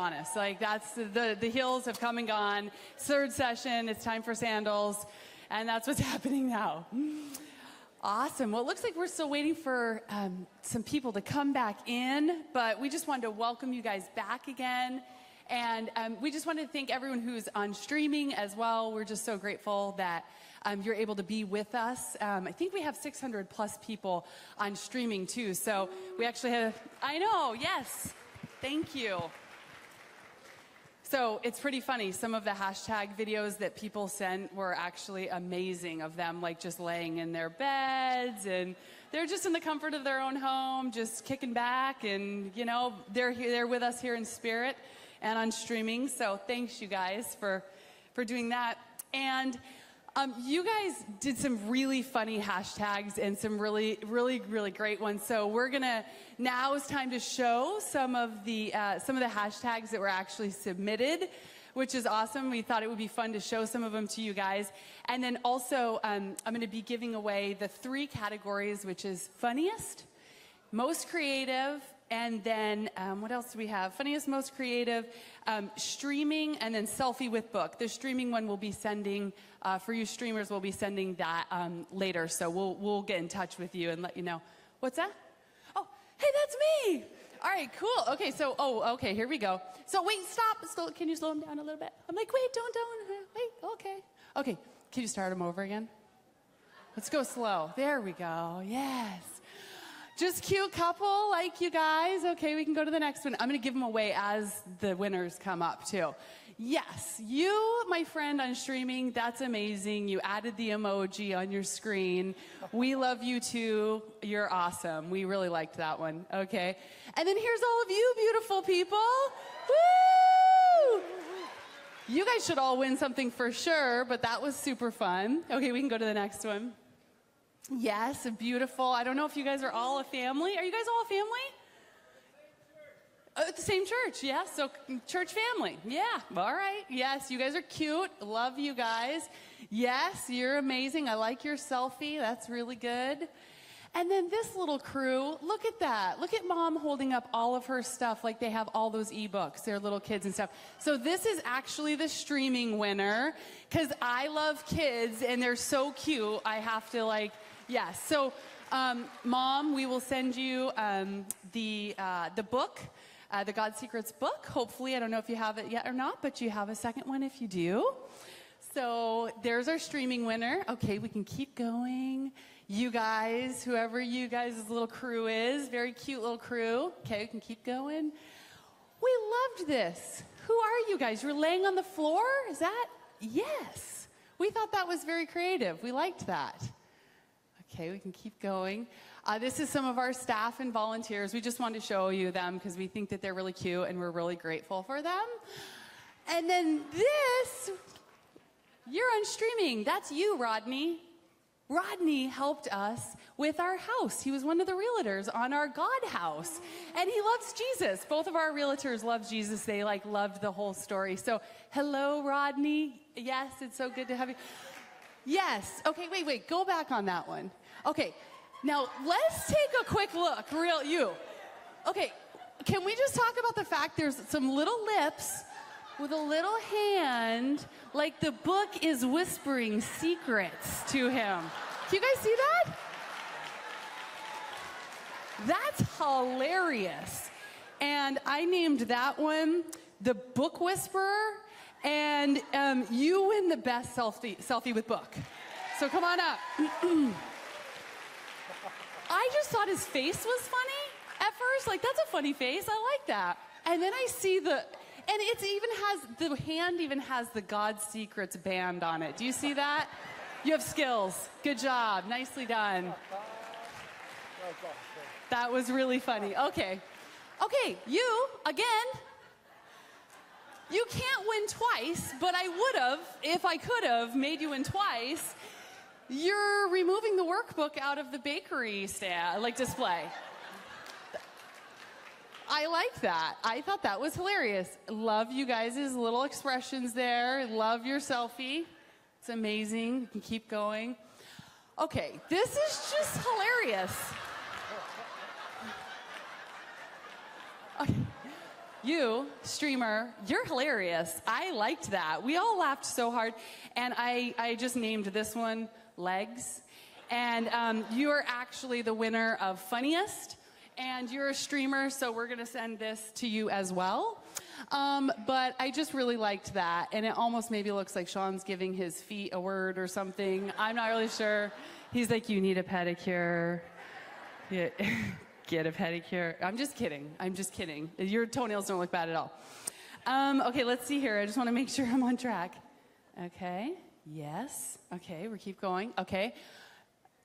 honest. Like, that's the heels have come and gone. Third session, it's time for sandals, and that's what's happening now. Awesome. Well, it looks like we're still waiting for some people to come back in, but we just wanted to welcome you guys back again. And we just wanted to thank everyone who's on streaming as well. We're just so grateful that you're able to be with us. I think we have 600 plus people on streaming too. So we actually have, I know, yes. Thank you. So it's pretty funny. Some of the hashtag videos that people sent were actually amazing, of them like just laying in their beds, and they're just in the comfort of their own home, just kicking back, and you know, they're here, they're with us here in spirit and on streaming. So thanks you guys for doing that. And you guys did some really funny hashtags and some really great ones. So we're gonna, now is time to show some of the hashtags that were actually submitted, which is awesome. We thought it would be fun to show some of them to you guys. And then also, I'm gonna be giving away the 3 categories, which is funniest, most creative, and then what else do we have? Funniest, most creative, streaming, and then selfie with book. The streaming one we'll be sending, for you streamers, we'll be sending that later. So we'll get in touch with you and let you know. What's that? Oh, hey, that's me. All right, cool. Okay, so, okay, here we go. So wait, stop. Can you slow him down a little bit? I'm like, wait, don't, wait, okay. Okay, can you start him over again? Let's go slow. There we go, yes. Just cute couple like you guys. Okay, we can go to the next one. I'm going to give them away as the winners come up too. Yes, you, my friend on streaming, that's amazing. You added the emoji on your screen. We love you too. You're awesome. We really liked that one. Okay. And then here's all of you beautiful people. Woo! You guys should all win something for sure, but that was super fun. Okay, we can go to the next one. Yes, beautiful. I don't know if you guys are all a family. Are you guys all a family? At the same church, yeah. So church family, yeah. All right. Yes, you guys are cute. Love you guys. Yes, you're amazing. I like your selfie. That's really good. And then this little crew, look at that. Look at mom holding up all of her stuff like they have all those ebooks, their little kids and stuff. So this is actually the streaming winner, because I love kids and they're so cute. I have to like, yes. So mom, we will send you the book, the God Secrets book. Hopefully, I don't know if you have it yet or not, but you have a second one if you do. So there's our streaming winner. Okay, we can keep going. You guys, whoever you guys' little crew is, very cute little crew. Okay, we can keep going. We loved this. Who are you guys? You're laying on the floor? Is that? Yes. We thought that was very creative. We liked that. Okay, we can keep going. This is some of our staff and volunteers. We just wanted to show you them because we think that they're really cute and we're really grateful for them. And then this, you're on streaming. That's you, Rodney. Rodney helped us with our house. He was one of the realtors on our God house. And he loves Jesus. Both of our realtors love Jesus. They loved the whole story. So hello, Rodney. Yes, it's so good to have you. Yes. Okay, wait. Go back on that one. Okay. Now, let's take a quick look. Okay, can we just talk about the fact there's some little lips with a little hand, like the book is whispering secrets to him. Can you guys see that? That's hilarious. And I named that one the Book Whisperer, and you win the best selfie with book. So come on up. I just thought his face was funny at first. Like, that's a funny face. I like that. And then I see and the hand even has the God Secrets band on it. Do you see that? You have skills. Good job. Nicely done. That was really funny. Okay, you, again, you can't win twice, but I would have, if I could have, made you win twice. You're removing the workbook out of the bakery display. I like that. I thought that was hilarious. Love you guys' little expressions there. Love your selfie. It's amazing. You can keep going. Okay, this is just hilarious. Okay. You, streamer, you're hilarious. I liked that. We all laughed so hard. And I just named this one Legs. And you are actually the winner of Funniest. And you're a streamer, so we're going to send this to you as well. But I just really liked that. And it almost maybe looks like Sean's giving his feet a word or something. I'm not really sure. He's like, you need a pedicure. Yeah. Get a pedicure. I'm just kidding. I'm just kidding. Your toenails don't look bad at all. Okay, let's see here. I just want to make sure I'm on track. Okay. Yes. Okay, we keep going. Okay.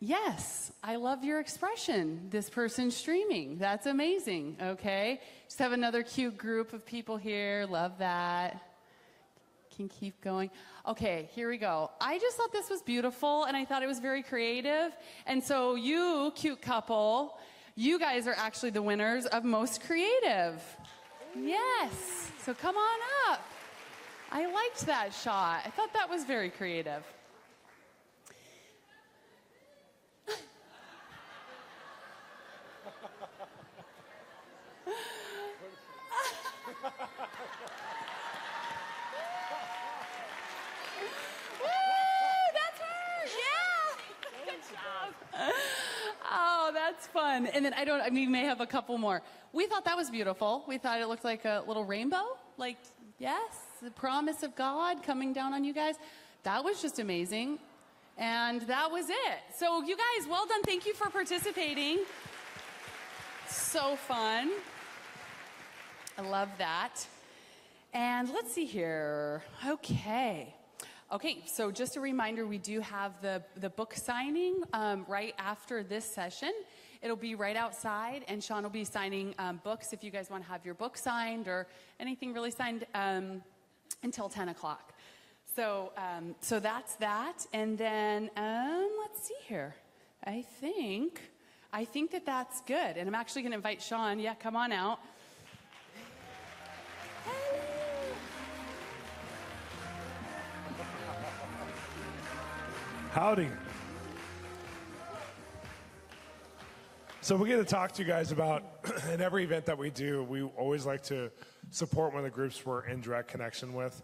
Yes, I love your expression. This person's streaming. That's amazing. Okay. Just have another cute group of people here. Love that. Can keep going. Okay, here we go. I just thought this was beautiful, and I thought it was very creative. And so you, cute couple, you guys are actually the winners of Most Creative. Yes. So come on up. I liked that shot. I thought that was very creative. That's fun. And then we may have a couple more. We thought that was beautiful. We thought it looked like a little rainbow. Like, yes, the promise of God coming down on you guys. That was just amazing. And that was it. So you guys, well done. Thank you for participating. So fun. I love that. And let's see here. Okay. Okay, so just a reminder, we do have the book signing right after this session. It'll be right outside, and Sean will be signing books if you guys want to have your book signed or anything really signed until 10 o'clock. So that's that. And then let's see here. I think that's good. And I'm actually going to invite Sean. Yeah, come on out. Howdy. So we get to talk to you guys about, in every event that we do, we always like to support one of the groups we're in direct connection with.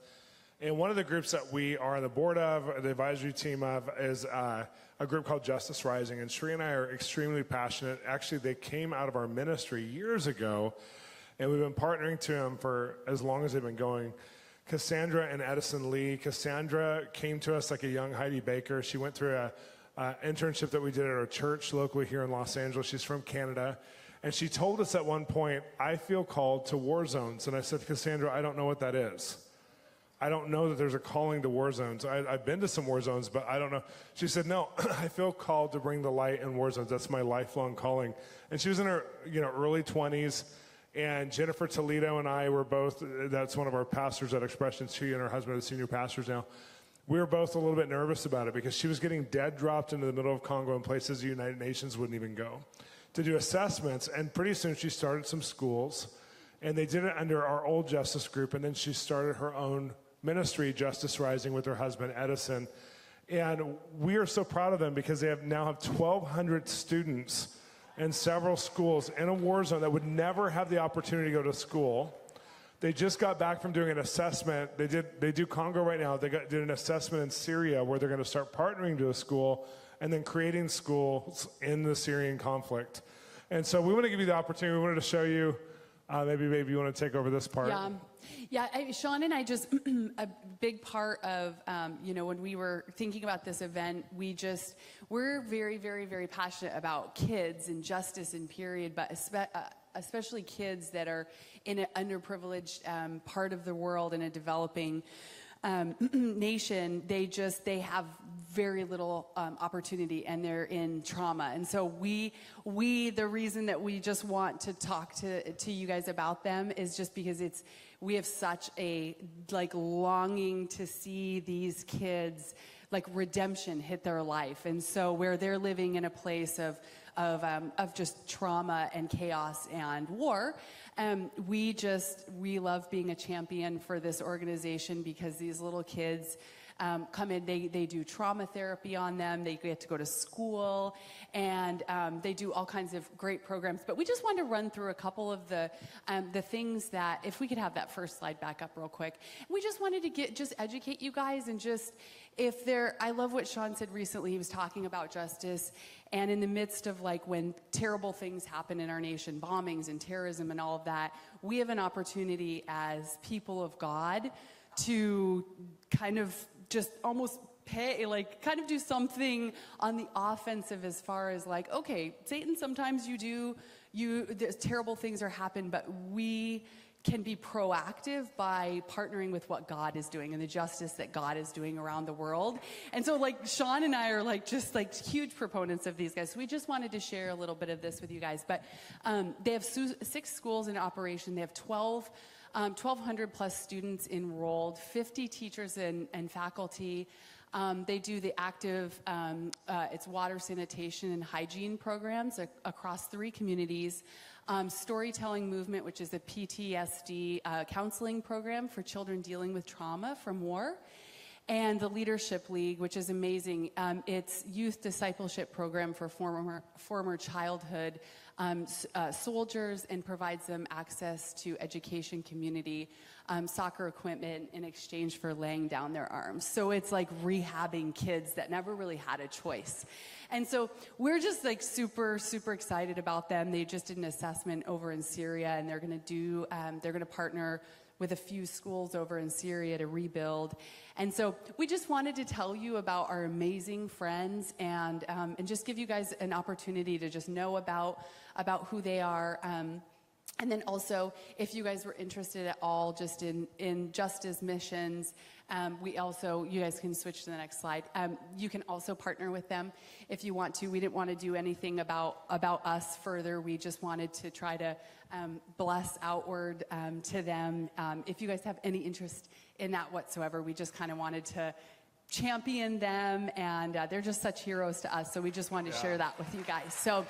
And one of the groups that we are on the board of, the advisory team of, is a group called Justice Rising. And Sri and I are extremely passionate. Actually, they came out of our ministry years ago, and we've been partnering to them for as long as they've been going. Cassandra and Edison Lee. Cassandra came to us like a young Heidi Baker. She went through an internship that we did at our church locally here in Los Angeles. She's from Canada. And she told us at one point, I feel called to war zones. And I said, Cassandra, I don't know what that is. I don't know that there's a calling to war zones. I've been to some war zones, but I don't know. She said, no, I feel called to bring the light in war zones. That's my lifelong calling. And she was in her early 20s. And Jennifer Toledo and I were both, that's one of our pastors at Expression. She and her husband are the senior pastors now. We were both a little bit nervous about it because she was getting dead dropped into the middle of Congo in places the United Nations wouldn't even go to do assessments. And pretty soon she started some schools, and they did it under our old justice group. And then she started her own ministry, Justice Rising, with her husband, Edison. And we are so proud of them because they now have 1,200 students in several schools in a war zone that would never have the opportunity to go to school. They just got back from doing an assessment. They do Congo right now. They did an assessment in Syria where they're going to start partnering to a school and then creating schools in the Syrian conflict. And so we want to give you the opportunity. We wanted to show you, maybe you want to take over this part. Yeah, Sean and I just, a big part of, when we were thinking about this event, we're very, very, very passionate about kids and justice and period, but especially kids that are in an underprivileged part of the world, in a developing nation. They have very little opportunity, and they're in trauma. And so the reason that we just want to talk to you guys about them is just because we have such a longing to see these kids redemption hit their life. And so where they're living in a place of just trauma and chaos and war, we love being a champion for this organization because these little kids come in. They do trauma therapy on them. They get to go to school, and they do all kinds of great programs. But we just wanted to run through a couple of the things that, if we could have that first slide back up real quick. We just wanted to just educate you guys, and just, I love what Sean said recently. He was talking about justice, and in the midst of like when terrible things happen in our nation, bombings and terrorism and all of that, we have an opportunity as people of God to kind of just almost kind of do something on the offensive, as far as like, okay, Satan, sometimes there's terrible things are happening, but we can be proactive by partnering with what God is doing and the justice that God is doing around the world. And so like Sean and I are like just like huge proponents of these guys. So we just wanted to share a little bit of this with you guys. But they have 6 schools in operation. They have 1,200 plus students enrolled, 50 teachers and faculty. They do the active, it's water sanitation and hygiene programs across 3 communities. Storytelling Movement, which is a PTSD counseling program for children dealing with trauma from war. And the Leadership League, which is amazing. It's youth discipleship program for former childhood soldiers, and provides them access to education, community, soccer equipment in exchange for laying down their arms. So it's like rehabbing kids that never really had a choice. And so we're just like super, super excited about them. They just did an assessment over in Syria, and they're going to partner with a few schools over in Syria to rebuild. And so we just wanted to tell you about our amazing friends, and just give you guys an opportunity to just know about who they are. And then also, if you guys were interested at all just in justice missions, you guys can switch to the next slide. You can also partner with them if you want to. We didn't want to do anything about us further. We just wanted to try to bless outward to them. If you guys have any interest in that whatsoever, we just kind of wanted to champion them, and they're just such heroes to us. So we just wanted to share that with you guys. So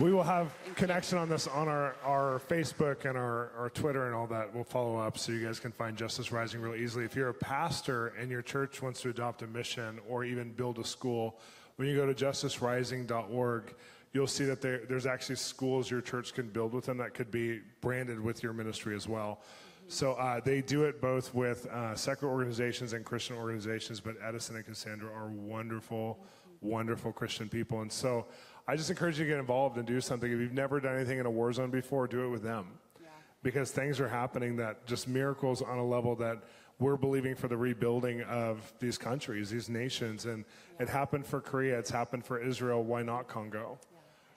we will have connection on this on our Facebook and our Twitter and all that. We'll follow up so you guys can find Justice Rising real easily. If you're a pastor and your church wants to adopt a mission or even build a school, when you go to justicerising.org, you'll see that there's actually schools your church can build with them that could be branded with your ministry as well. So they do it both with secular organizations and Christian organizations, but Edison and Cassandra are wonderful, wonderful Christian people. And so I just encourage you to get involved and do something. If you've never done anything in a war zone before, do it with them. Yeah. Because things are happening that just miracles on a level that we're believing for the rebuilding of these countries, these nations. And it happened for Korea. It's happened for Israel. Why not Congo?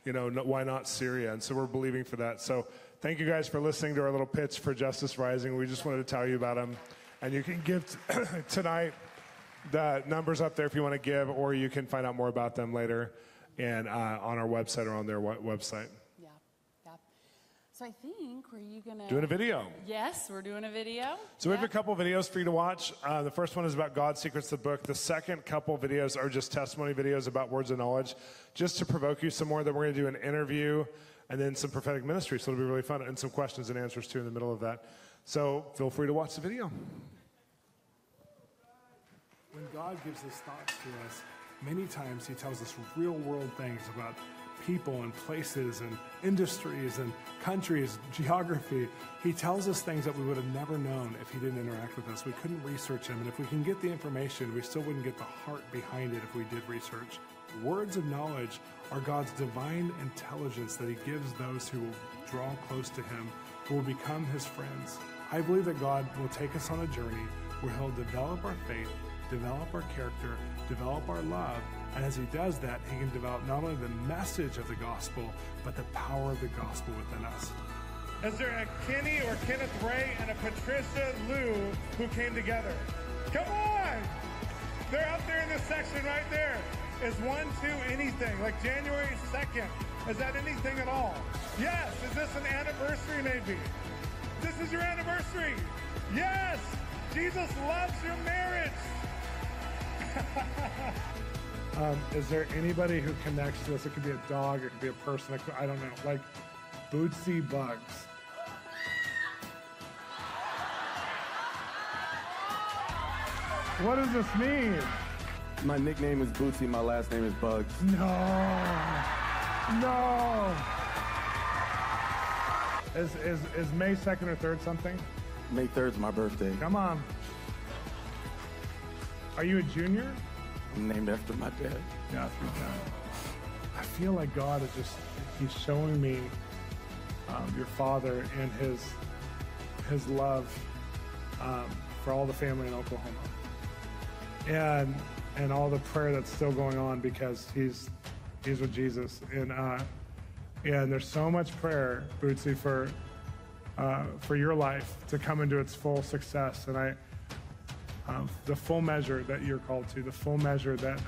Yeah. Why not Syria? And so we're believing for that. So thank you guys for listening to our little pitch for Justice Rising. We just wanted to tell you about them. And you can give tonight. The number's up there if you want to give, or you can find out more about them later and on our website or on their website. Yeah. So I think, were you going to... Doing a video. Yes, we're doing a video. So we have a couple videos for you to watch. The first one is about God's Secrets, the book. The second couple videos are just testimony videos about words of knowledge, just to provoke you some more. Then we're going to do an interview and then some prophetic ministry. So it'll be really fun, and some questions and answers too in the middle of that. So feel free to watch the video. When God gives his thoughts to us, many times he tells us real-world things about people and places and industries and countries, geography. He tells us things that we would have never known if he didn't interact with us. We couldn't research him, and if we can get the information, we still wouldn't get the heart behind it if we did research. Words of knowledge are God's divine intelligence that he gives those who will draw close to him, who will become his friends. I believe that God will take us on a journey where he'll develop our faith, develop our character, develop our love, and as he does that, he can develop not only the message of the gospel, but the power of the gospel within us. Is there a Kenny or Kenneth Ray and a Patricia Lou who came together? Come on! They're out there in this section right there. Is 1, 2 anything? Like January 2nd. Is that anything at all? Yes! Is this an anniversary maybe? This is your anniversary! Yes! Jesus loves your marriage! Is there anybody who connects to us? It could be a dog, it could be a person, I don't know, like Bootsy Bugs. What does this mean? My nickname is Bootsy. My last name is Bugs. No. Is May 2nd or 3rd something? May 3rd is my birthday. Come on. Are you a junior? I'm named after my dad. Yeah, I feel like God is he's showing me your father and his love for all the family in Oklahoma. And all the prayer that's still going on because he's with Jesus. And there's so much prayer, Bootsy, for your life to come into its full success. And the full measure that you're called to, the full measure that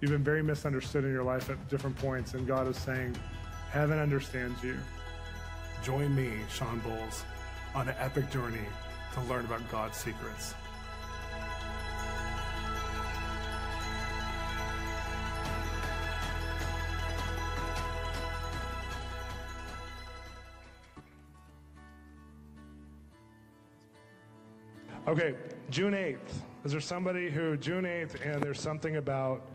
you've been very misunderstood in your life at different points. And God is saying, heaven understands you. Join me, Sean Bowles, on an epic journey to learn about God's secrets. Okay, June 8th. Is there somebody who, June 8th, and there's something about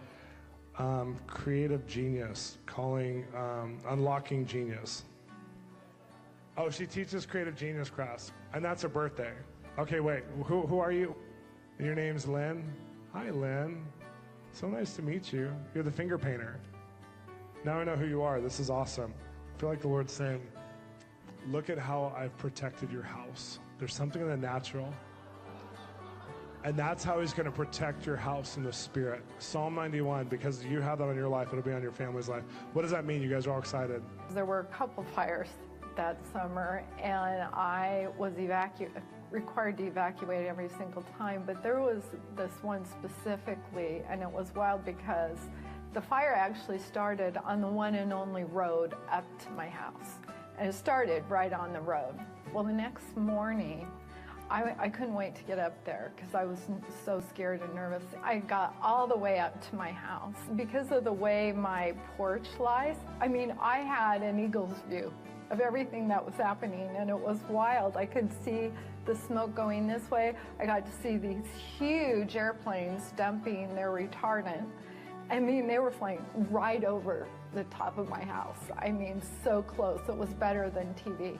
creative genius, unlocking genius. Oh, she teaches creative genius class, and that's her birthday. Okay, wait, who are you? Your name's Lynn? Hi, Lynn. So nice to meet you. You're the finger painter. Now I know who you are. This is awesome. I feel like the Lord's saying, look at how I've protected your house. There's something in the natural. And that's how he's going to protect your house in the spirit. Psalm 91, because you have that on your life, it'll be on your family's life. What does that mean? You guys are all excited. There were a couple fires that summer, and I was required to evacuate every single time, but there was this one specifically, and it was wild because the fire actually started on the one and only road up to my house. And it started right on the road. Well, the next morning, I couldn't wait to get up there because I was so scared and nervous. I got all the way up to my house. Because of the way my porch lies, I mean, I had an eagle's view of everything that was happening, and it was wild. I could see the smoke going this way. I got to see these huge airplanes dumping their retardant. I mean, they were flying right over the top of my house. I mean, so close. It was better than TV.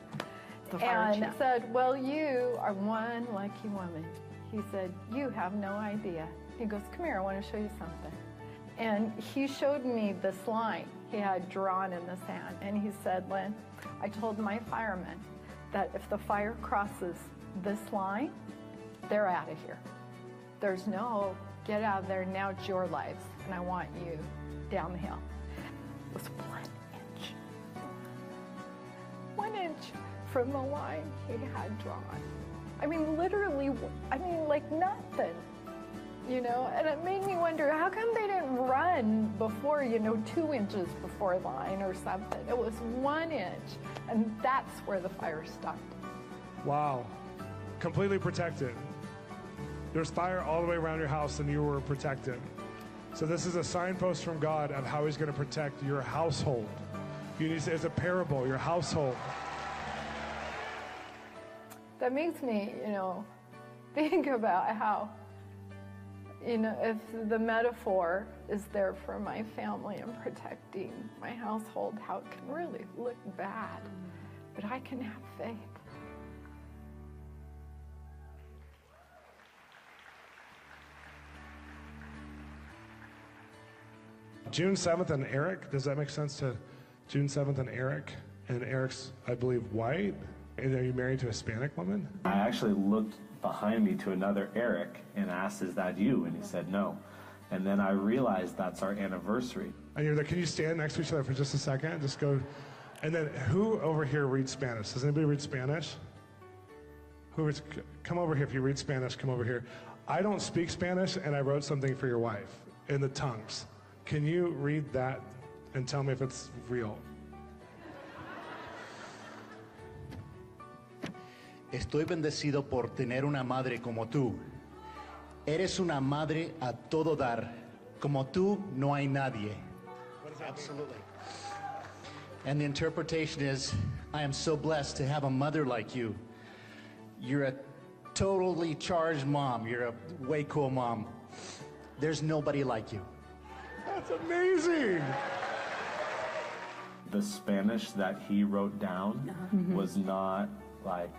And said, well, you are one lucky woman. He said, you have no idea. He goes, come here, I want to show you something. And he showed me this line he had drawn in the sand. And he said, Lynn, I told my firemen that if the fire crosses this line, they're out of here. There's no, get out of there, now it's your lives, and I want you down the hill. It was 1 inch. 1 inch. From the line he had drawn. I mean, literally, like nothing, you know? And it made me wonder, how come they didn't run before, 2 inches before the line or something? It was 1 inch, and that's where the fire stopped. Wow. Completely protected. There's fire all the way around your house, and you were protected. So this is a signpost from God of how he's going to protect your household. You need to say, it's a parable, your household. That makes me, think about how, if the metaphor is there for my family and protecting my household, how it can really look bad. But I can have faith. June 7th and Eric, does that make sense to June 7th and Eric? And Eric's, I believe, white. And are you married to a Hispanic woman? I actually looked behind me to another Eric and asked, is that you? And he said, no. And then I realized that's our anniversary. And you're like, can you stand next to each other for just a second? Just go. And then who over here reads Spanish? Does anybody read Spanish? Come over here. If you read Spanish, come over here. I don't speak Spanish, and I wrote something for your wife in the tongues. Can you read that and tell me if it's real? Estoy bendecido por tener una madre como tú. Eres una madre a todo dar. Como tú, no hay nadie. Absolutely. And the interpretation is, I am so blessed to have a mother like you. You're a totally charged mom. You're a way cool mom. There's nobody like you. That's amazing. The Spanish that he wrote down was not like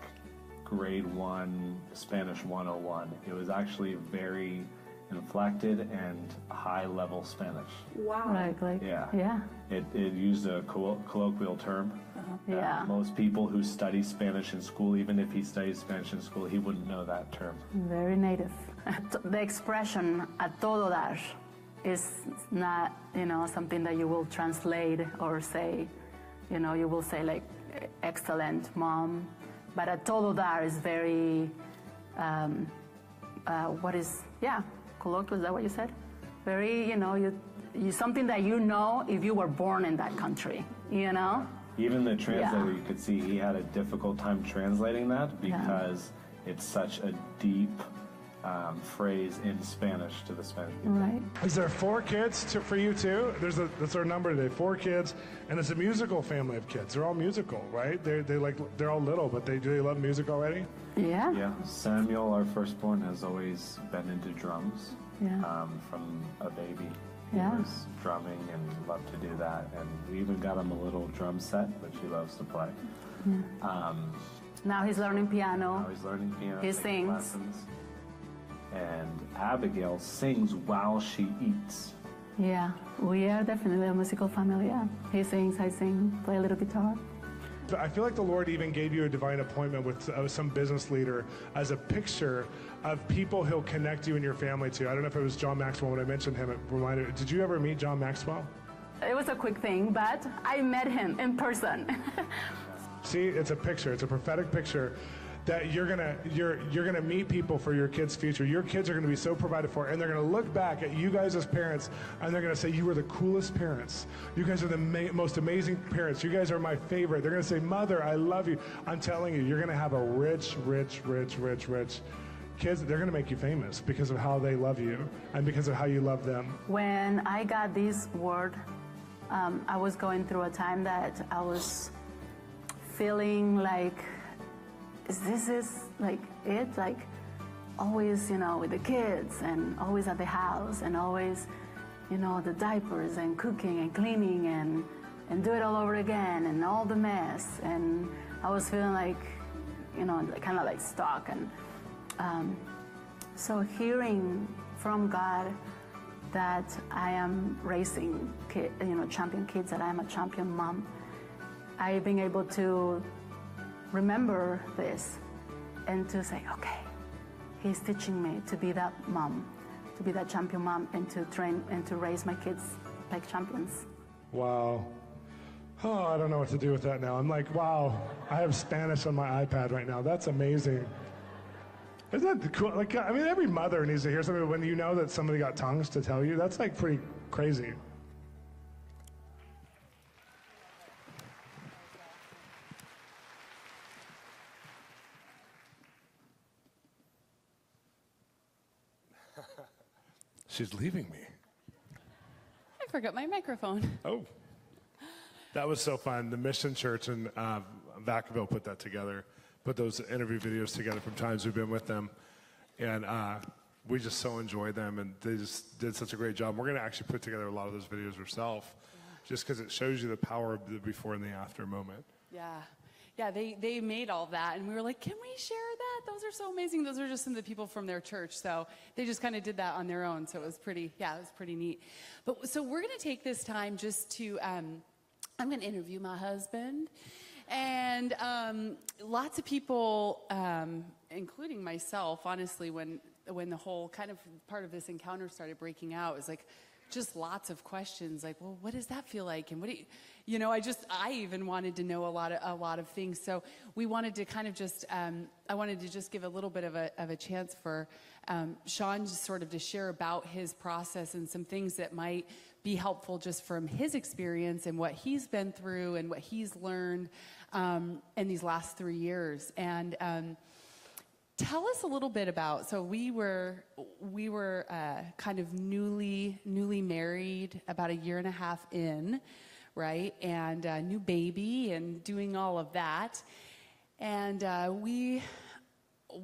grade 1 Spanish 101. It was actually very inflected and high-level Spanish. Wow. Right, like, Yeah. It used a colloquial term. Yeah. Most people who study Spanish in school, even if he studied Spanish in school, he wouldn't know that term. Very native. The expression "a todo dar" is not, something that you will translate or say. You will say like "excellent mom," but "a todo dar" is very, colloquial. Is that what you said? Very, you something that if you were born in that country. Even the translator, you could see he had a difficult time translating that because it's such a deep phrase in Spanish to the Spanish people. Right. Is there 4 kids for you too? That's our number today, 4 kids, and it's a musical family of kids. They're all musical, right? They're all little, but do they love music already? Yeah. Yeah. Samuel, our firstborn, has always been into drums from a baby. He was drumming and loved to do that, and we even got him a little drum set, which he loves to play. Yeah. Now he's learning piano. He sings. Lessons. And Abigail sings while she eats. Yeah, we are definitely a musical family, yeah. He sings, I sing, play a little guitar. I feel like the Lord even gave you a divine appointment with some business leader as a picture of people he'll connect you and your family to. I don't know if it was John Maxwell. When I mentioned him, it reminded me. Did you ever meet John Maxwell? It was a quick thing, but I met him in person. See, it's a picture. It's a prophetic picture that you're gonna meet people for your kids' future. Your kids are gonna be so provided for, and they're gonna look back at you guys as parents, and they're gonna say, you were the coolest parents. You guys are the most amazing parents. You guys are my favorite. They're gonna say, Mother, I love you. I'm telling you, you're gonna have a rich kids. They're gonna make you famous because of how they love you and because of how you love them. When I got this word, I was going through a time that I was feeling like, this is like it, like always, with the kids and always at the house and always, the diapers and cooking and cleaning and do it all over again and all the mess. And I was feeling like, kind of like stuck. And so hearing from God that I am raising champion kids, that I am a champion mom, I've been able to remember this and to say, okay, he's teaching me to be that mom, to be that champion mom, and to train and to raise my kids like champions. Wow. Oh, I don't know what to do with that now. I'm like, wow, I have Spanish on my iPad right now. That's amazing. Isn't that cool? Like, I mean, every mother needs to hear something when you know that somebody got tongues to tell you. That's like pretty crazy. She's leaving me. I forgot my microphone. Oh, that was so fun. The Mission Church in Vacaville put that together, put those interview videos together from times we've been with them. And we just so enjoyed them, and they just did such a great job. We're going to actually put together a lot of those videos ourselves, just because it shows you the power of the before and the after moment. Yeah, they made all that, and we were like, can we share that? Those are so amazing. Those are just some of the people from their church, so they just kind of did that on their own, so it was pretty neat. But so we're going to take this time just to, I'm going to interview my husband, and lots of people, including myself, honestly, when the whole kind of part of this encounter started breaking out, it was like, just lots of questions like, well, what does that feel like? And what do you, I even wanted to know a lot of things. So we wanted to kind of just, I wanted to just give a little bit of a chance for Sean just sort of to share about his process and some things that might be helpful just from his experience and what he's been through and what he's learned in these last 3 years. And tell us a little bit about, so we were kind of newly married, about 1.5 years in, right? And a new baby and doing all of that. And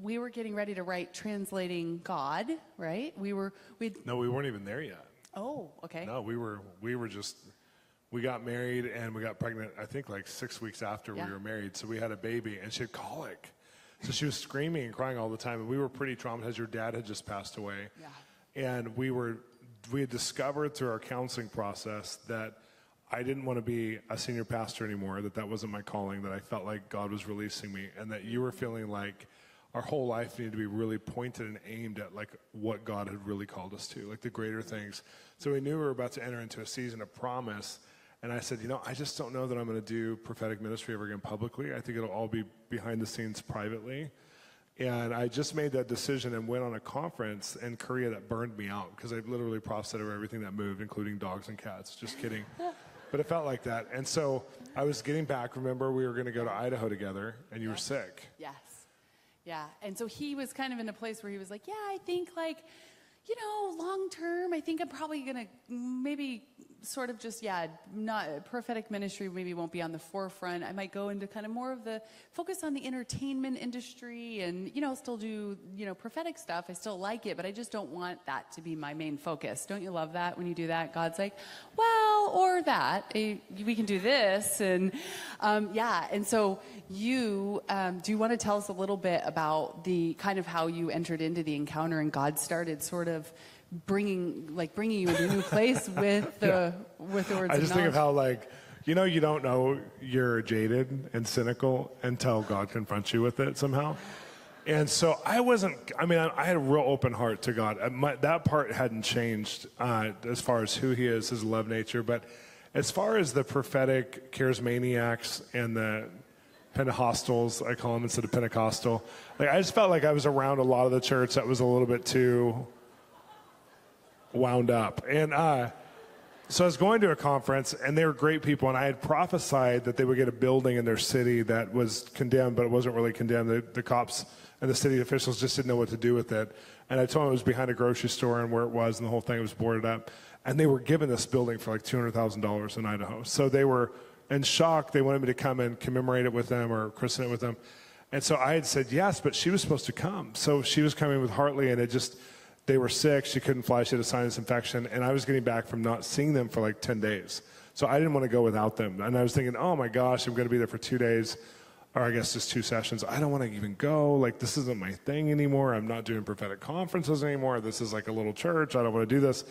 we were getting ready to write Translating God, right? No, we weren't even there yet. Oh, okay. No, we got married and we got pregnant, I think like 6 weeks after we were married. So we had a baby and she had colic. So she was screaming and crying all the time. And we were pretty traumatized. Your dad had just passed away. Yeah. And we had discovered through our counseling process that I didn't want to be a senior pastor anymore, that wasn't my calling, that I felt like God was releasing me, and that you were feeling like our whole life needed to be really pointed and aimed at like what God had really called us to, like the greater things. So we knew we were about to enter into a season of promise. And I said, I just don't know that I'm going to do prophetic ministry ever again publicly. I think it'll all be behind the scenes privately. And I just made that decision and went on a conference in Korea that burned me out because I literally prophesied over everything that moved, including dogs and cats. Just kidding. But it felt like that. And so I was getting back. Remember, we were going to go to Idaho together, and you were sick. Yes. Yeah. And so he was kind of in a place where he was like, yeah, I think like, long term, I think I'm probably going to maybe sort of just, not prophetic ministry maybe won't be on the forefront. I might go into kind of more of the focus on the entertainment industry and, still do, prophetic stuff. I still like it, but I just don't want that to be my main focus. Don't you love that when you do that? God's like, well, or that, we can do this. And and so you, do you want to tell us a little bit about the kind of how you entered into the encounter and God started sort of bringing you into a new place with the words of knowledge? I just think of how you don't know you're jaded and cynical until God confronts you with it somehow. And so I had a real open heart to God. That part hadn't changed as far as who he is, his love nature. But as far as the prophetic charismaniacs and the Pentecostals, I call them instead of Pentecostal, I just felt like I was around a lot of the church that was a little bit too wound up. And so I was going to a conference, and they were great people, and I had prophesied that they would get a building in their city that was condemned, but it wasn't really condemned. The cops and the city officials just didn't know what to do with it. And I told them it was behind a grocery store and where it was, and the whole thing was boarded up. And they were given this building for like $200,000 in Idaho. So they were in shock. They wanted me to come and commemorate it with them or christen it with them. And so I had said yes, but she was supposed to come. So she was coming with Hartley, and they were sick. She couldn't fly. She had a sinus infection. And I was getting back from not seeing them for like 10 days. So I didn't want to go without them. And I was thinking, oh my gosh, I'm going to be there for 2 days, or I guess just 2 sessions. I don't want to even go. This isn't my thing anymore. I'm not doing prophetic conferences anymore. This is like a little church. I don't want to do this.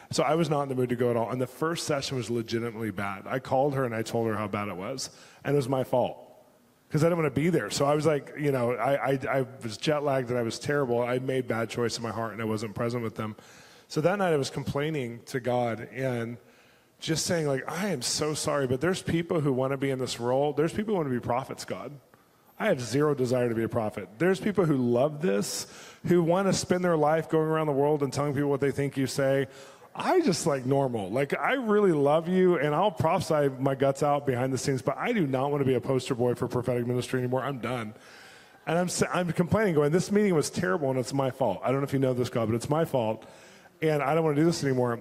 So I was not in the mood to go at all. And the first session was legitimately bad. I called her and I told her how bad it was. And it was my fault, because I didn't want to be there. So I was like, I was jet lagged and I was terrible. I made bad choice in my heart and I wasn't present with them. So that night I was complaining to God and just saying I am so sorry, but there's people who want to be in this role. There's people who want to be prophets, God. I have zero desire to be a prophet. There's people who love this, who want to spend their life going around the world and telling people what they think you say. I just like normal. I really love you, and I'll prophesy my guts out behind the scenes, but I do not want to be a poster boy for prophetic ministry anymore. I'm done. And I'm complaining, going, this meeting was terrible, and it's my fault. I don't know if you know this, God, but it's my fault, and I don't want to do this anymore.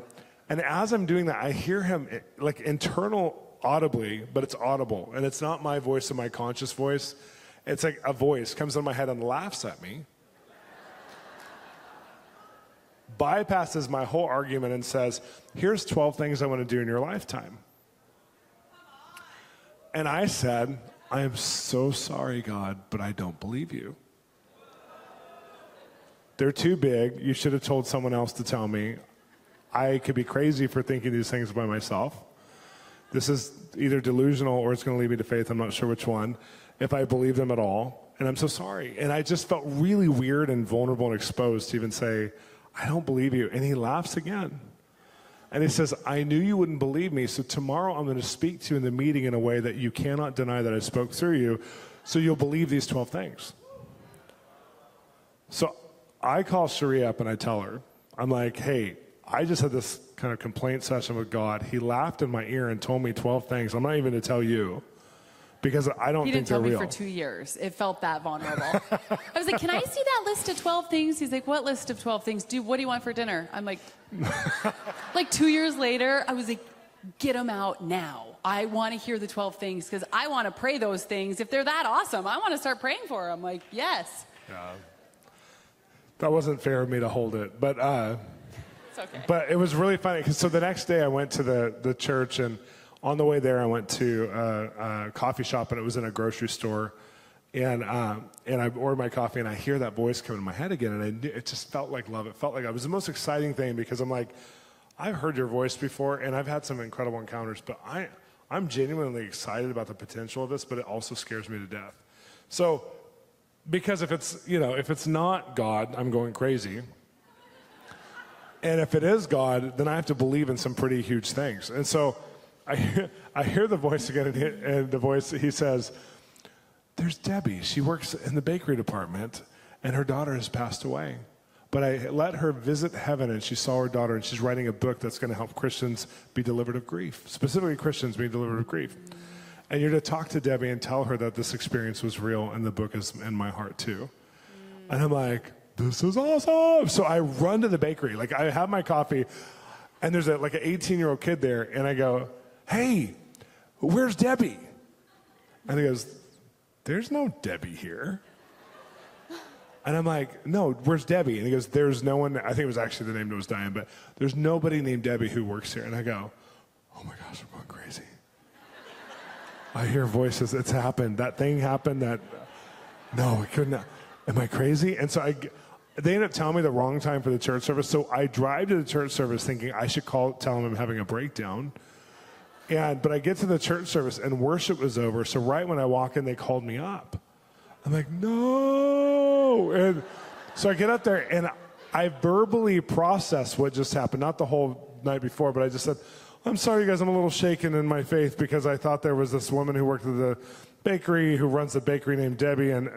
And as I'm doing that, I hear him, internal audibly, but it's audible, and it's not my voice and my conscious voice. It's like a voice comes in my head and laughs at me, bypasses my whole argument and says, here's 12 things I want to do in your lifetime. And I said, I am so sorry, God, but I don't believe you. They're too big. You should have told someone else to tell me. I could be crazy for thinking these things by myself. This is either delusional or it's going to lead me to faith. I'm not sure which one, if I believe them at all. And I'm so sorry. And I just felt really weird and vulnerable and exposed to even say, I don't believe you. And he laughs again. And he says, I knew you wouldn't believe me, so tomorrow I'm going to speak to you in the meeting in a way that you cannot deny that I spoke through you, so you'll believe these 12 things. So I call Cherie up and I tell her, I'm like, hey, I just had this kind of complaint session with God. He laughed in my ear and told me 12 things. I'm not even going to tell you, because I don't think they're real. He didn't tell me for 2 years. It felt that vulnerable. I was like, can I see that list of 12 things? He's like, what list of 12 things? What do you want for dinner? I'm like, 2 years later, I was like, get them out now. I want to hear the 12 things because I want to pray those things. If they're that awesome, I want to start praying for them. Like, yes. That wasn't fair of me to hold it, but It's okay. but it was really funny. So the next day I went to the church, and on the way there I went to a coffee shop, and it was in a grocery store, and I ordered my coffee, and I hear that voice come in my head again, and it just felt like love. It felt like it was the most exciting thing, because I'm like, I've heard your voice before, and I've had some incredible encounters, but I'm genuinely excited about the potential of this, but it also scares me to death. So, because if it's not God, I'm going crazy. And if it is God, then I have to believe in some pretty huge things. And so I hear the voice again, and the voice, he says, there's Debbie. She works in the bakery department, and her daughter has passed away. But I let her visit heaven, and she saw her daughter, and she's writing a book that's going to help Christians be delivered of grief, specifically Christians being delivered of grief. And you're to talk to Debbie and tell her that this experience was real, and the book is in my heart too. And I'm like, this is awesome. So I run to the bakery. Like, I have my coffee, and there's an 18-year-old kid there, and I go, hey, where's Debbie? And he goes, there's no Debbie here. And I'm like, no, where's Debbie? And he goes, there's no one. I think it was actually the name that was dying, but there's nobody named Debbie who works here. And I go, oh my gosh, I'm going crazy. I hear voices. It's happened. That thing happened. No, it couldn't. Am I crazy? And so they ended up telling me the wrong time for the church service. So I drive to the church service thinking I should tell them I'm having a breakdown. But I get to the church service, and worship was over. So right when I walk in, they called me up. I'm like, no. And so I get up there, and I verbally process what just happened. Not the whole night before, but I just said, I'm sorry, you guys, I'm a little shaken in my faith, because I thought there was this woman who worked at the bakery, who runs the bakery, named Debbie, and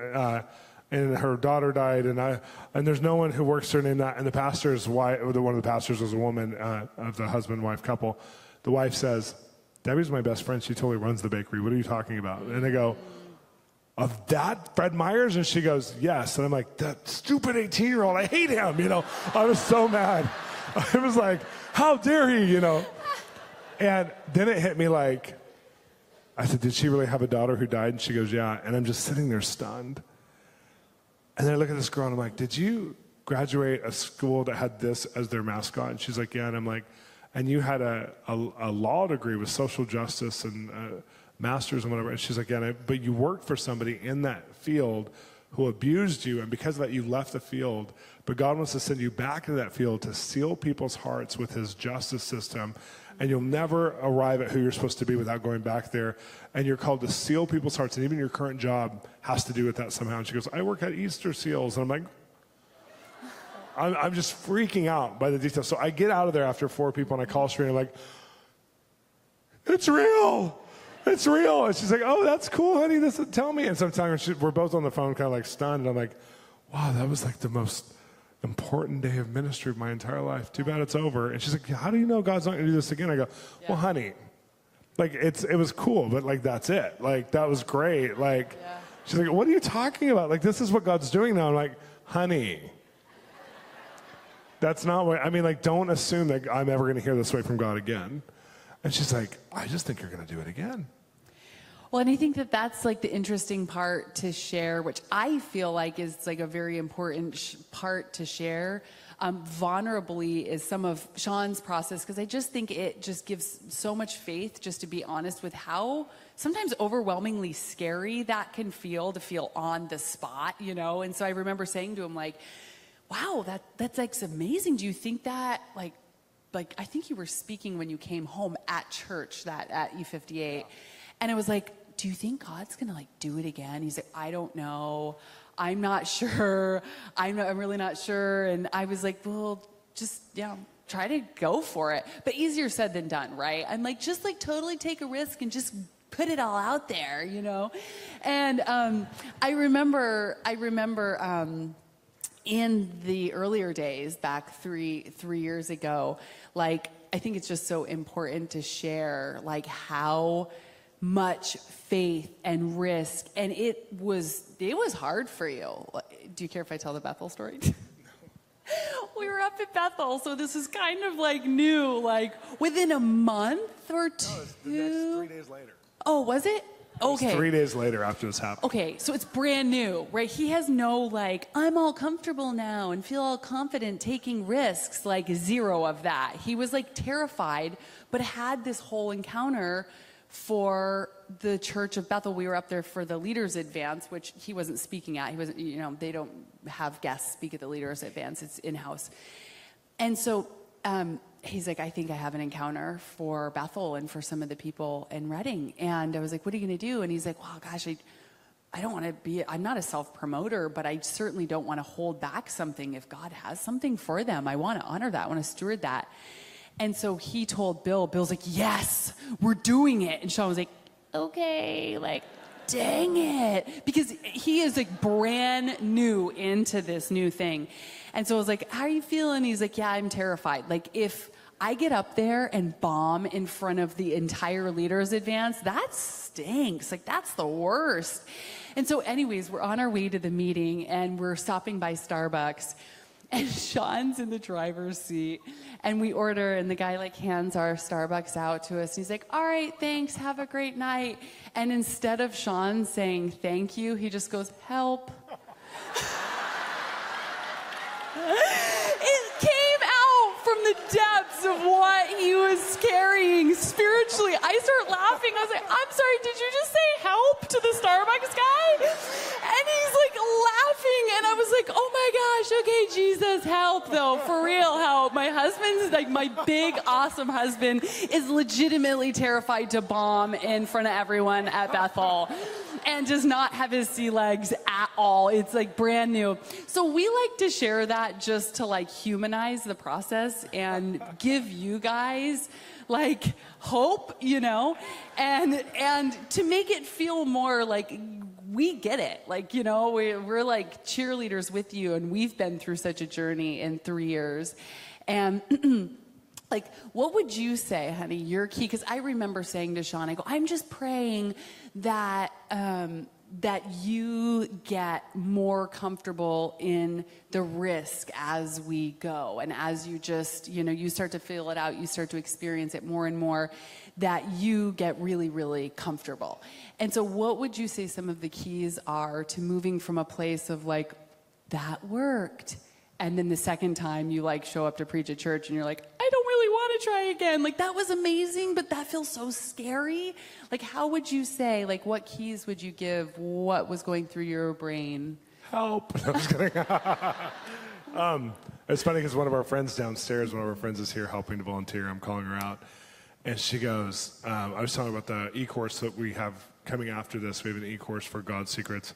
her daughter died, and there's no one who works there named that. And the pastor's wife, one of the pastors was a woman of the husband-wife couple. The wife says, Debbie's my best friend. She totally runs the bakery. What are you talking about? And I go, of that Fred Myers? And she goes, yes. And I'm like, that stupid 18-year-old, I hate him, I was so mad. I was like, how dare he, And then it hit me like, I said, did she really have a daughter who died? And she goes, yeah. And I'm just sitting there stunned. And then I look at this girl, and I'm like, did you graduate a school that had this as their mascot? And she's like, yeah. And I'm like, and you had a law degree with social justice and master's and whatever. And she's like, yeah, but you worked for somebody in that field who abused you, and because of that, you left the field. But God wants to send you back into that field to seal people's hearts with his justice system, and you'll never arrive at who you're supposed to be without going back there. And you're called to seal people's hearts, and even your current job has to do with that somehow. And she goes, I work at Easter Seals. And I'm like, I'm just freaking out by the details. So I get out of there after 4 people, and I call Shereen, and I'm like, it's real. It's real. And she's like, oh, that's cool, honey. Tell me. And sometimes we're both on the phone kind of like stunned. And I'm like, wow, that was like the most important day of ministry of my entire life. Too bad it's over. And she's like, how do you know God's not going to do this again? I go, well, honey, like it was cool, but like that's it. Like that was great. Like she's like, what are you talking about? Like this is what God's doing now. I'm like, honey, that's not what I mean. Like, don't assume that I'm ever going to hear this way from God again. And she's like, I just think you're going to do it again. Well, and I think that that's like the interesting part to share, which I feel like is like a very important part to share. Vulnerably is some of Sean's process, because I just think it just gives so much faith just to be honest with how sometimes overwhelmingly scary that can feel, to feel on the spot, And so I remember saying to him, like, wow, that's like amazing. Do you think that like I think you were speaking when you came home at church at E58, and it was like, do you think God's gonna like do it again? He's like, I don't know. I'm not sure. I'm really not sure. And I was like, well, just try to go for it. But easier said than done, right? I'm like, just like totally take a risk and just put it all out there, And I remember in the earlier days, back three years ago, like I think it's just so important to share like how much faith and risk, and it was hard for you. Do you care if I tell the Bethel story? We were up at Bethel, so this is kind of like new, like within a month or two. No, the next 3 days later. Oh, was it? Okay. It was 3 days later after this happened. Okay, so it's brand new, right? He has no, like, I'm all comfortable now and feel all confident taking risks, like zero of that. He was, like, terrified, but had this whole encounter for the Church of Bethel. We were up there for the Leaders Advance, which he wasn't speaking at. He wasn't, you know, they don't have guests speak at the Leaders Advance. It's in-house. And so he's like, I think I have an encounter for Bethel and for some of the people in Reading. And I was like, what are you going to do? And he's like, well, gosh, I don't want to be, I'm not a self-promoter, but I certainly don't want to hold back something. If God has something for them, I want to honor that. I want to steward that. And so he told Bill, Bill's like, yes, we're doing it. And Sean was like, okay, like, dang it. Because he is like brand new into this new thing. And so I was like, how are you feeling? He's like, yeah, I'm terrified. Like, if I get up there and bomb in front of the entire Leaders Advance, that stinks. Like, that's the worst. And so anyways, we're on our way to the meeting and we're stopping by Starbucks. And Sean's in the driver's seat, and we order, and the guy, like, hands our Starbucks out to us. He's like, all right, thanks, have a great night. And instead of Sean saying thank you, he just goes, help. It came out from the depths of what he was carrying spiritually. I start laughing. I was like, I'm sorry, did you just say help to the Starbucks guy? And he's like laughing, and I was like, oh my gosh, okay, Jesus, help though, for real help. My husband's like, my big, awesome husband is legitimately terrified to bomb in front of everyone at Bethel and does not have his sea legs at all. It's like brand new. So we like to share that just to like humanize the process and give you guys like hope, you know, and to make it feel more like we get it. Like, you know, we're like cheerleaders with you, and we've been through such a journey in 3 years. And like, what would you say, honey, your key? Because I remember saying to Sean, I go, I'm just praying that that you get more comfortable in the risk as we go. And as you just, you know, you start to feel it out, you start to experience it more and more, that you get really, really comfortable. And so what would you say some of the keys are to moving from a place of like, that worked, and then the second time you like show up to preach at church and you're like, I don't really want to try again. Like, that was amazing, but that feels so scary. Like, how would you say, like, what keys would you give? What was going through your brain? Help. No, I'm just kidding. It's funny because one of our friends downstairs, one of our friends is here helping to volunteer. I'm calling her out. And she goes, I was talking about the e-course that we have coming after this. We have an e-course for God's Secrets.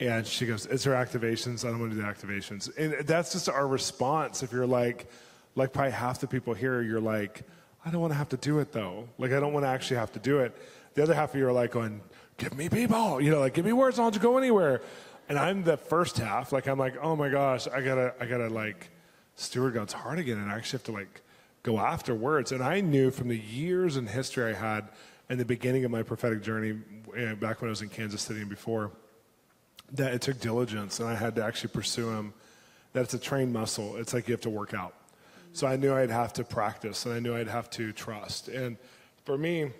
And she goes, is there activations? I don't want to do the activations. And that's just our response. If you're like probably half the people here, you're like, I don't want to have to do it though. Like, I don't want to actually have to do it. The other half of you are like going, give me people, you know, like, give me words, I'll just go anywhere. And I'm the first half. Like, I'm like, oh my gosh, I gotta like steward God's heart again. And I actually have to like go after words. And I knew from the years in history I had in the beginning of my prophetic journey, back when I was in Kansas City and before, that it took diligence, and I had to actually pursue him, that it's a trained muscle. It's like you have to work out. So I knew I'd have to practice, and I knew I'd have to trust. And for me,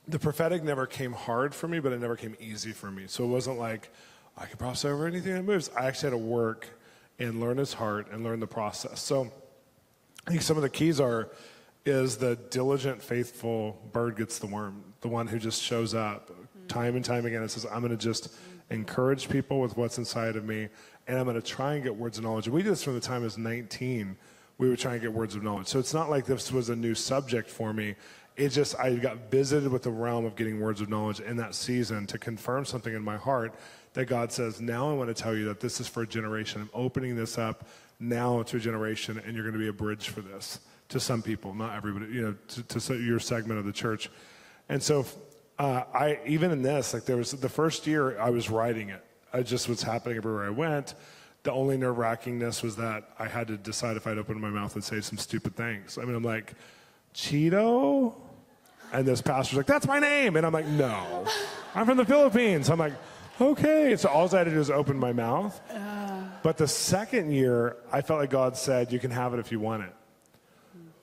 the prophetic never came hard for me, but it never came easy for me. So it wasn't like, I could cross over anything that moves. I actually had to work and learn his heart and learn the process. So I think some of the keys is the diligent, faithful bird gets the worm, the one who just shows up time and time again and says, I'm going to just encourage people with what's inside of me, and I'm going to try and get words of knowledge. And we did this from the time I was 19. We would try and get words of knowledge. So it's not like this was a new subject for me. It's just I got visited with the realm of getting words of knowledge in that season to confirm something in my heart that God says, now I want to tell you that this is for a generation. I'm opening this up now to a generation, and you're going to be a bridge for this to some people, not everybody, you know, to your segment of the church. And so I even in this, like, there was the first year I was writing it. I just was happening everywhere I went. The only nerve-wrackingness was that I had to decide if I'd open my mouth and say some stupid things. I mean, I'm like, Cheeto? And this pastor's like, that's my name. And I'm like, no, I'm from the Philippines. I'm like, okay. So all I had to do is open my mouth. But the second year, I felt like God said, you can have it if you want it.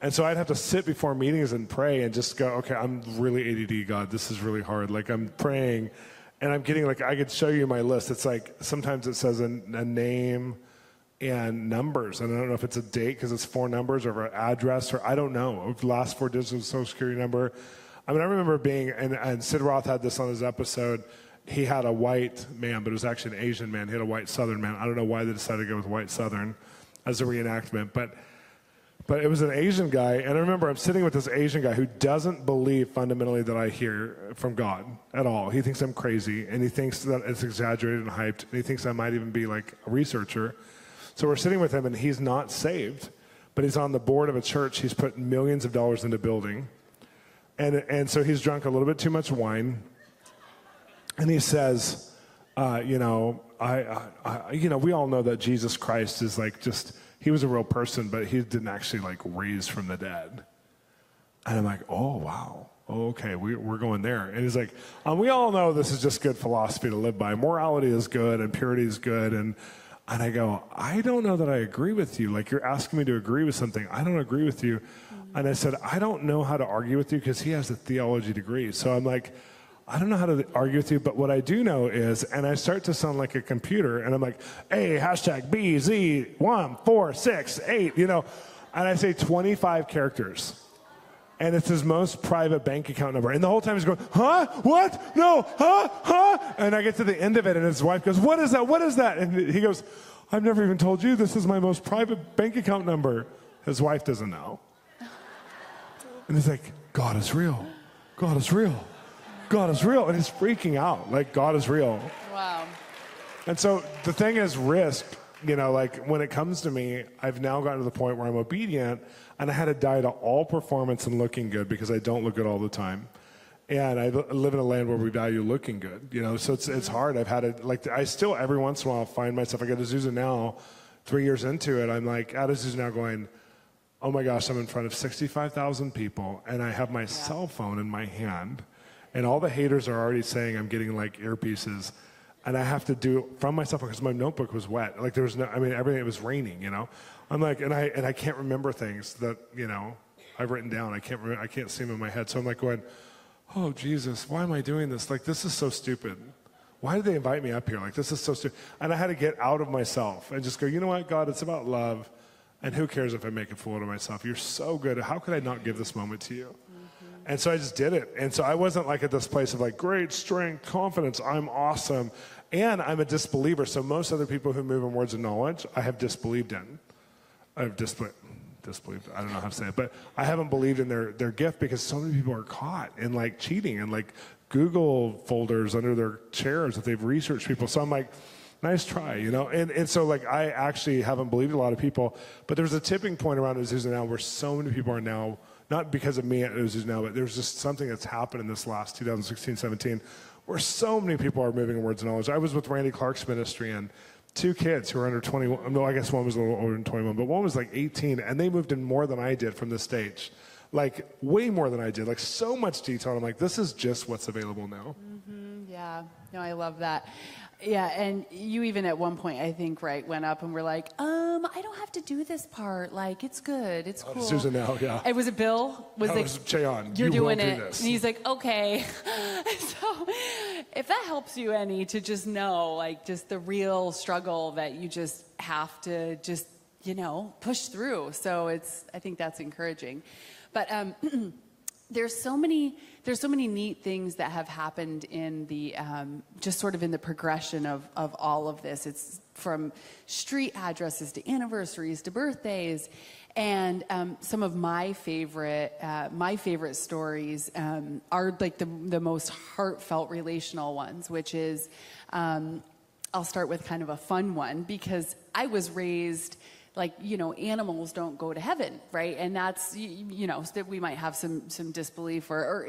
And so I'd have to sit before meetings and pray and just go, okay, I'm really ADD, God. This is really hard. Like I'm praying and I'm getting like, I could show you my list. It's like, sometimes it says a name and numbers. And I don't know if it's a date because it's 4 numbers or an address or I don't know. Last 4 digits of the Social Security number. I mean, I remember being, and Sid Roth had this on his episode. He had a white man, but it was actually an Asian man. He had a white Southern man. I don't know why they decided to go with white Southern as a reenactment, but it was an Asian guy, and I remember I'm sitting with this Asian guy who doesn't believe fundamentally that I hear from God at all. He thinks I'm crazy, and he thinks that it's exaggerated and hyped, and he thinks I might even be like a researcher. So we're sitting with him, and he's not saved, but he's on the board of a church. He's put millions of dollars into building, and so he's drunk a little bit too much wine, and he says, we all know that Jesus Christ is like just, he was a real person, but he didn't actually like raise from the dead. And I'm like, oh, wow. Oh, okay, we're going there. And he's like, we all know this is just good philosophy to live by. Morality is good and purity is good. And I go, I don't know that I agree with you. Like you're asking me to agree with something. I don't agree with you. And I said, I don't know how to argue with you because he has a theology degree. So I'm like, I don't know how to argue with you, but what I do know is, and I start to sound like a computer, and I'm like, A, hashtag BZ1468, and I say 25 characters. And it's his most private bank account number. And the whole time he's going, huh? What? No, huh? And I get to the end of it, and his wife goes, what is that? What is that? And he goes, I've never even told you this is my most private bank account number. His wife doesn't know. And he's like, God is real. God is real. God is real. And he's freaking out. Like, God is real. Wow. And so the thing is risk, like when it comes to me, I've now gotten to the point where I'm obedient and I had to die to all performance and looking good because I don't look good all the time. And I live in a land where we value looking good, so it's hard. I've had it, like, I still every once in a while find myself, I go to Azusa now, 3 years into it, I'm like at Azusa now going, oh my gosh, I'm in front of 65,000 people and I have my cell phone in my hand. And all the haters are already saying I'm getting like earpieces, and I have to do it from myself because my notebook was wet. Like there was everything. It was raining, I'm like, and I can't remember things that I've written down. I can't see them in my head. So I'm like going, oh Jesus, why am I doing this? Like this is so stupid. Why did they invite me up here? Like this is so stupid. And I had to get out of myself and just go, you know what, God, it's about love, and who cares if I make a fool out of myself? You're so good. How could I not give this moment to you? And so I just did it. And so I wasn't like at this place of like great strength, confidence, I'm awesome. And I'm a disbeliever. So most other people who move in words of knowledge, I have disbelieved in. I've disbelieved. I don't know how to say it. But I haven't believed in their gift because so many people are caught in like cheating and like Google folders under their chairs that they've researched people. So I'm like, nice try, And so like I actually haven't believed a lot of people. But there's a tipping point around Azusa now where so many people are now, not because of me at Azusa now, but there's just something that's happened in this last 2016, 17, where so many people are moving in words of knowledge. I was with Randy Clark's ministry, and 2 kids who are under 21, no, I guess one was a little older than 21, but one was like 18, and they moved in more than I did from the stage. Like, way more than I did. Like, so much detail. I'm like, this is just what's available now. Mm-hmm, yeah. No, I love that. Yeah, and you even at one point, I think, right, went up and were like, I don't have to do this part. Like, it's good. It's cool. Susan now, yeah. And was it Bill? It was Cheon. You're doing will it. Do this. And he's like, okay. So if that helps you any to just know, like, just the real struggle that you just have to just, push through. So I think that's encouraging. But there's so many neat things that have happened in the just sort of in the progression of all of this. It's from street addresses to anniversaries to birthdays, and some of my favorite stories are like the most heartfelt relational ones, which is I'll start with kind of a fun one because I was raised like, animals don't go to heaven, right? And that's, that we might have some disbelief or,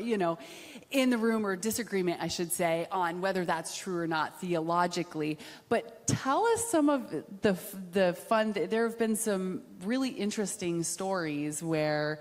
in the room or disagreement, I should say, on whether that's true or not theologically. But tell us some of the fun, there have been some really interesting stories or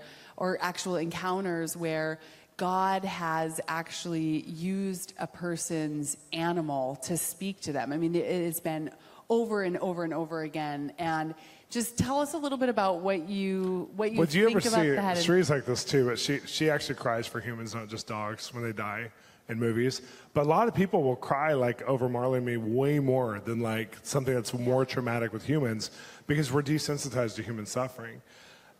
actual encounters where God has actually used a person's animal to speak to them. I mean, it's been over and over and over again. And just tell us a little bit about what you Would think you ever about see, that. Sheree's like this too, but she actually cries for humans, not just dogs, when they die in movies. But a lot of people will cry like over Marley and me way more than like something that's more traumatic with humans, because we're desensitized to human suffering.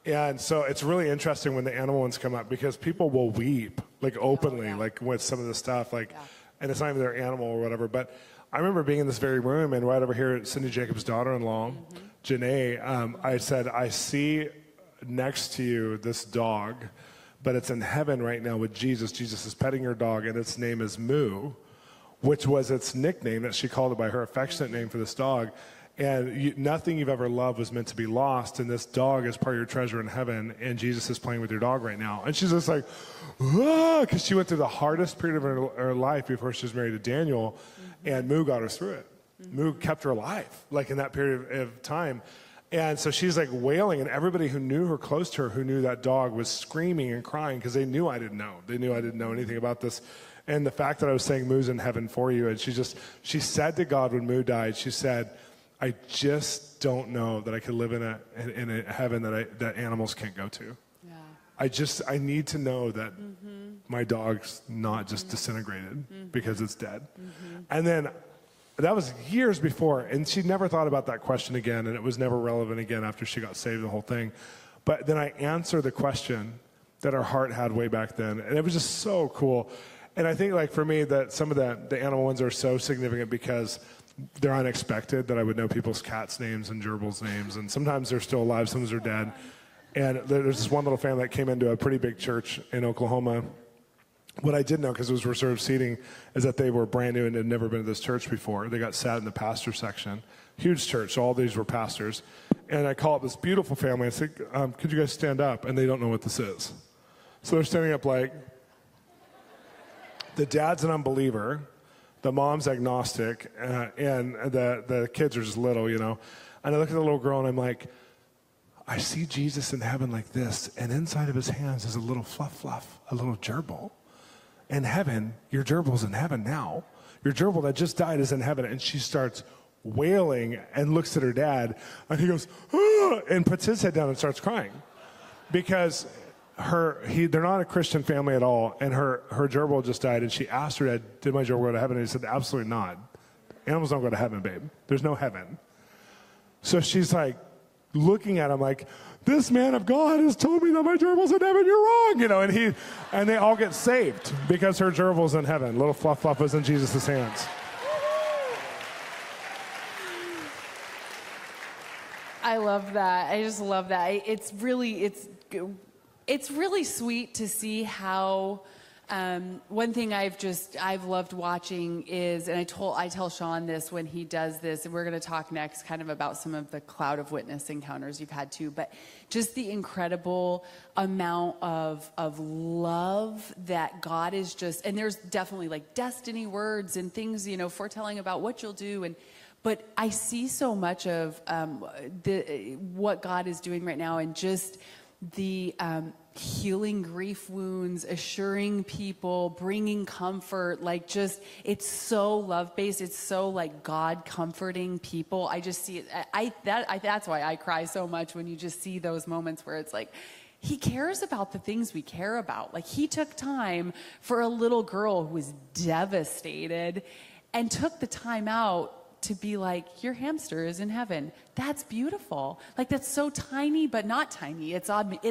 And so it's really interesting when the animal ones come up, because people will weep like openly, like with some of the stuff, like, and it's not even their animal or whatever. But I remember being in this very room, and right over here, Cindy Jacobs' daughter-in-law, Janae, I said, I see next to you this dog, but it's in heaven right now with Jesus. Jesus is petting your dog, and its name is Moo, which was its nickname that she called it by her affectionate name for this dog. And nothing you've ever loved was meant to be lost, and this dog is part of your treasure in heaven, and Jesus is playing with your dog right now. And she's just like, because she went through the hardest period of her life before she was married to Daniel, and Moo got her through it. Moo kept her alive, like in that period of time. And so she's like wailing, and everybody who knew her, close to her, who knew that dog, was screaming and crying because they knew I didn't know. They knew I didn't know anything about this. And the fact that I was saying Moo's in heaven for you, and she said to God when Moo died, she said, I just don't know that I could live in a heaven that animals can't go to. Yeah. I need to know that my dog's not just disintegrated because it's dead. And then that was years before, and she never thought about that question again, and it was never relevant again after she got saved, the whole thing. But then I answered the question that our heart had way back then, and it was just so cool. And I think, like, for me, that some of the animal ones are so significant because they're unexpected, that I would know people's cats' names and gerbils' names, and sometimes they're still alive, sometimes they're dead. And there's this one little family that came into a pretty big church in Oklahoma. What I did know, because it was reserved seating, is that they were brand new and had never been to this church before. They got sat in the pastor section. Huge church, so all these were pastors. And I call up this beautiful family. I said, could you guys stand up? And they don't know what this is. So they're standing up like, the dad's an unbeliever, the mom's agnostic, and the kids are just little, you know. And I look at the little girl and I'm like, I see Jesus in heaven like this, and inside of his hands is a little fluff, a little gerbil. In heaven, your gerbil's in heaven now. Your gerbil that just died is in heaven. And she starts wailing and looks at her dad, and he goes, ah, and puts his head down and starts crying. Because they're not a Christian family at all, and her gerbil just died, and she asked her dad, did my gerbil go to heaven? And he said, absolutely not. Animals don't go to heaven, babe. There's no heaven. So she's like looking at him like, this man of God has told me that my gerbil's in heaven, you're wrong, you know, and they all get saved because her gerbil's in heaven. Little fluff is in Jesus' hands. I love that. I just love that. It's really sweet to see how, one thing I've loved watching is, and I tell Sean this when he does this, and we're going to talk next kind of about some of the cloud of witness encounters you've had too, but just the incredible amount of love that God is just, and there's definitely like destiny words and things, you know, foretelling about what you'll do, but I see so much of what God is doing right now, and just the healing grief wounds, assuring people, bringing comfort, like just, it's so love-based. It's so like God comforting people. I just see it. That's why I cry so much when you just see those moments where it's like, he cares about the things we care about. Like, he took time for a little girl who was devastated and took the time out to be like, your hamster is in heaven. That's beautiful. Like, that's so tiny, but not tiny. It's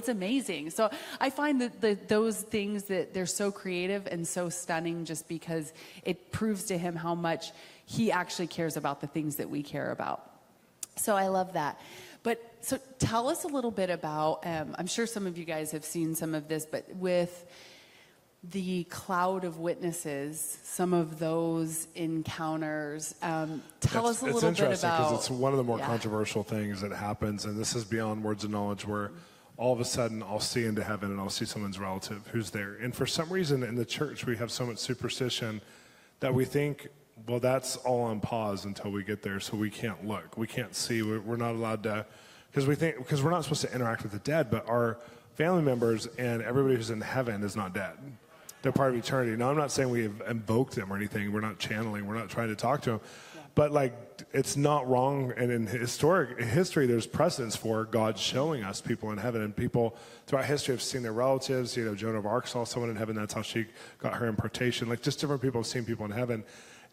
amazing. So I find that those things, that they're so creative and so stunning, just because it proves to him how much he actually cares about the things that we care about. So I love that. But so tell us a little bit about, I'm sure some of you guys have seen some of this, but with the cloud of witnesses, some of those encounters. Tell us a little bit about... It's interesting because it's one of the more controversial things that happens, and this is beyond words of knowledge, where all of a sudden I'll see into heaven and I'll see someone's relative who's there. And for some reason in the church we have so much superstition that we think, well, that's all on pause until we get there, so we can't look, we can't see, we're not allowed to, because we're not supposed to interact with the dead, but our family members and everybody who's in heaven is not dead. They're part of eternity. Now, I'm not saying we have invoked them or anything. We're not channeling. We're not trying to talk to them. But like, it's not wrong. And in history, there's precedence for God showing us people in heaven, and people throughout history have seen their relatives. You know, Joan of Arc saw someone in heaven. That's how she got her impartation. Like, just different people have seen people in heaven.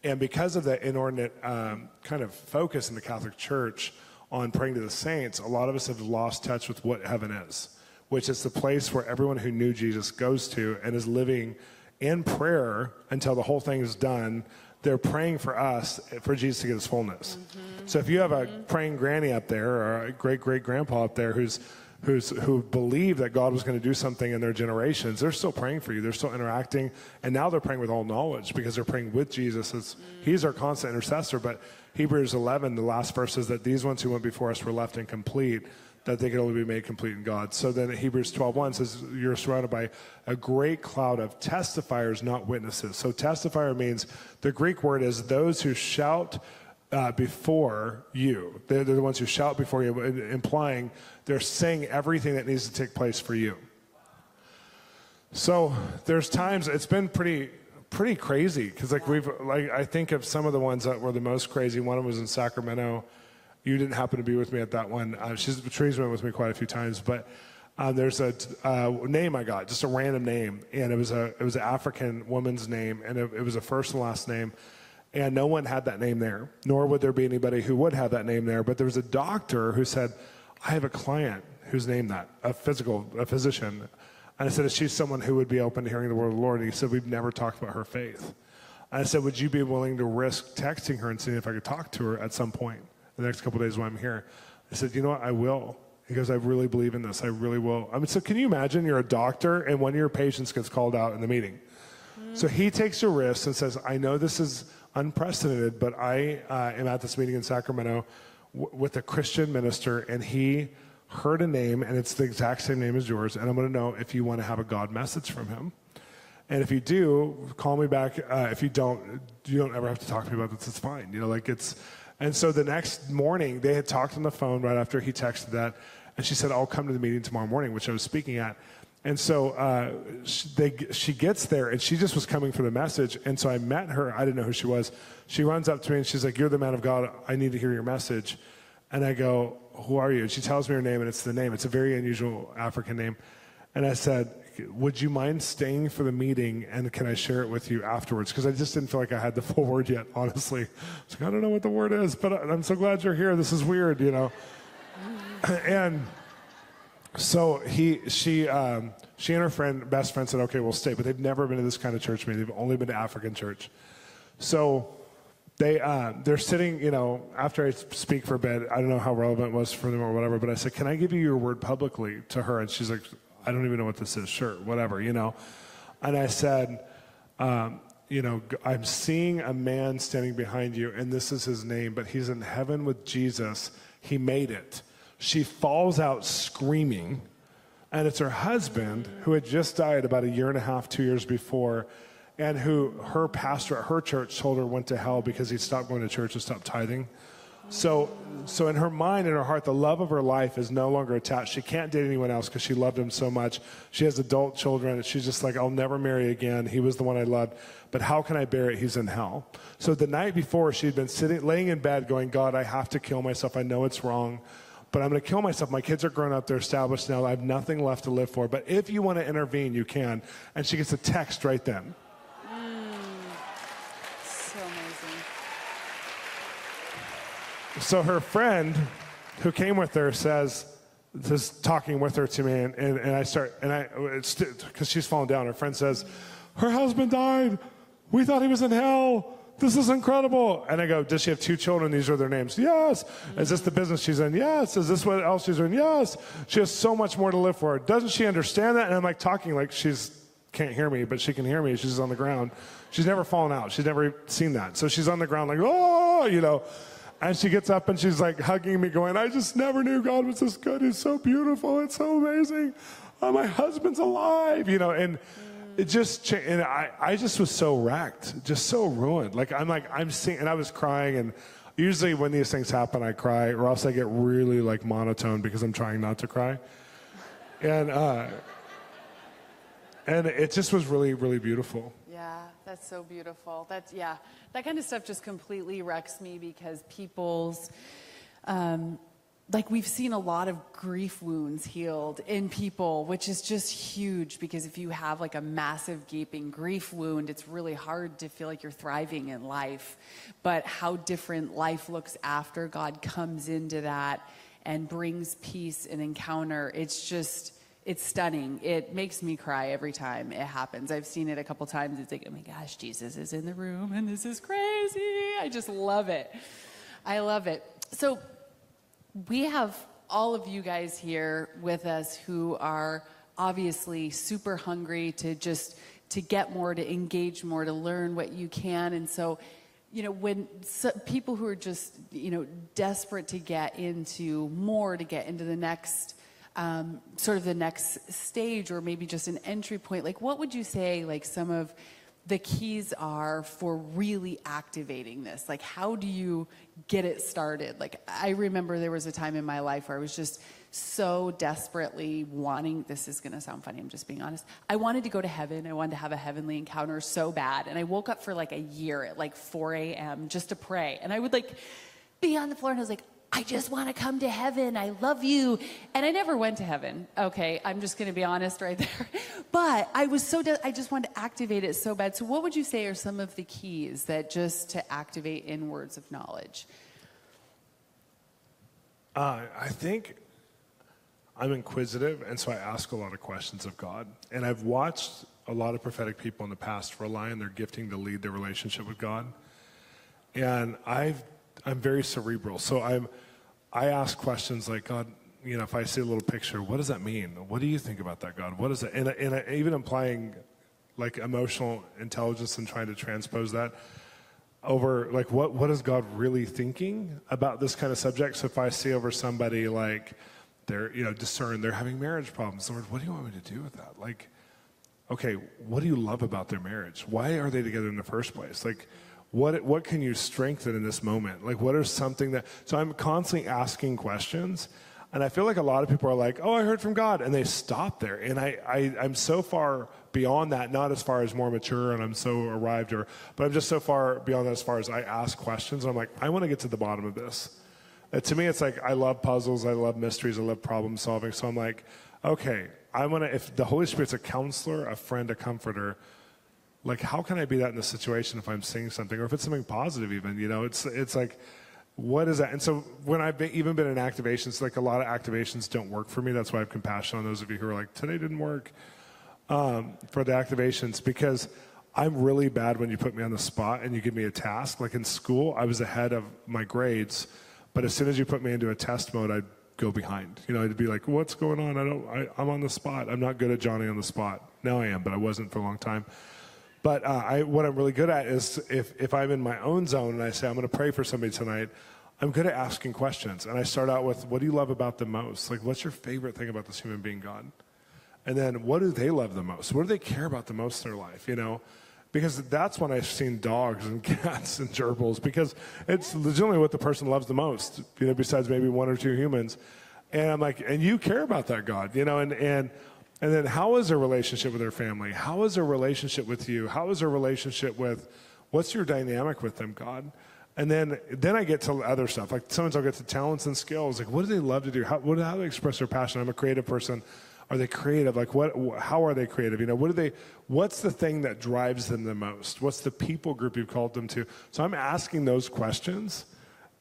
And because of the inordinate kind of focus in the Catholic Church on praying to the saints, a lot of us have lost touch with what heaven is, which is the place where everyone who knew Jesus goes to and is living in prayer until the whole thing is done. They're praying for us, for Jesus to get his fullness. So if you have a praying granny up there or a great-great-grandpa up there who believed that God was going to do something in their generations, they're still praying for you. They're still interacting. And now they're praying with all knowledge because they're praying with Jesus. He's our constant intercessor. But Hebrews 11, the last verse says that these ones who went before us were left incomplete, that they could only be made complete in God. So then Hebrews 12:1 says you're surrounded by a great cloud of testifiers, not witnesses. So testifier means, the Greek word is those who shout before you. They're the ones who shout before you, implying they're saying everything that needs to take place for you. So there's times it's been pretty crazy, because I think of some of the ones that were the most crazy. One of them was in Sacramento. You didn't happen to be with me at that one. She's been with me quite a few times, but there's a name I got, just a random name, and it was an African woman's name, and it was a first and last name, and no one had that name there, nor would there be anybody who would have that name there. But there was a doctor who said, I have a client who's named that, a physician. And I said, is she someone who would be open to hearing the word of the Lord? And he said, we've never talked about her faith. And I said, would you be willing to risk texting her and seeing if I could talk to her at some point the next couple of days when I'm here? I said, you know what, I will. He goes, I really believe in this. I really will. I mean, so can you imagine you're a doctor and one of your patients gets called out in the meeting? So he takes a risk and says, I know this is unprecedented, but I am at this meeting in Sacramento with a Christian minister, and he heard a name, and it's the exact same name as yours, and I'm going to know if you want to have a God message from him. And if you do, call me back. If you don't ever have to talk to me about this. It's fine. You know, like it's... And so the next morning, they had talked on the phone right after he texted that, and she said, I'll come to the meeting tomorrow morning, which I was speaking at. And so she gets there, and she just was coming for the message. And so I met her. I didn't know who she was. She runs up to me, and she's like, you're the man of God. I need to hear your message. And I go, who are you? And she tells me her name, and it's the name. It's a very unusual African name. And I said, would you mind staying for the meeting, and can I share it with you afterwards? Because I just didn't feel like I had the full word yet, honestly. I was like, I don't know what the word is, but I'm so glad you're here. This is weird, you know. And so she and her best friend said, okay, we'll stay. But they've never been to this kind of church meeting. They've only been to African church. So they're sitting, you know, after I speak for a bit, I don't know how relevant it was for them or whatever, but I said, can I give you your word publicly to her? And she's like, I don't even know what this is. Sure, whatever, you know. And I said, you know, I'm seeing a man standing behind you, and this is his name, but he's in heaven with Jesus. He made it. She falls out screaming, and it's her husband who had just died about 1.5 years, 2 years before, and who her pastor at her church told her went to hell because he stopped going to church and stopped tithing. So in her mind and her heart, the love of her life is no longer attached. She can't date anyone else because she loved him so much. She has adult children, and she's just like, I'll never marry again. He was the one I loved. But how can I bear it? He's in hell. So the night before, she'd been laying in bed going, God, I have to kill myself. I know it's wrong, but I'm going to kill myself. My kids are grown up. They're established now. I have nothing left to live for. But if you want to intervene, you can. And she gets a text right then. So amazing. So her friend who came with her says, just talking with her to me, and I start, because she's fallen down. Her friend says, her husband died. We thought he was in hell. This is incredible. And I go, does she have 2 children? These are their names. Yes. Is this the business she's in? Yes. Is this what else she's in? Yes. She has so much more to live for. Doesn't she understand that? And I'm like talking like can't hear me, but she can hear me. She's on the ground. She's never fallen out. She's never seen that. So she's on the ground like, oh, you know. And she gets up and she's like hugging me going, I just never knew God was this good. He's so beautiful. It's so amazing. Oh, my husband's alive, you know. And it just, and I just was so wrecked, just so ruined. I'm seeing, and I was crying. And usually when these things happen, I cry, or else I get really like monotone because I'm trying not to cry. And it just was really, really beautiful. Yeah, That's so beautiful. That kind of stuff just completely wrecks me because people's, like we've seen a lot of grief wounds healed in people, which is just huge because if you have like a massive gaping grief wound, it's really hard to feel like you're thriving in life. But how different life looks after God comes into that and brings peace and encounter, it's stunning. It makes me cry every time it happens. I've seen it a couple times. It's like, oh my gosh, Jesus is in the room and this is crazy. I just love it. I love it. So we have all of you guys here with us who are obviously super hungry to get more, to engage more, to learn what you can. And so, when people who are just, desperate to get into more, to get into the next, sort of the next stage, or maybe just an entry point, like what would you say, like some of the keys are for really activating this? Like, how do you get it started? Like, I remember there was a time in my life where I was just so desperately wanting, this is going to sound funny, I'm just being honest. I wanted to go to heaven. I wanted to have a heavenly encounter so bad. And I woke up for like a year at like 4 a.m. just to pray. And I would like be on the floor and I was like, I just want to come to heaven. I love you. And I never went to heaven. Okay, I'm just going to be honest right there. But I was I just wanted to activate it so bad. So what would you say are some of the keys that just to activate in words of knowledge? I think I'm inquisitive, and so I ask a lot of questions of God. And I've watched a lot of prophetic people in the past rely on their gifting to lead their relationship with God. And I'm very cerebral. So I ask questions like, God, if I see a little picture, what does that mean? What do you think about that, God? What is it? And even implying like emotional intelligence and trying to transpose that over like, what is God really thinking about this kind of subject? So if I see over somebody like they're, discern, they're having marriage problems, Lord, what do you want me to do with that? Like, okay, what do you love about their marriage? Why are they together in the first place? Like, what can you strengthen in this moment? Like, what are something that, so I'm constantly asking questions, and I feel like a lot of people are like, oh, I heard from God, and they stop there. And I'm so far beyond that, not as far as more mature, and I'm so arrived, but I'm just so far beyond that as far as I ask questions, and I'm like, I want to get to the bottom of this. To me, it's like, I love puzzles, I love mysteries, I love problem solving, so I'm like, okay, if the Holy Spirit's a counselor, a friend, a comforter, like, how can I be that in this situation if I'm seeing something, or if it's something positive even, it's like, what is that? And so when I've even been in activations, like a lot of activations don't work for me. That's why I have compassion on those of you who are like, today didn't work for the activations, because I'm really bad when you put me on the spot and you give me a task. Like in school, I was ahead of my grades, but as soon as you put me into a test mode, I'd go behind. I'd be like, what's going on? I'm on the spot. I'm not good at Johnny on the spot. Now I am, but I wasn't for a long time. But what I'm really good at is if I'm in my own zone and I say, I'm going to pray for somebody tonight, I'm good at asking questions. And I start out with, what do you love about them most? Like, what's your favorite thing about this human being, God? And then what do they love the most? What do they care about the most in their life, Because that's when I've seen dogs and cats and gerbils, because it's legitimately what the person loves the most, besides maybe one or two humans. And I'm like, and you care about that, God, and then how is their relationship with their family? How is their relationship with you? How is their relationship with, what's your dynamic with them, God? And then I get to other stuff. Like sometimes I'll get to talents and skills. Like, what do they love to do? How do they express their passion? I'm a creative person. Are they creative? Like, how are they creative? What's the thing that drives them the most? What's the people group you've called them to? So I'm asking those questions.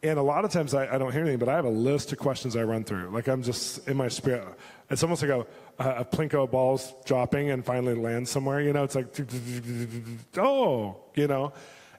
And a lot of times I don't hear anything, but I have a list of questions I run through. Like, I'm just in my spirit. It's almost like a plinko of balls dropping and finally lands somewhere. It's like,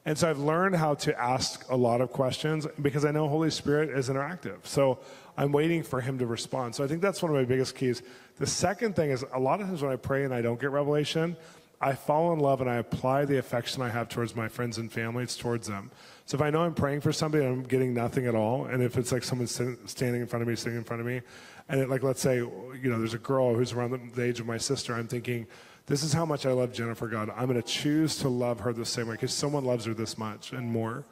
And so I've learned how to ask a lot of questions because I know Holy Spirit is interactive. So I'm waiting for him to respond. So I think that's one of my biggest keys. The second thing is, a lot of times when I pray and I don't get revelation, I fall in love and I apply the affection I have towards my friends and family, it's towards them. So if I know I'm praying for somebody and I'm getting nothing at all, and if it's like someone standing in front of me, sitting in front of me, and let's say, there's a girl who's around the age of my sister, I'm thinking, this is how much I love Jennifer, God. I'm going to choose to love her the same way because someone loves her this much and more.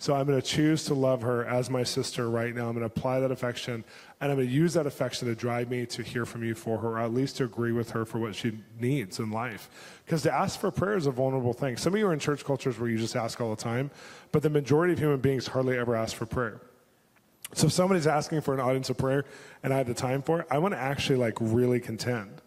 So I'm going to choose to love her as my sister right now. I'm going to apply that affection, and I'm going to use that affection to drive me to hear from you for her, or at least to agree with her for what she needs in life. Because to ask for prayer is a vulnerable thing. Some of you are in church cultures where you just ask all the time, but the majority of human beings hardly ever ask for prayer. So if somebody's asking for an audience of prayer and I have the time for it, I want to actually like really contend.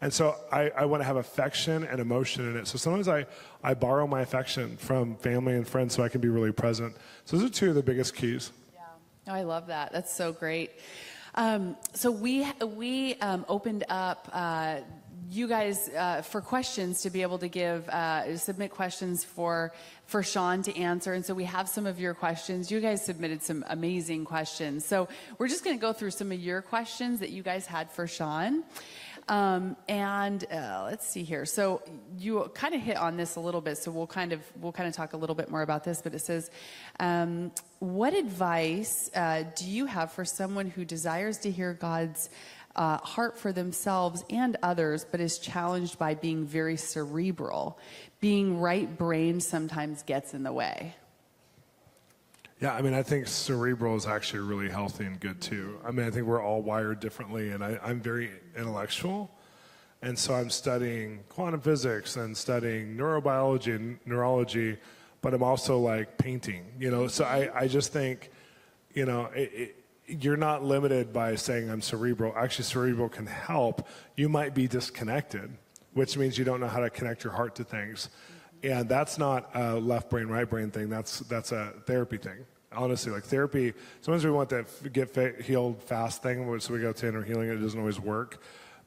And so I want to have affection and emotion in it. So sometimes I borrow my affection from family and friends so I can be really present. So those are two of the biggest keys. Yeah, oh, I love that. That's so great. So we opened up you guys for questions to be able to give submit questions for Sean to answer, and so we have some of your questions. You guys submitted some amazing questions, so we're just going to go through some of your questions that you guys had for Sean. Let's see here. So you kind of hit on this a little bit, so we'll kind of talk a little bit more about this, but it says, what advice do you have for someone who desires to hear God's heart for themselves and others, but is challenged by being very cerebral? Being right-brained sometimes gets in the way. Yeah, I mean, I think cerebral is actually really healthy and good too. I mean, I think we're all wired differently, and I'm very intellectual. And so I'm studying quantum physics and studying neurobiology and neurology, but I'm also like painting, you know? So I just think, you know, you're not limited by saying I'm cerebral. Actually, cerebral can help. You might be disconnected, which means you don't know how to connect your heart to things. And that's not a left brain, right brain thing. That's a therapy thing. Honestly, like therapy, sometimes we want that get healed fast thing, so we go to inner healing, and it doesn't always work.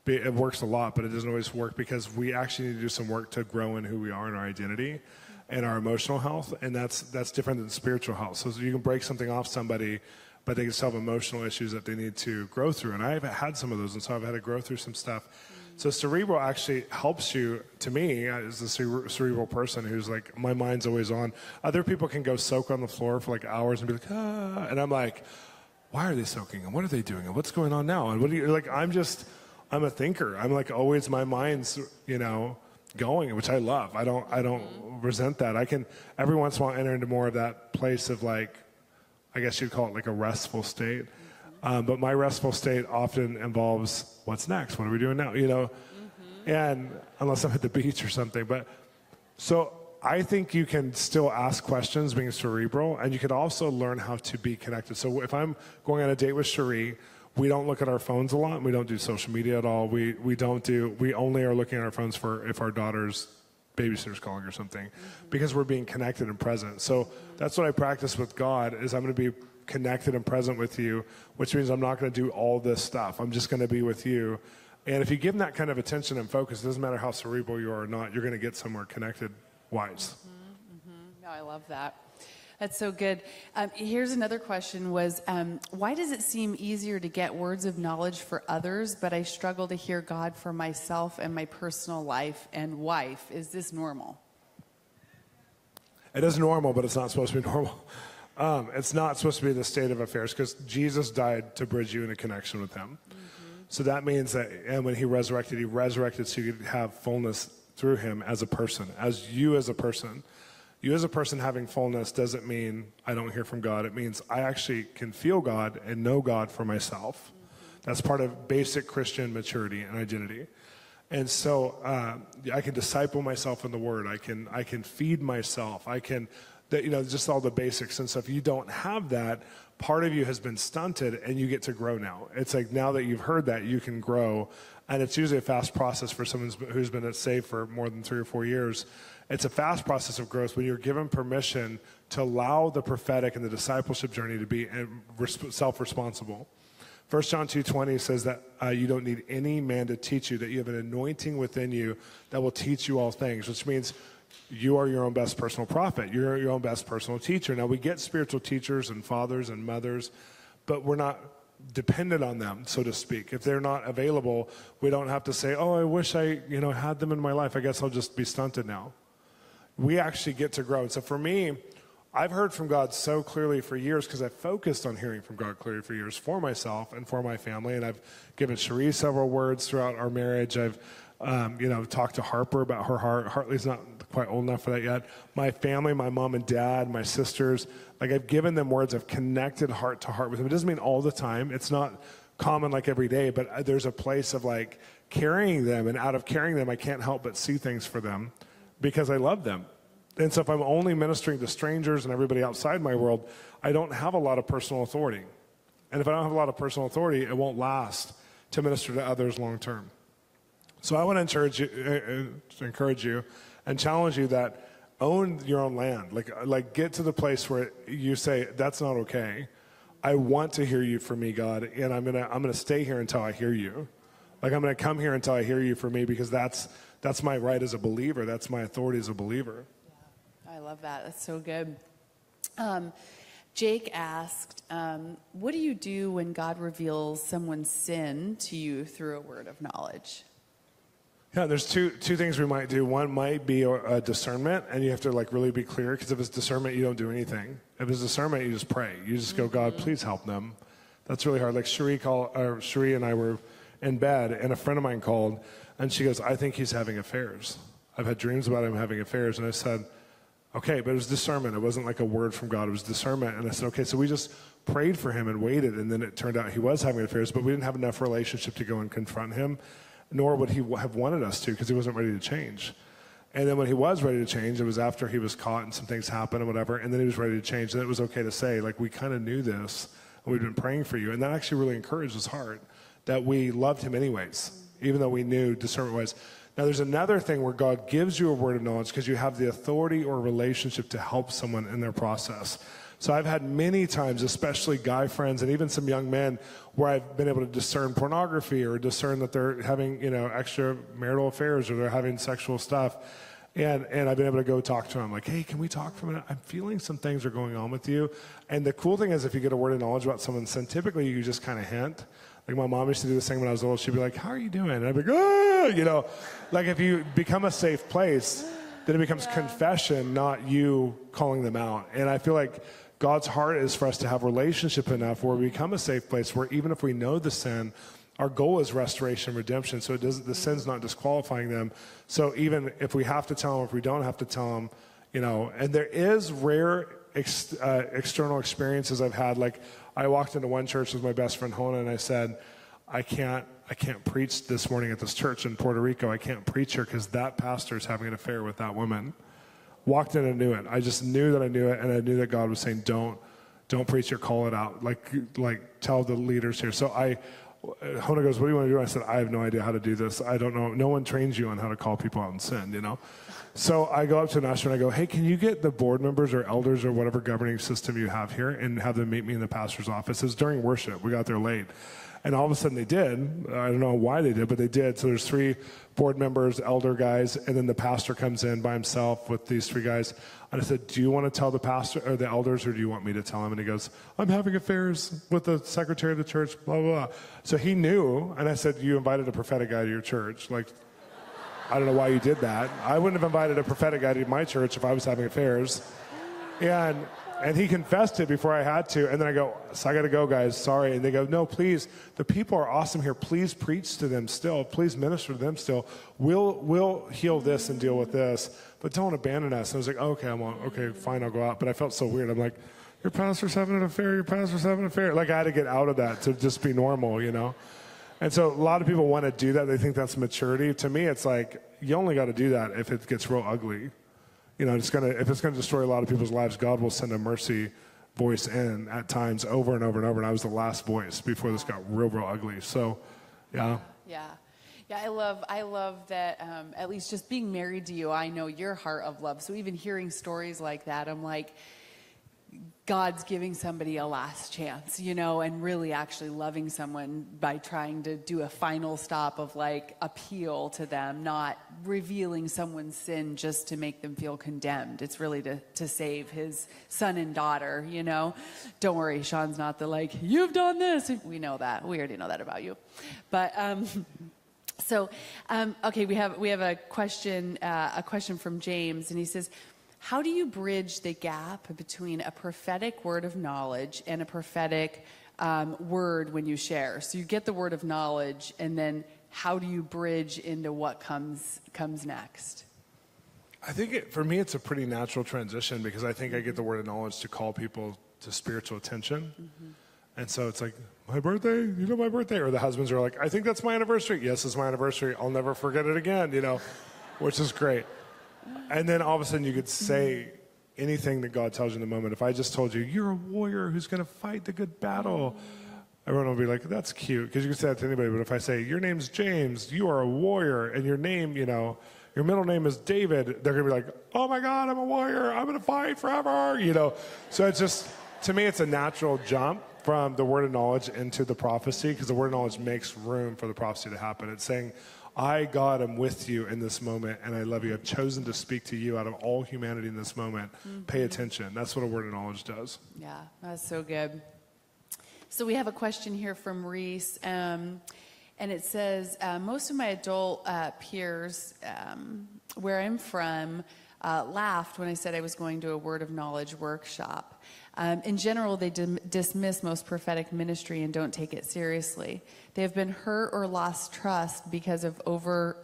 It works a lot, but it doesn't always work because we actually need to do some work to grow in who we are and our identity and our emotional health, and that's different than spiritual health. So you can break something off somebody, but they can still have emotional issues that they need to grow through, and I've had some of those, and so I've had to grow through some stuff. So cerebral actually helps you, to me, as a cerebral person who's like, my mind's always on. Other people can go soak on the floor for like hours and be like, ah, and I'm like, why are they soaking? And what are they doing? And what's going on now? And what do you, like, I'm a thinker. I'm like, always my mind's, you know, going, which I love. I don't resent that. I can, every once in a while, enter into more of that place of like, I guess you'd call it like a restful state. But my restful state often involves what's next? What are we doing now? You know, and unless I'm at the beach or something. But so I think you can still ask questions being cerebral, and you can also learn how to be connected. So if I'm going on a date with Cherie, we don't look at our phones a lot. We don't do social media at all. We only are looking at our phones for if our daughter's babysitter's calling or something, because we're being connected and present. So that's what I practice with God, is I'm going to be connected and present with you, which means I'm not going to do all this stuff. I'm just going to be with you. And if you give them that kind of attention and focus, it doesn't matter how cerebral you are or not, you're going to get somewhere connected-wise. No, I love that. That's so good. Here's another question was, why does it seem easier to get words of knowledge for others, but I struggle to hear God for myself and my personal life and wife? Is this normal? It is normal, but it's not supposed to be normal. It's not supposed to be the state of affairs, because Jesus died to bridge you into connection with him. So that means that, and when he resurrected so you could have fullness through him as a person, as you as a person. You as a person having fullness doesn't mean I don't hear from God. It means I actually can feel God and know God for myself. That's part of basic Christian maturity and identity. And so I can disciple myself in the Word. I can feed myself. I can, you know, just all the basics. And so if you don't have that, part of you has been stunted, and you get to grow now. It's like now that you've heard that, you can grow. And it's usually a fast process for someone who's been saved for more than 3 or 4 years. It's a fast process of growth when you're given permission to allow the prophetic and the discipleship journey to be self-responsible. 1 John 2:20 says that you don't need any man to teach you, that you have an anointing within you that will teach you all things, which means you are your own best personal prophet. You're your own best personal teacher. Now, we get spiritual teachers and fathers and mothers, but we're not dependent on them, so to speak. If they're not available, we don't have to say, oh, I wish I had them in my life. I guess I'll just be stunted now. We actually get to grow. And so for me, I've heard from God so clearly for years because I've focused on hearing from God clearly for years for myself and for my family. And I've given Cherie several words throughout our marriage. I've talk to Harper about her heart. Hartley's not quite old enough for that yet. My family, my mom and dad, my sisters, like I've given them words. I've connected heart to heart with them. It doesn't mean all the time. It's not common like every day, but there's a place of like carrying them, and out of carrying them, I can't help but see things for them because I love them. And so if I'm only ministering to strangers and everybody outside my world, I don't have a lot of personal authority. And if I don't have a lot of personal authority, it won't last to minister to others long term. So I want to encourage you and challenge you that own your own land. Like get to the place where you say, that's not okay. I want to hear you from me, God, and I'm gonna stay here until I hear you. Like I'm gonna come here until I hear you from me, because that's my right as a believer. That's my authority as a believer. Yeah, I love that. That's so good. Jake asked, what do you do when God reveals someone's sin to you through a word of knowledge? Yeah, there's two things we might do. One might be a discernment, and you have to like really be clear, because if it's discernment, you don't do anything. If it's discernment, you just pray. You just go, God, please help them. That's really hard. Like Cherie and I were in bed, and a friend of mine called, and she goes, I think he's having affairs. I've had dreams about him having affairs. And I said, okay, but it was discernment. It wasn't like a word from God. It was discernment. And I said, okay, so we just prayed for him and waited, and then it turned out he was having affairs, but we didn't have enough relationship to go and confront him, nor would he have wanted us to, because he wasn't ready to change. And then when he was ready to change, it was after he was caught and some things happened and whatever, and then he was ready to change. And it was okay to say, like, we kind of knew this, and we'd been praying for you. And that actually really encouraged his heart, that we loved him anyways, even though we knew discernment was. Now, there's another thing where God gives you a word of knowledge because you have the authority or relationship to help someone in their process. So I've had many times, especially guy friends and even some young men, where I've been able to discern pornography or discern that they're having, extramarital affairs or they're having sexual stuff. And I've been able to go talk to them like, hey, can we talk for a minute? I'm feeling some things are going on with you. And the cool thing is, if you get a word of knowledge about someone's sin, typically you just kind of hint. Like my mom used to do this thing when I was little. She'd be like, how are you doing? And I'd be like, like if you become a safe place, then it becomes confession, not you calling them out. And I feel like God's heart is for us to have relationship enough where we become a safe place where even if we know the sin, our goal is restoration and redemption. So the sin's not disqualifying them. So even if we have to tell them, if we don't have to tell them, and there is rare external experiences I've had. Like I walked into one church with my best friend Hona, and I said, I can't preach this morning at this church in Puerto Rico. I can't preach here because that pastor is having an affair with that woman. Walked in and knew it. I just knew that I knew it, and I knew that God was saying, don't preach here, call it out. Like tell the leaders here. So Hona goes, what do you want to do? I said, I have no idea how to do this. I don't know. No one trains you on how to call people out in sin, So I go up to an usher and I go, hey, can you get the board members or elders or whatever governing system you have here and have them meet me in the pastor's office? It was during worship. We got there late. And all of a sudden they did. I don't know why they did, but they did. So there's 3 board members, elder guys, and then the pastor comes in by himself with these 3 guys. And I said, do you want to tell the pastor or the elders, or do you want me to tell him? And he goes, I'm having affairs with the secretary of the church, blah, blah, blah. So he knew. And I said, you invited a prophetic guy to your church. Like, I don't know why you did that. I wouldn't have invited a prophetic guy to my church if I was having affairs. And he confessed it before I had to. And then I go, so I got to go, guys. Sorry. And they go, no, please. The people are awesome here. Please preach to them still. Please minister to them still. We'll heal this and deal with this, but don't abandon us. And I was like, okay, fine, I'll go out. But I felt so weird. I'm like, your pastor's having an affair. Your pastor's having an affair. Like I had to get out of that to just be normal, And so a lot of people want to do that. They think that's maturity. To me, it's like, you only got to do that if it gets real ugly. If it's gonna destroy a lot of people's lives, God will send a mercy voice in at times over and over and over. And I was the last voice before this got real ugly. So, yeah. Yeah. I love that, at least just being married to you, I know your heart of love. So even hearing stories like that, I'm like, God's giving somebody a last chance, and really actually loving someone by trying to do a final stop of like appeal to them, not revealing someone's sin just to make them feel condemned. It's really to save his son and daughter, Don't worry, Sean's not the like, you've done this. We know that. We already know that about you. But, okay, we have a question from James, and he says, how do you bridge the gap between a prophetic word of knowledge and a prophetic word when you share? So you get the word of knowledge, and then how do you bridge into what comes next? I think for me, it's a pretty natural transition because I think I get the word of knowledge to call people to spiritual attention. And so it's like, my birthday, you know my birthday? Or the husbands are like, I think that's my anniversary. Yes, it's my anniversary. I'll never forget it again, which is great. And then all of a sudden you could say anything that God tells you in the moment. If I just told you, you're a warrior who's going to fight the good battle, everyone will be like, that's cute, because you can say that to anybody. But if I say, your name's James, you are a warrior, and your name, your middle name is David, they're going to be like, oh my God, I'm a warrior, I'm going to fight forever, So it's just, to me, it's a natural jump from the word of knowledge into the prophecy, because the word of knowledge makes room for the prophecy to happen. It's saying, I, God, am with you in this moment, and I love you. I've chosen to speak to you out of all humanity in this moment. Pay attention. That's what a word of knowledge does. Yeah, that's so good. So we have a question here from Reese, and it says, most of my adult peers where I'm from laughed when I said I was going to a word of knowledge workshop. In general, they dismiss most prophetic ministry and don't take it seriously. They have been hurt or lost trust because of over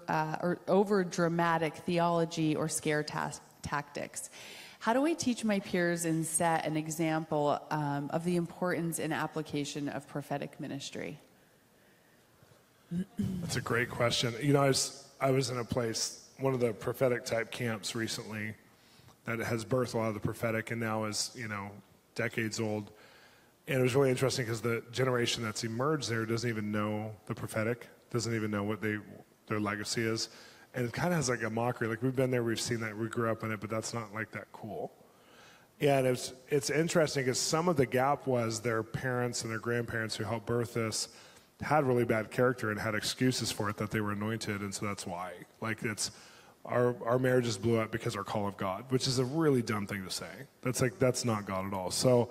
dramatic theology or scare tactics. How do I teach my peers and set an example of the importance and application of prophetic ministry? That's a great question. I was in a place, one of the prophetic type camps recently that has birthed a lot of the prophetic and now is, decades old. And it was really interesting because the generation that's emerged there doesn't even know the prophetic, doesn't even know what their legacy is. And it kind of has like a mockery. Like, we've been there, we've seen that, we grew up in it, but that's not like that cool. And it's interesting because some of the gap was their parents and their grandparents who helped birth this had really bad character and had excuses for it, that they were anointed, and so that's why. Like, it's our marriages blew up because our call of God, which is a really dumb thing to say. That's not God at all. So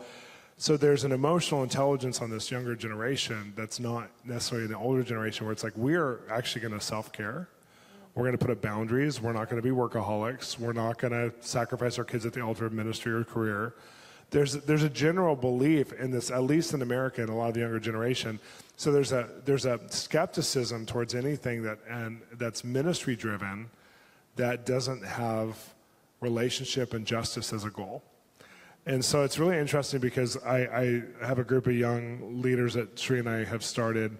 there's an emotional intelligence on this younger generation that's not necessarily the older generation, where it's like, we're actually going to self-care. We're going to put up boundaries. We're not going to be workaholics. We're not going to sacrifice our kids at the altar of ministry or career. There's a general belief in this, at least in America and a lot of the younger generation. So there's a skepticism towards anything that's ministry driven that doesn't have relationship and justice as a goal. And so it's really interesting because I have a group of young leaders that Sri and I have started.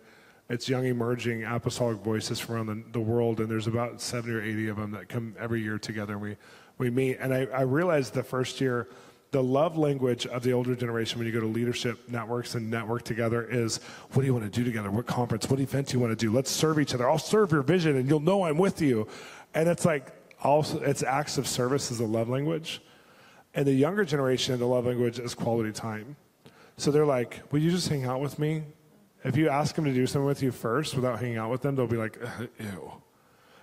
It's young emerging apostolic voices from around the world, and there's about 70 or 80 of them that come every year together, and we meet. And I realized the first year, the love language of the older generation when you go to leadership networks and network together is, what do you want to do together? What conference? What event do you want to do? Let's serve each other. I'll serve your vision, and you'll know I'm with you. And it's like, also, it's acts of service is the love language. And the younger generation, the love language is quality time. So they're like, will you just hang out with me? If you ask them to do something with you first without hanging out with them, they'll be like, ew.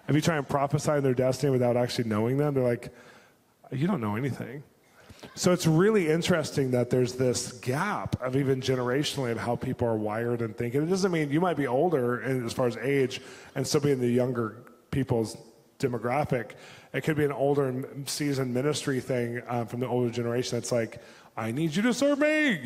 If you try and prophesy in their destiny without actually knowing them, they're like, you don't know anything. So it's really interesting that there's this gap of even generationally of how people are wired and thinking. It doesn't mean you might be older as far as age and still be in the younger people's demographic. It could be an older and seasoned ministry thing from the older generation that's like, I need you to serve me.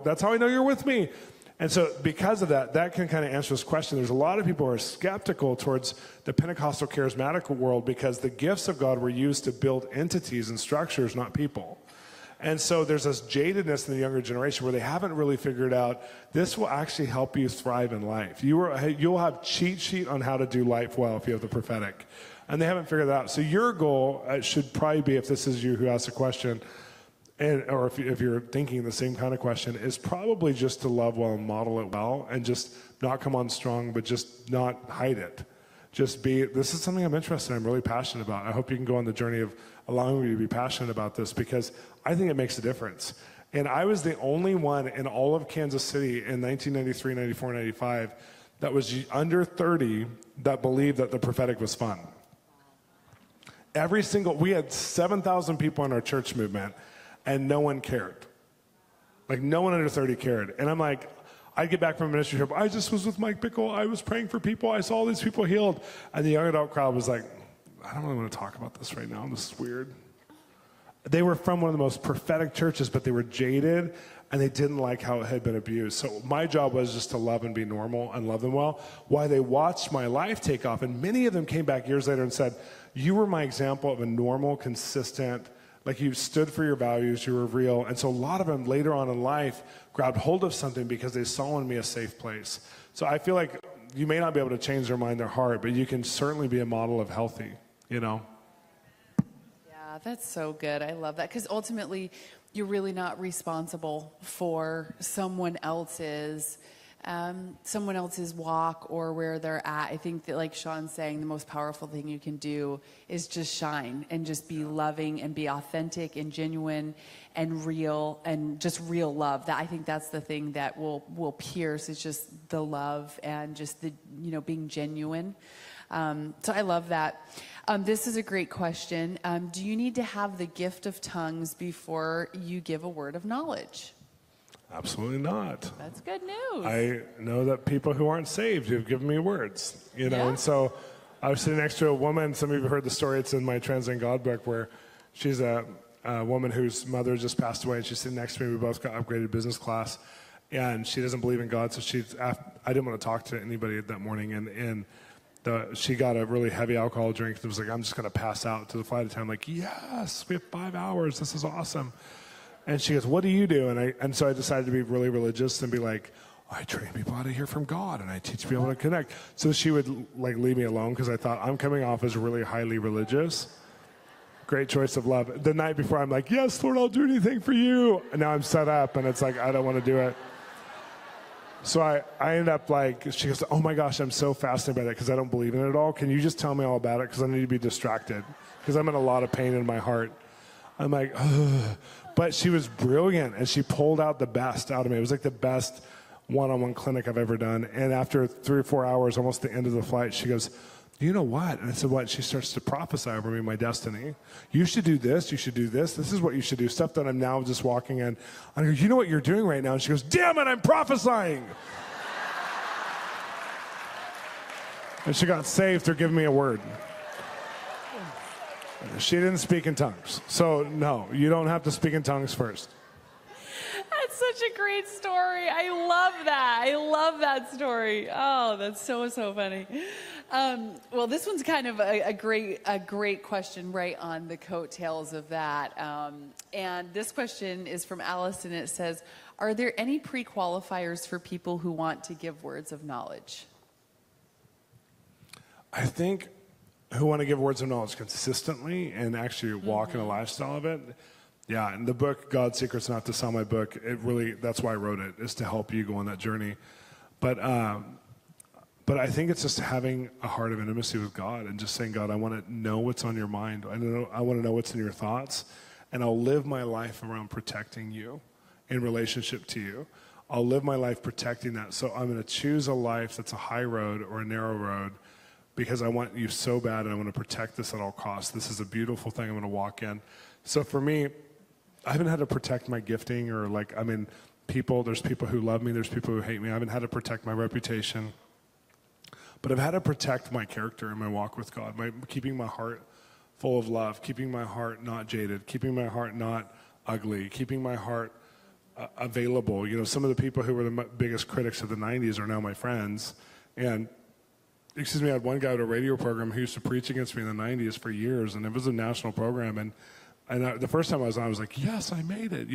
That's how I know you're with me. And so because of that can kind of answer this question. There's a lot of people who are skeptical towards the Pentecostal charismatic world because the gifts of God were used to build entities and structures, not people. And so there's this jadedness in the younger generation where they haven't really figured out this will actually help you thrive in life. You'll have cheat sheet on how to do life well if you have the prophetic. And they haven't figured that out. So your goal should probably be, if this is you who asked the question, or if you're thinking the same kind of question, is probably just to love well and model it well and just not come on strong, but just not hide it. Just this is something I'm interested in, I'm really passionate about. I hope you can go on the journey of allowing me to be passionate about this because I think it makes a difference. And I was the only one in all of Kansas City in 1993, 94, 95 that was under 30 that believed that the prophetic was fun. We had 7,000 people in our church movement, and no one cared. Like, no one under 30 cared. And I'm like, I'd get back from a ministry trip, I just was with Mike Bickle, I was praying for people, I saw all these people healed. And the young adult crowd was like, I don't really want to talk about this right now, this is weird. They were from one of the most prophetic churches, but they were jaded, and they didn't like how it had been abused. So my job was just to love and be normal and love them well, while they watched my life take off. And many of them came back years later and said, you were my example of a normal, consistent, like you stood for your values, you were real. And so a lot of them later on in life grabbed hold of something because they saw in me a safe place. So I feel like you may not be able to change their mind, their heart, but you can certainly be a model of healthy, you know? Yeah, that's so good. I love that. Because ultimately, you're really not responsible for someone else's walk or where they're at. I think that, like Sean's saying, the most powerful thing you can do is just shine and just be loving and be authentic and genuine and real and just real love. That I think that's the thing that will pierce, is just the love and just the, being genuine. So I love that. This is a great question. Do you need to have the gift of tongues before you give a word of knowledge? Absolutely not. That's good news. I know that people who aren't saved have given me words, Yeah. and so I was sitting next to a woman. Some of you heard the story. It's in my Transcend God book, where she's a woman whose mother just passed away, and she's sitting next to me. We both got upgraded business class, and she doesn't believe in God, so I didn't want to talk to anybody that morning, and she got a really heavy alcohol drink and was like, I'm just going to pass out to the flight attendant. I'm like, yes, we have 5 hours. This is awesome. And she goes, what do you do? And so I decided to be really religious and be like, I train people how to hear from God, and I teach people to connect. So she would leave me alone, because I thought, I'm coming off as really highly religious. Great choice of love. The night before, I'm like, yes, Lord, I'll do anything for you. And now I'm set up, and it's like, I don't want to do it. So I end up she goes, oh my gosh, I'm so fascinated by that, because I don't believe in it at all. Can you just tell me all about it? Because I need to be distracted, because I'm in a lot of pain in my heart. I'm like, ugh. But she was brilliant, and she pulled out the best out of me. It was like the best one-on-one clinic I've ever done. And after 3 or 4 hours, almost the end of the flight, she goes, you know what? And I said, what? She starts to prophesy over me, my destiny. You should do this. You should do this. This is what you should do. Stuff that I'm now just walking in. I go, you know what you're doing right now? And she goes, damn it, I'm prophesying. And she got saved through giving me a word. She didn't speak in tongues. So, no, you don't have to speak in tongues first. That's such a great story. I love that. I love that story. Oh, that's so funny. Well, this one's kind of a great question right on the coattails of that. And this question is from Alice, and it says, are there any pre-qualifiers for people who want to give words of knowledge? I think who want to give words of knowledge consistently and actually walk in a lifestyle of it. Yeah, and the book, God's Secrets Not to Sell, my book, that's why I wrote it, is to help you go on that journey. But I think it's just having a heart of intimacy with God and just saying, God, I want to know what's on your mind. I want to know what's in your thoughts, and I'll live my life around protecting you in relationship to you. I'll live my life protecting that. So I'm going to choose a life that's a high road or a narrow road, because I want you so bad, and I want to protect this at all costs. This is a beautiful thing I'm going to walk in. So for me, I haven't had to protect my gifting, or there's people who love me, there's people who hate me. I haven't had to protect my reputation. But I've had to protect my character in my walk with God, keeping my heart full of love, keeping my heart not jaded, keeping my heart not ugly, keeping my heart available. Some of the people who were the biggest critics of the 90s are now my friends. And I had one guy at a radio program who used to preach against me in the 90s for years, and it was a national program. And the first time I was like, yes, I made it,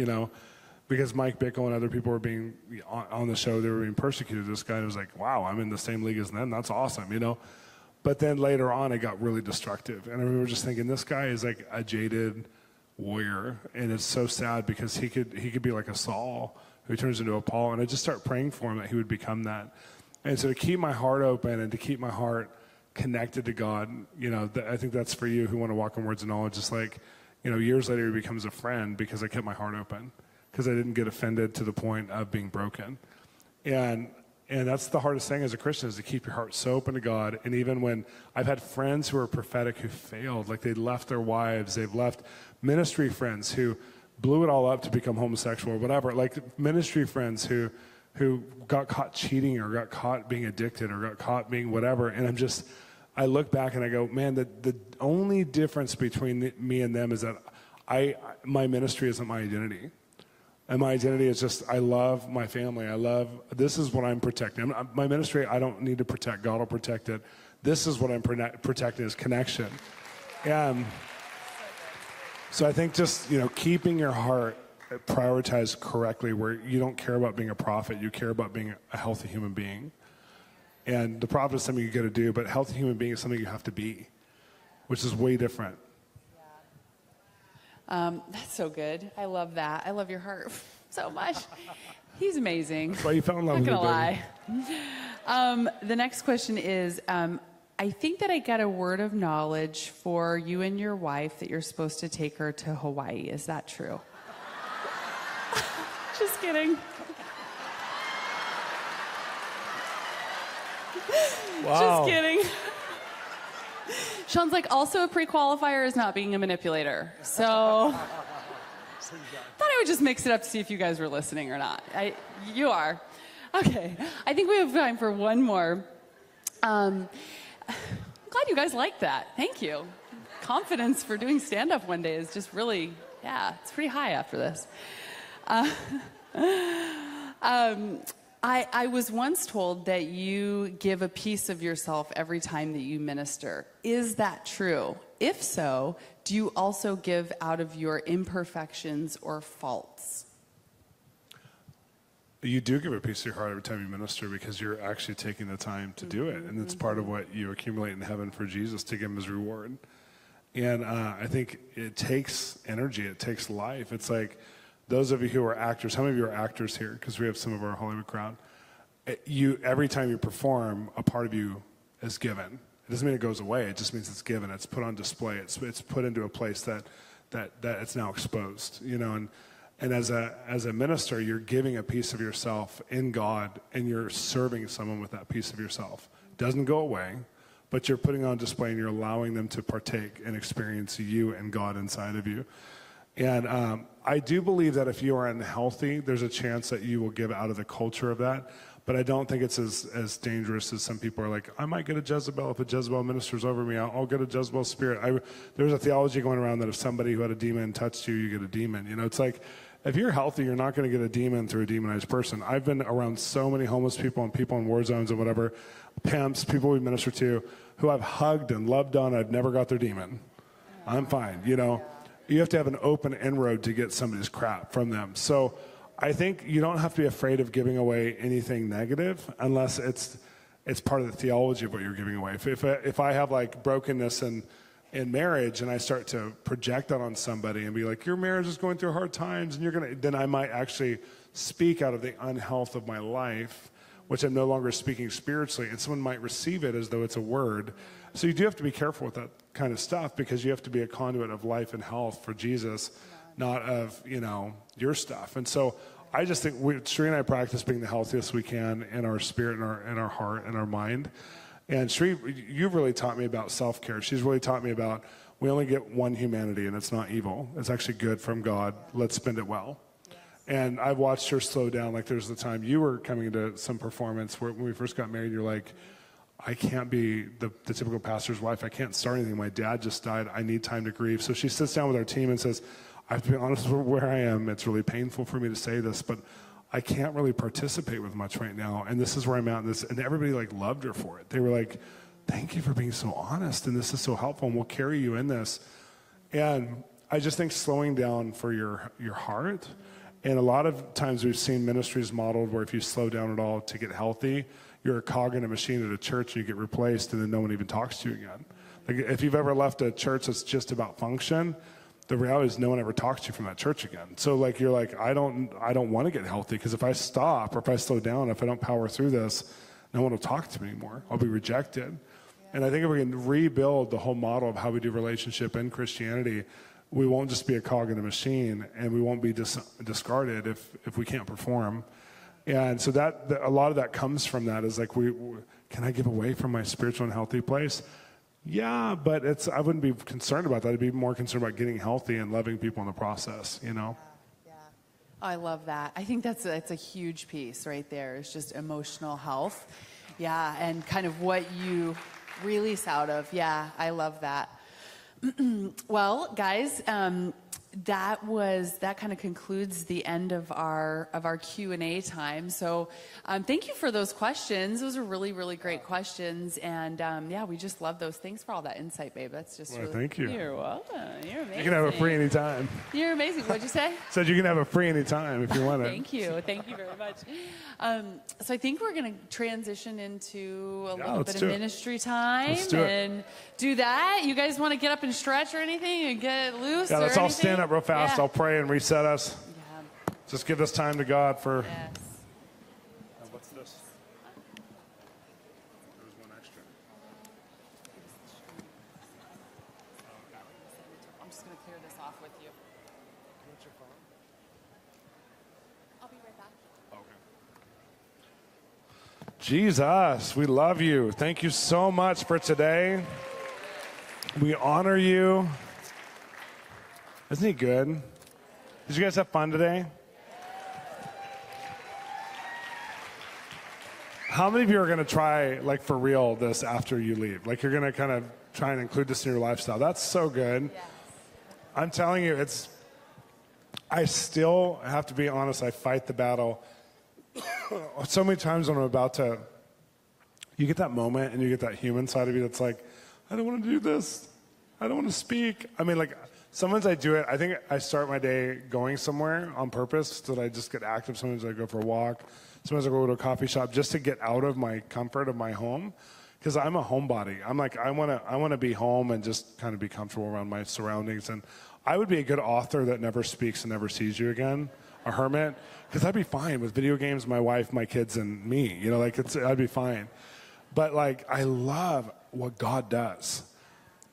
because Mike Bickle and other people were being on the show. They were being persecuted. This guy was like, wow, I'm in the same league as them. That's awesome, But then later on, it got really destructive. And I remember just thinking, this guy is like a jaded warrior. And it's so sad, because he could be like a Saul who turns into a Paul. And I just start praying for him that he would become that. And so to keep my heart open and to keep my heart connected to God, I think that's for you who want to walk in words of knowledge. Just years later, he becomes a friend because I kept my heart open, because I didn't get offended to the point of being broken. And that's the hardest thing as a Christian, is to keep your heart so open to God. And even when I've had friends who are prophetic who failed, like they left their wives, they've left ministry friends who blew it all up to become homosexual or whatever, like ministry friends who got caught cheating or got caught being addicted or got caught being whatever. And I look back and I go, man, the only difference between me and them is that my ministry isn't my identity. And my identity is just, I love my family. This is what I'm protecting. My ministry, I don't need to protect. God will protect it. This is what I'm protecting is connection. And so I think just, keeping your heart prioritized correctly, where you don't care about being a prophet, you care about being a healthy human being. And the prophet is something you got to do, but healthy human being is something you have to be, which is way different. That's so good. I love that. I love your heart so much. He's amazing. That's why you fell in love with me, Not gonna lie. The next question is, I think that I got a word of knowledge for you and your wife that you're supposed to take her to Hawaii. Is that true? Just kidding. Wow. Just kidding. Sean's like, also a pre-qualifier is not being a manipulator. So thought I would just mix it up to see if you guys were listening or not. You are. Okay. I think we have time for one more. I'm glad you guys liked that. Thank you. Confidence for doing stand-up one day is just really, it's pretty high after this. I was once told that you give a piece of yourself every time that you minister. Is that true? If so, do you also give out of your imperfections or faults? You do give a piece of your heart every time you minister because you're actually taking the time to do it. And it's part of what you accumulate in heaven for Jesus to give him his reward. And I think it takes energy. It takes life. It's like, those of you who are actors, how many of you are actors here? Because we have some of our Hollywood crowd. Every time you perform, a part of you is given. It doesn't mean it goes away. It just means it's given. It's put on display. It's put into a place that it's now exposed. And as a minister, you're giving a piece of yourself in God, and you're serving someone with that piece of yourself. It doesn't go away, but you're putting on display, and you're allowing them to partake and experience you and God inside of you. And I do believe that if you are unhealthy, there's a chance that you will give out of the culture of that. But I don't think it's as dangerous as some people are like, I might get a Jezebel. If a Jezebel ministers over me, I'll get a Jezebel spirit. There's a theology going around that if somebody who had a demon touched you, you get a demon. It's like, if you're healthy, you're not going to get a demon through a demonized person. I've been around so many homeless people and people in war zones and whatever, pimps, people we minister to, who I've hugged and loved on. I've never got their demon. I'm fine, You have to have an open inroad to get somebody's crap from them. So I think you don't have to be afraid of giving away anything negative unless it's part of the theology of what you're giving away. If I have like brokenness in marriage and I start to project that on somebody and be like, your marriage is going through hard times and then I might actually speak out of the unhealth of my life, which I'm no longer speaking spiritually, and someone might receive it as though it's a word. So you do have to be careful with that kind of stuff because you have to be a conduit of life and health for Jesus, not of, your stuff. And so I just think Sri and I practice being the healthiest we can in our spirit and our heart and our mind. And Sri, you've really taught me about self-care. She's really taught me about we only get one humanity and it's not evil. It's actually good from God. Let's spend it well. And I've watched her slow down. Like there's the time you were coming into some performance where when we first got married, you're like, I can't be the typical pastor's wife. I can't start anything. My dad just died. I need time to grieve. So she sits down with our team and says, I have to be honest with where I am. It's really painful for me to say this, but I can't really participate with much right now. And this is where I'm at. And everybody loved her for it. They were like, thank you for being so honest. And this is so helpful. And we'll carry you in this. And I just think slowing down for your heart. And a lot of times we've seen ministries modeled where if you slow down at all to get healthy, you're a cog in a machine at a church and you get replaced and then no one even talks to you again. Like if you've ever left a church that's just about function, the reality is no one ever talks to you from that church again. So you're like, I don't want to get healthy because if I stop or if I slow down, if I don't power through this, no one will talk to me anymore. I'll be rejected. Yeah. And I think if we can rebuild the whole model of how we do relationship in Christianity, we won't just be a cog in a machine and we won't be discarded if we can't perform. And so that a lot of that comes from that is can I give away from my spiritual and healthy place? Yeah, but I wouldn't be concerned about that. I'd be more concerned about getting healthy and loving people in the process, Yeah. Oh, I love that. I think that's a huge piece right there. It's just emotional health. Yeah, and kind of what you release out of. Yeah, I love that. Well, guys, that kind of concludes the end of our Q&A time. So thank you for those questions. Those are really, really great questions. And yeah, we just love those. Thanks for all that insight, babe. That's just really... Thank you. You're welcome. You're amazing. You can have it free anytime. You're amazing. What'd you say? Said you can have it free anytime if you want it. Thank you. Thank you very much. So I think we're going to transition into a little bit of ministry time and do that. You guys want to get up and stretch or anything and get loose? Yeah, let's all stand up real fast. Yeah. I'll pray and reset us. Yeah. Just give this time to God for... Yes. What's this? There was one extra. I'm just going to clear this off with you. What's your phone? I'll be right back. Okay. Jesus, we love you. Thank you so much for today. We honor you. Isn't he good? Did you guys have fun today? How many of you are going to try, like, for real this after you leave? Like, you're going to kind of try and include this in your lifestyle. That's so good. Yes. I'm telling you, I still have to be honest, I fight the battle. So many times when I'm about to, you get that moment and you get that human side of you that's like, I don't want to do this. I don't want to speak. I mean, like, sometimes I do it. I think I start my day going somewhere on purpose so that I just get active. Sometimes I go for a walk. Sometimes I go to a coffee shop just to get out of my comfort of my home, because I'm a homebody. I'm like, I want to be home and just kind of be comfortable around my surroundings. And I would be a good author that never speaks and never sees you again, a hermit, because I'd be fine with video games, my wife, my kids, and me. You know, like, I'd be fine. But, like, I love what God does.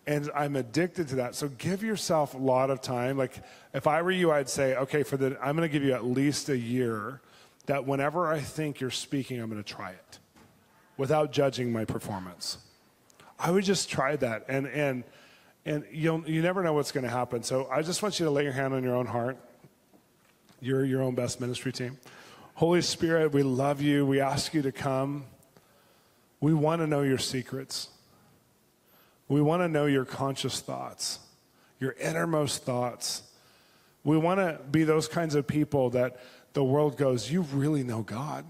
And I'm addicted to that. So give yourself a lot of time. Like, if I were you, I'd say, okay, I'm going to give you at least a year that whenever I think you're speaking, I'm going to try it without judging my performance. I would just try that. And you never know what's going to happen. So I just want you to lay your hand on your own heart. You're your own best ministry team. Holy Spirit, we love you. We ask you to come. We want to know your secrets. We want to know your conscious thoughts, your innermost thoughts. We want to be those kinds of people that the world goes, you really know God.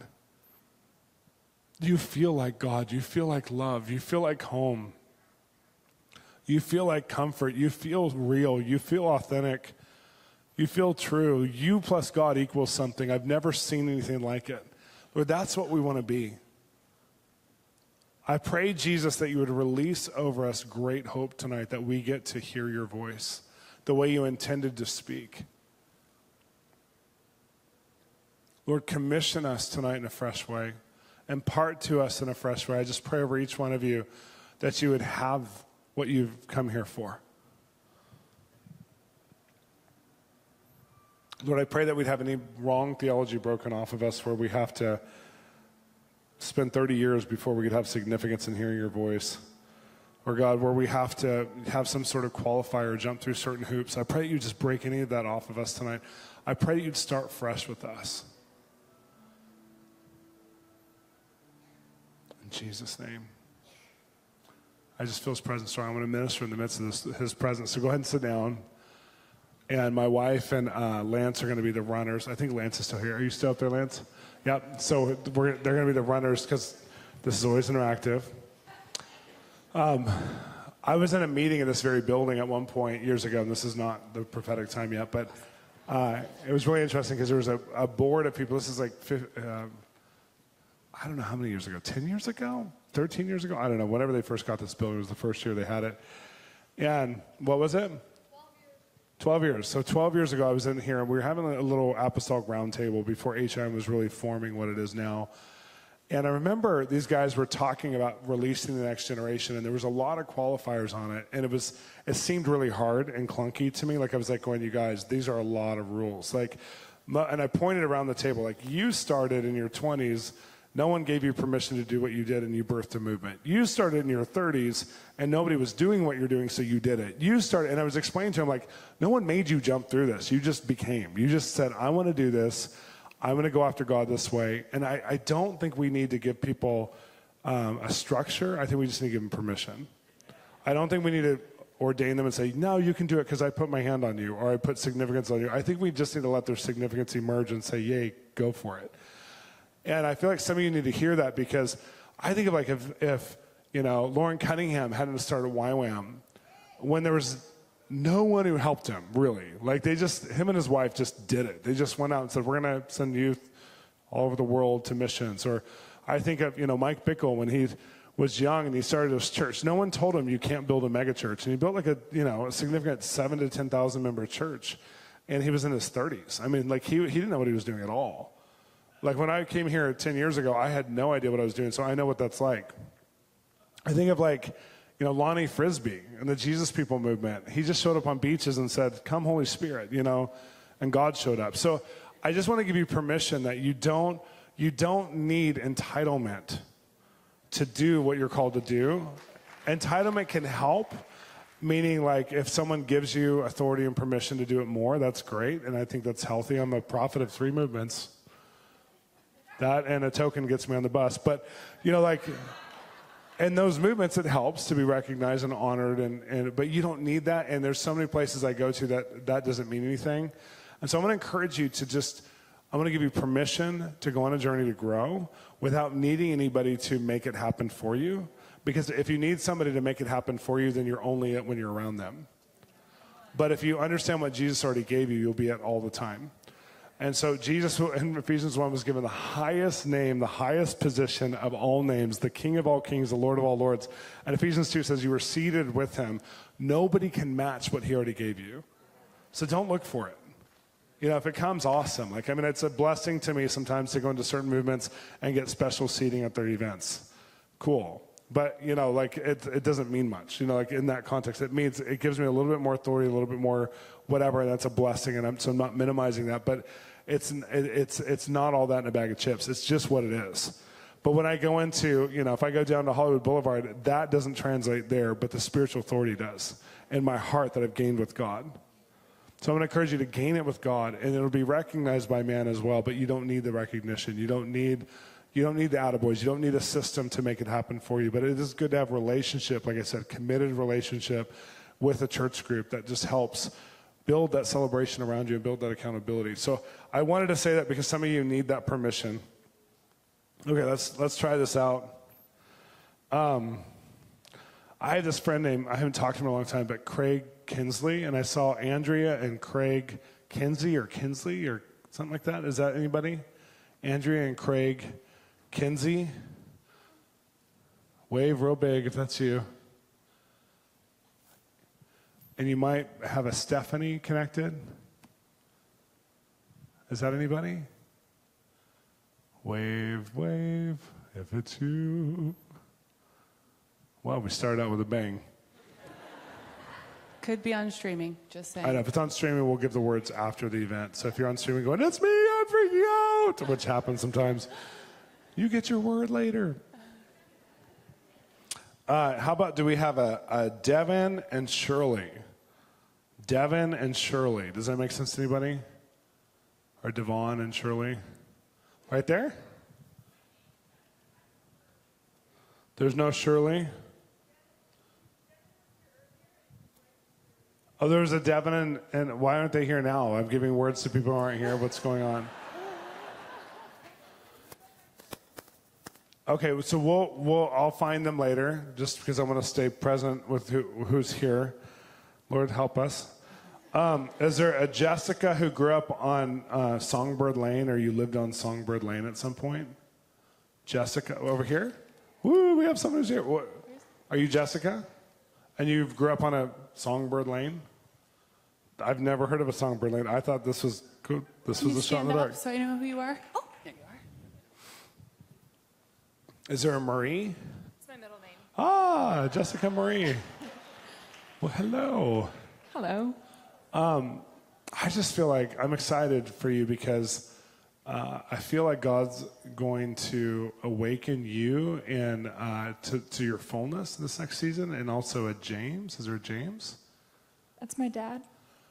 You feel like God. You feel like love. You feel like home. You feel like comfort. You feel real. You feel authentic. You feel true. You plus God equals something. I've never seen anything like it. Lord, that's what we want to be. I pray, Jesus, that you would release over us great hope tonight, that we get to hear your voice the way you intended to speak. Lord, commission us tonight in a fresh way. Impart to us in a fresh way. I just pray over each one of you that you would have what you've come here for. Lord, I pray that we'd have any wrong theology broken off of us where we have to spend 30 years before we could have significance in hearing your voice. Or God, where we have to have some sort of qualifier, jump through certain hoops. I pray that you just break any of that off of us tonight. I pray that you'd start fresh with us. In Jesus' name. I just feel his presence strong. I'm going to minister in the midst of his presence. So go ahead and sit down. And my wife and Lance are going to be the runners. I think Lance is still here. Are you still up there, Lance? Yep. So they're going to be the runners because this is always interactive. I was in a meeting in this very building at one point years ago, and this is not the prophetic time yet, but it was really interesting because there was a board of people. This is like, I don't know how many years ago, 10 years ago, 13 years ago? I don't know. Whenever they first got this building, it was the first year they had it. And what was it? 12 years. So 12 years ago, I was in here, and we were having a little apostolic roundtable before HIM was really forming what it is now. And I remember these guys were talking about releasing the next generation, and there was a lot of qualifiers on it. And it seemed really hard and clunky to me. Like, I was like going, you guys, these are a lot of rules. Like, and I pointed around the table, like, you started in your 20s. No one gave you permission to do what you did, and you birthed a movement. You started in your 30s, and nobody was doing what you're doing, so you did it. You started, and I was explaining to him, like, no one made you jump through this. You just became. You just said, I want to do this. I'm going to go after God this way. And I don't think we need to give people a structure. I think we just need to give them permission. I don't think we need to ordain them and say, no, you can do it because I put my hand on you or I put significance on you. I think we just need to let their significance emerge and say, yay, go for it. And I feel like some of you need to hear that, because I think of like if Lauren Cunningham hadn't started YWAM, when there was no one who helped him, really. Like him and his wife just did it. They just went out and said, we're going to send youth all over the world to missions. Or I think of, Mike Bickle when he was young and he started his church. No one told him you can't build a mega church. And he built like a significant 7,000 to 10,000 member church. And he was in his 30s. I mean, like he didn't know what he was doing at all. Like when I came here 10 years ago, I had no idea what I was doing. So I know what that's like. I think of like, Lonnie Frisbee and the Jesus People movement. He just showed up on beaches and said, come Holy Spirit, and God showed up. So I just want to give you permission that you don't need entitlement to do what you're called to do. Entitlement can help, meaning like if someone gives you authority and permission to do it more, that's great. And I think that's healthy. I'm a prophet of 3 movements. That and a token gets me on the bus. But, in those movements, it helps to be recognized and honored, but you don't need that. And there's so many places I go to that doesn't mean anything. And so I'm going to encourage you I'm going to give you permission to go on a journey to grow without needing anybody to make it happen for you. Because if you need somebody to make it happen for you, then you're only it when you're around them. But if you understand what Jesus already gave you, you'll be it all the time. And so Jesus in Ephesians 1 was given the highest name, the highest position of all names, the King of all kings, the Lord of all lords. And Ephesians 2 says you were seated with him. Nobody can match what he already gave you. So don't look for it. If it comes, awesome. It's a blessing to me sometimes to go into certain movements and get special seating at their events. Cool. But, it doesn't mean much. In that context, it gives me a little bit more authority, a little bit more whatever, and that's a blessing, and so I'm not minimizing that. But it's not all that in a bag of chips. It's just what it is. But when I go into, if I go down to Hollywood Boulevard, that doesn't translate there, but the spiritual authority does in my heart that I've gained with God. So I'm going to encourage you to gain it with God, and it'll be recognized by man as well, but you don't need the recognition. You don't need the attaboys. You don't need a system to make it happen for you. But it is good to have relationship, like I said, committed relationship with a church group that just helps build that celebration around you and build that accountability. So I wanted to say that because some of you need that permission. Okay, let's try this out. I had this friend named, I haven't talked to him in a long time, but Craig Kinsley, and I saw Andrea and Craig Kinsley or something like that. Is that anybody? Andrea and Craig Kinsey. Wave real big if that's you. And you might have a Stephanie connected. Is that anybody? Wave, wave, if it's you. Wow, we started out with a bang. Could be on streaming, just saying. I know, if it's on streaming, we'll give the words after the event. So if you're on streaming going, it's me, I'm freaking out, which happens sometimes, you get your word later. How about, do we have a Devin and Shirley? Devin and Shirley. Does that make sense to anybody? Or Devon and Shirley? Right there? There's no Shirley? Oh, there's a Devin and why aren't they here now? I'm giving words to people who aren't here. What's going on? Okay, so I'll find them later, just because I want to stay present with who's here. Lord, help us. Is there a Jessica who grew up on Songbird Lane, or you lived on Songbird Lane at some point? Jessica, over here? Woo, we have someone who's here. Are you Jessica? And you grew up on a Songbird Lane? I've never heard of a Songbird Lane. I thought this was cool. This was a shot in the dark. So I know who you are. Oh, there you are. Is there a Marie? It's my middle name. Ah, Jessica Marie. Well, hello. Hello. I just feel like I'm excited for you because I feel like God's going to awaken you and to your fullness this next season, and also a James. Is there a James? That's my dad.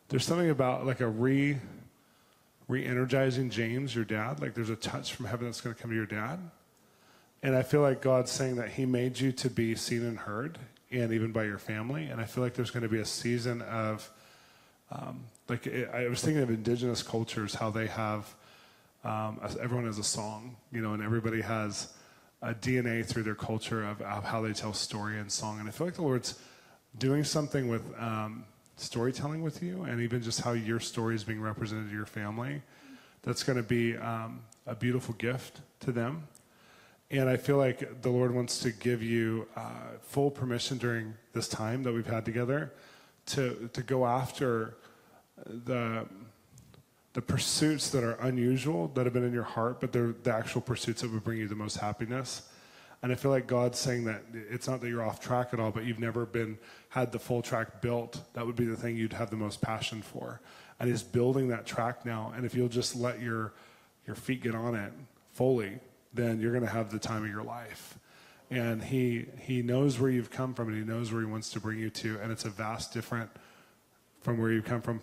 There's something about like a re-energizing James, your dad. Like there's a touch from heaven that's going to come to your dad. And I feel like God's saying that he made you to be seen and heard. and even by your family. And I feel like there's going to be a season of, I was thinking of indigenous cultures, how they have, everyone has a song, and everybody has a DNA through their culture of how they tell story and song. And I feel like the Lord's doing something with storytelling with you, and even just how your story is being represented to your family. That's going to be a beautiful gift to them. And I feel like the Lord wants to give you full permission during this time that we've had together to go after the pursuits that are unusual, that have been in your heart, but they're the actual pursuits that would bring you the most happiness. And I feel like God's saying that it's not that you're off track at all, but you've never had the full track built. That would be the thing you'd have the most passion for. And He's building that track now. And if you'll just let your feet get on it fully, then you're going to have the time of your life. And he knows where you've come from, and He knows where He wants to bring you to. And it's a vast different from where you've come from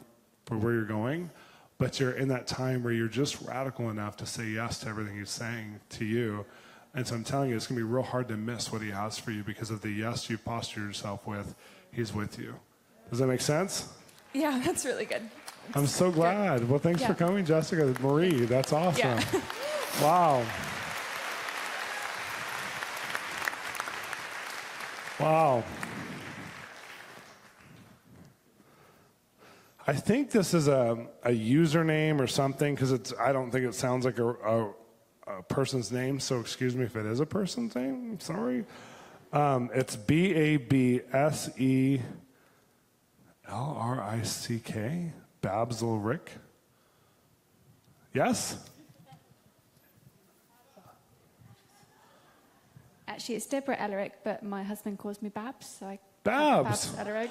where you're going. But you're in that time where you're just radical enough to say yes to everything He's saying to you. And so I'm telling you, it's going to be real hard to miss what He has for you because of the yes you've postured yourself with. He's with you. Does that make sense? Yeah, that's really good. I'm so glad. Good. Well, thanks for coming, Jessica. Marie, that's awesome. Yeah. Wow. Wow. I think this is a username or something, because I don't think it sounds like a person's name, so excuse me if it is a person's name. I'm sorry. It's BABSELRICK, Babsel Rick. Yes? Actually, it's Deborah Ellerick, but my husband calls me Babs, so I Babs Ellerick.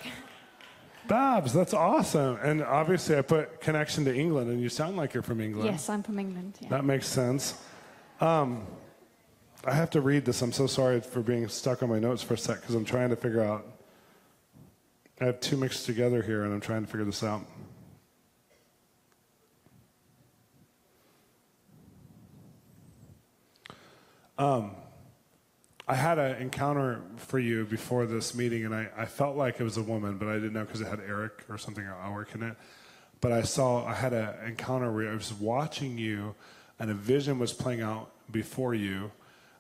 Babs, that's awesome. And obviously I put connection to England, and you sound like you're from England. Yes, I'm from England. Yeah. That makes sense. I have to read this. I'm so sorry for being stuck on my notes for a sec, because I'm trying to figure out. I have two mixed together here, and I'm trying to figure this out. I had an encounter for you before this meeting, and I felt like it was a woman, but I didn't know because it had Eric or something, or Alric in it. But I had an encounter where I was watching you, and a vision was playing out before you,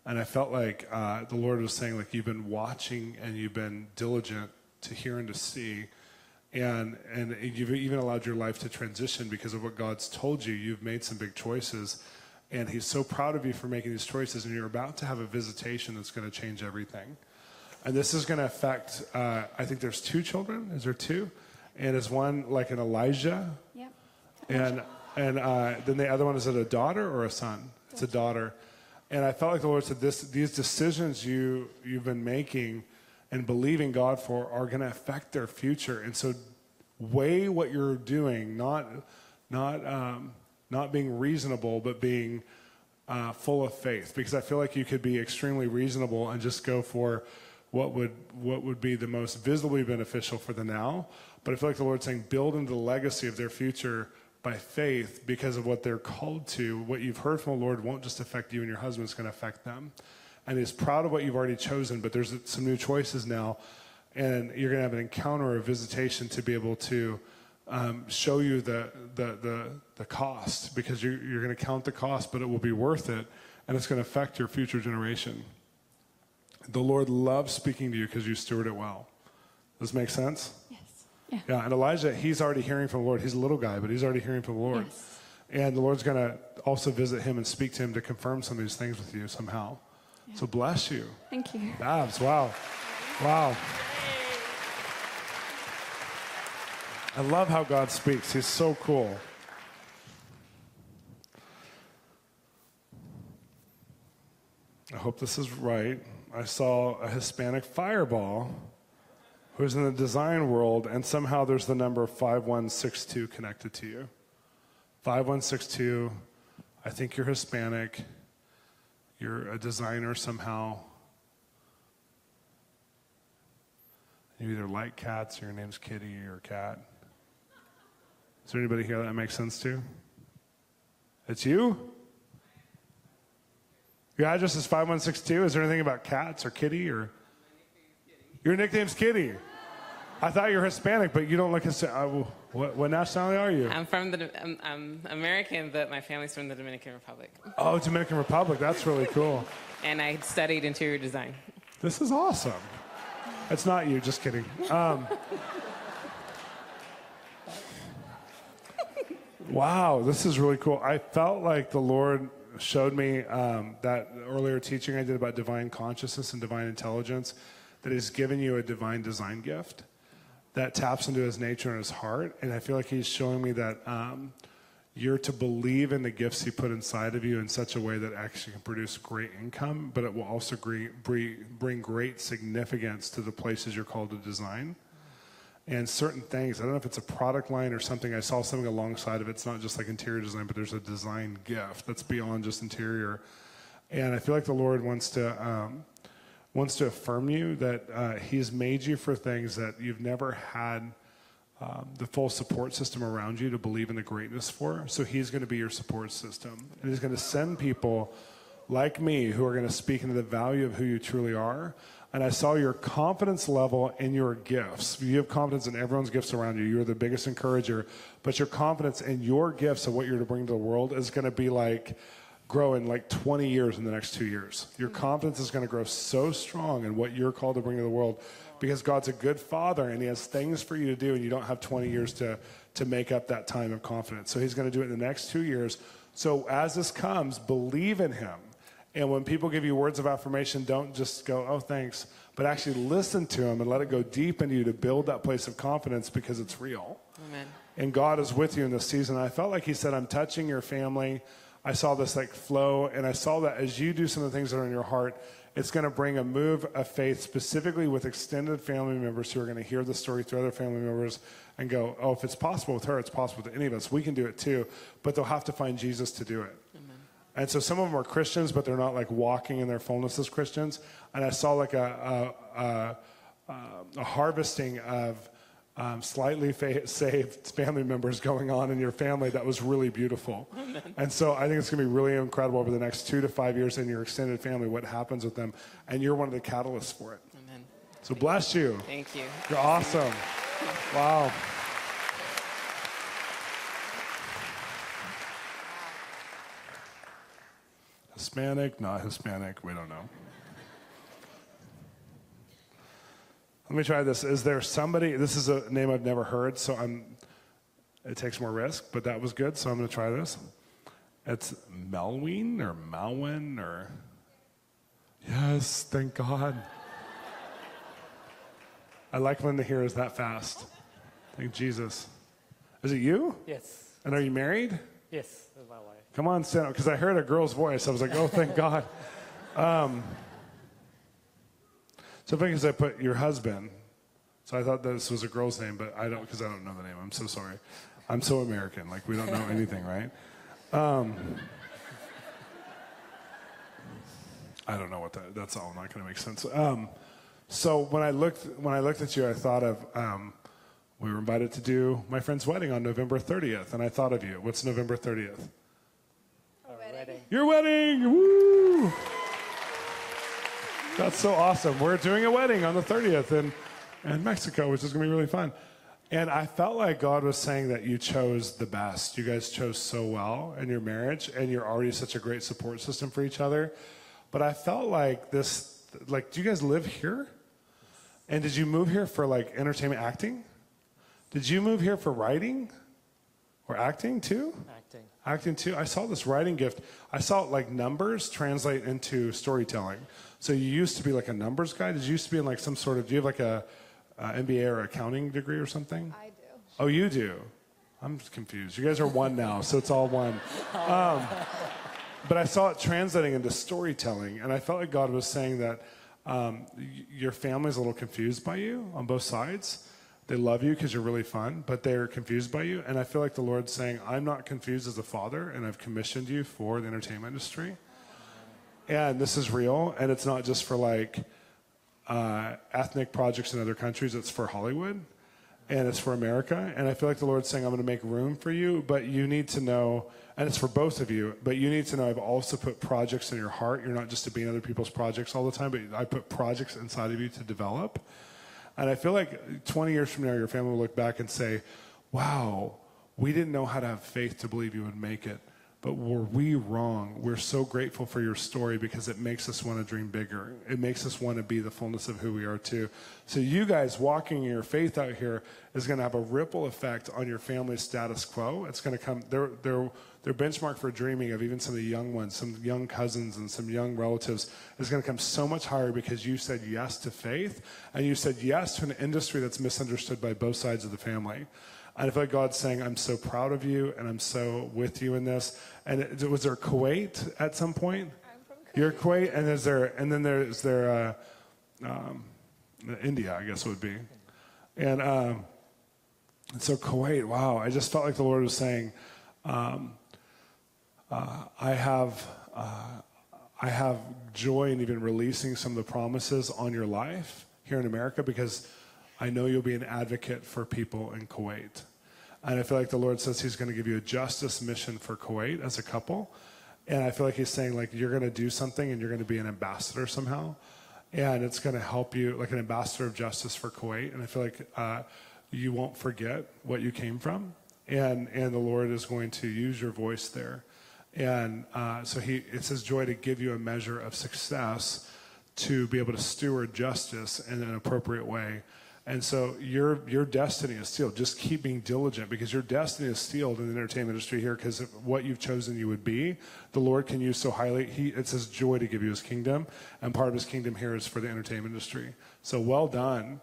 and I felt like the Lord was saying, like, you've been watching and you've been diligent to hear and to see, and you've even allowed your life to transition because of what God's told you. You've made some big choices. And He's so proud of you for making these choices, and you're about to have a visitation that's going to change everything. And this is going to affect, I think there's 2 children. Is there 2? And is one like an Elijah? Yep. And then the other one, is it a daughter or a son? It's a daughter. And I felt like the Lord said, these decisions you've been making and believing God for are going to affect their future. And so weigh what you're doing, not being reasonable, but being full of faith. Because I feel like you could be extremely reasonable and just go for what would be the most visibly beneficial for the now. But I feel like the Lord's saying, build into the legacy of their future by faith, because of what they're called to. What you've heard from the Lord won't just affect you and your husband, it's going to affect them. And He's proud of what you've already chosen, but there's some new choices now. And you're going to have an encounter or a visitation to be able to show you the cost, because you're going to count the cost, but it will be worth it, and it's going to affect your future generation. The Lord loves speaking to you because you steward it well. Does this make sense? Yes. Yeah. Yeah, and Elijah, he's already hearing from the Lord. He's a little guy, but he's already hearing from the Lord. Yes. And the Lord's going to also visit him and speak to him to confirm some of these things with you somehow. Yeah. So bless you. Thank you. Babs, wow. Wow. I love how God speaks. He's so cool. I hope this is right. I saw a Hispanic fireball who's in the design world, and somehow there's the number 5162 connected to you. 5162, I think you're Hispanic. You're a designer somehow. You either like cats, or your name's Kitty or Cat. Is there anybody here that makes sense to? It's you? Your address is 5162. Is there anything about cats or Kitty or? Your nickname's Kitty. I thought you were Hispanic, but you don't look Hispanic. What nationality are you? I'm American, but my family's from the Dominican Republic. Oh, Dominican Republic. That's really cool. And I studied interior design. This is awesome. It's not you, just kidding. Wow, this is really cool. I felt like the Lord showed me that earlier teaching I did about divine consciousness and divine intelligence, that He's given you a divine design gift that taps into His nature and His heart. And I feel like He's showing me that you're to believe in the gifts He put inside of you in such a way that actually can produce great income, but it will also bring great significance to the places you're called to design. And certain things, I don't know if it's a product line or something, I saw something alongside of it. It's not just like interior design, but there's a design gift that's beyond just interior. And I feel like the Lord wants to affirm you that He's made you for things that you've never had the full support system around you to believe in the greatness for. So He's going to be your support system. And He's going to send people like me who are going to speak into the value of who you truly are. And I saw your confidence level in your gifts. You have confidence in everyone's gifts around you. You're the biggest encourager. But your confidence in your gifts of what you're to bring to the world is going to be like growing like 20 years in the next 2 years. Your confidence is going to grow so strong in what you're called to bring to the world because God's a good Father and He has things for you to do and you don't have 20 years to make up that time of confidence. So He's going to do it in the next 2 years. So as this comes, believe in Him. And when people give you words of affirmation, don't just go, oh, thanks, but actually listen to them and let it go deep into you to build that place of confidence because it's real. Amen. And God is with you in this season. I felt like He said, I'm touching your family. I saw this like flow, and I saw that as you do some of the things that are in your heart, it's going to bring a move of faith specifically with extended family members who are going to hear the story through other family members and go, oh, if it's possible with her, it's possible with any of us. We can do it too, but they'll have to find Jesus to do it. And so some of them are Christians, but they're not like walking in their fullness as Christians. And I saw like a harvesting of slightly saved family members going on in your family that was really beautiful. Amen. And so I think it's going to be really incredible over the next 2 to 5 years in your extended family, what happens with them. And you're one of the catalysts for it. Amen. So bless you. Thank you. You're awesome. Wow. Hispanic, not Hispanic, we don't know. Let me try this. Is there somebody, this is a name I've never heard, so it takes more risk, but that was good, so I'm going to try this. It's Melwin or Malwin or, yes, thank God. I like when the hair is that fast. Thank Jesus. Is it you? Yes. And are you married? Yes, that's my wife. Come on, stand up, because I heard a girl's voice. I was like, oh, thank God. So because I put your husband, so I thought this was a girl's name, but I don't, because I don't know the name. I'm so sorry. I'm so American. Like, we don't know anything, right? I don't know what that's all not going to make sense. So when I looked at you, I thought of, we were invited to do my friend's wedding on November 30th, and I thought of you. What's November 30th? Your wedding! Woo! That's so awesome. We're doing a wedding on the 30th in Mexico, which is going to be really fun. And I felt like God was saying that you chose the best. You guys chose so well in your marriage, and you're already such a great support system for each other. But I felt like this, like, do you guys live here? And did you move here for, like, entertainment acting? Did you move here for writing or acting too? Acting too. I saw this writing gift. I saw like numbers translate into storytelling. So you used to be like a numbers guy. Did you used to be in like some sort of, do you have like a MBA or accounting degree or something? I do. Oh, you do? I'm confused. You guys are one now, so it's all one. But I saw it translating into storytelling, and I felt like God was saying that your family's a little confused by you on both sides. They love you because you're really fun, but they're confused by you. And I feel like the Lord's saying, I'm not confused as a father, and I've commissioned you for the entertainment industry. And this is real, and it's not just for like ethnic projects in other countries. It's for Hollywood, and it's for America. And I feel like the Lord's saying, I'm going to make room for you, but you need to know, and it's for both of you, but you need to know I've also put projects in your heart. You're not just to be in other people's projects all the time, but I put projects inside of you to develop. And I feel like 20 years from now, your family will look back and say, wow, we didn't know how to have faith to believe you would make it. But were we wrong? We're so grateful for your story because it makes us want to dream bigger. It makes us want to be the fullness of who we are too. So you guys walking in your faith out here is going to have a ripple effect on your family's status quo. It's going to come, their benchmark for dreaming of even some of the young ones, some young cousins and some young relatives is going to come so much higher because you said yes to faith and you said yes to an industry that's misunderstood by both sides of the family. And I feel like God's saying, I'm so proud of you and I'm so with you in this. And was there Kuwait at some point? I'm from Kuwait. You're Kuwait, and then there's India, I guess it would be. And so Kuwait, wow, I just felt like the Lord was saying, I have joy in even releasing some of the promises on your life here in America because I know you'll be an advocate for people in Kuwait. And I feel like the Lord says he's going to give you a justice mission for Kuwait as a couple. And I feel like he's saying, like, you're going to do something and you're going to be an ambassador somehow. And it's going to help you, like an ambassador of justice for Kuwait. And I feel like you won't forget what you came from. And the Lord is going to use your voice there. And so it's his joy to give you a measure of success to be able to steward justice in an appropriate way. And so your destiny is sealed. Just keep being diligent because your destiny is sealed in the entertainment industry here because of what you've chosen you would be. The Lord can use so highly. It's his joy to give you his kingdom, and part of his kingdom here is for the entertainment industry. So well done.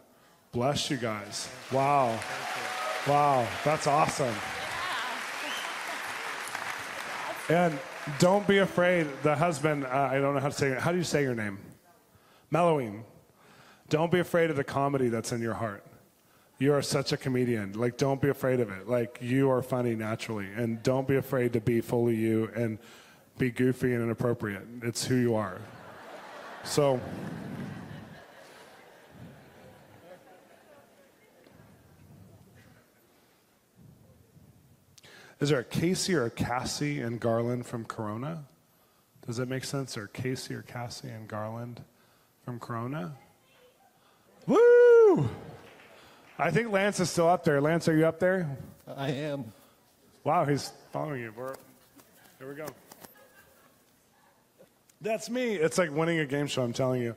Bless you guys. Wow. Wow, that's awesome. And don't be afraid. The husband, I don't know how to say it. How do you say your name? Melloween. Don't be afraid of the comedy that's in your heart. You are such a comedian. Like, don't be afraid of it. Like, you are funny naturally. And don't be afraid to be fully you and be goofy and inappropriate. It's who you are. So, is there a Casey or a Cassie and Garland from Corona? Does that make sense? Or Casey or Cassie and Garland from Corona? Woo! I think Lance is still up there. Lance, are you up there? I am. Wow, he's following you. Here we go. That's me. It's like winning a game show, I'm telling you.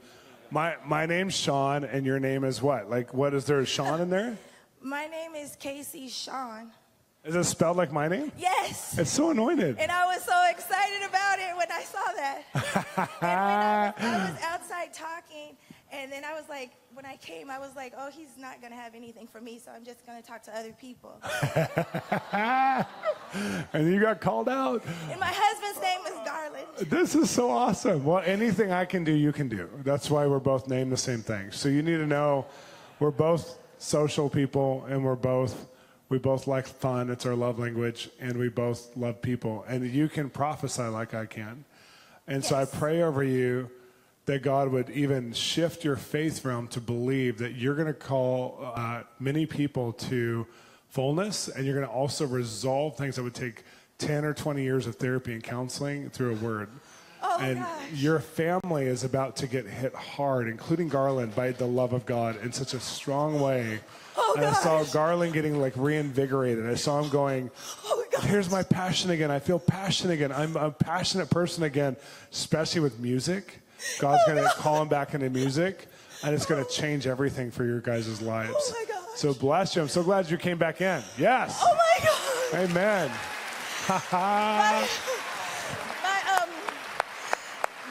My name's Sean, and your name is what? Like, what is there a Sean in there? My name is Casey Sean. Is it spelled like my name? Yes. It's so anointed. And I was so excited about it when I saw that. And when I was outside talking, and then I was like, when I came, I was like, oh, he's not going to have anything for me, so I'm just going to talk to other people. And you got called out. And my husband's name is Garland. This is so awesome. Well, anything I can do, you can do. That's why we're both named the same thing. So you need to know we're both social people, and we both like fun. It's our love language, and we both love people. And you can prophesy like I can. And so I pray over you that God would even shift your faith realm to believe that you're going to call many people to fullness, and you're going to also resolve things that would take 10 or 20 years of therapy and counseling through a word. Oh, and gosh. Your family is about to get hit hard, including Garland, by the love of God in such a strong way. Oh, and gosh. I saw Garland getting like reinvigorated. I saw him going, here's my passion again. I feel passion again. I'm a passionate person again, especially with music. God's going to call him back into music, and it's going to change everything for your guys' lives. Oh, my gosh. So bless you. I'm so glad you came back in. Yes. Oh, my God. Amen.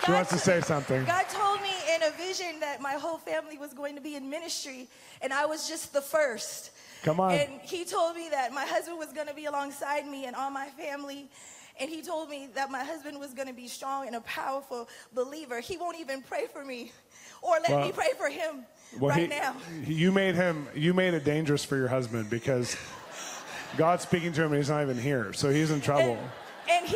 She wants to say something. God told me in a vision that my whole family was going to be in ministry, and I was just the first. Come on. And he told me that my husband was going to be alongside me and all my family. And he told me that my husband was going to be strong and a powerful believer. He won't even pray for me or let me pray for him now. You made it dangerous for your husband because God's speaking to him and he's not even here. So he's in trouble. And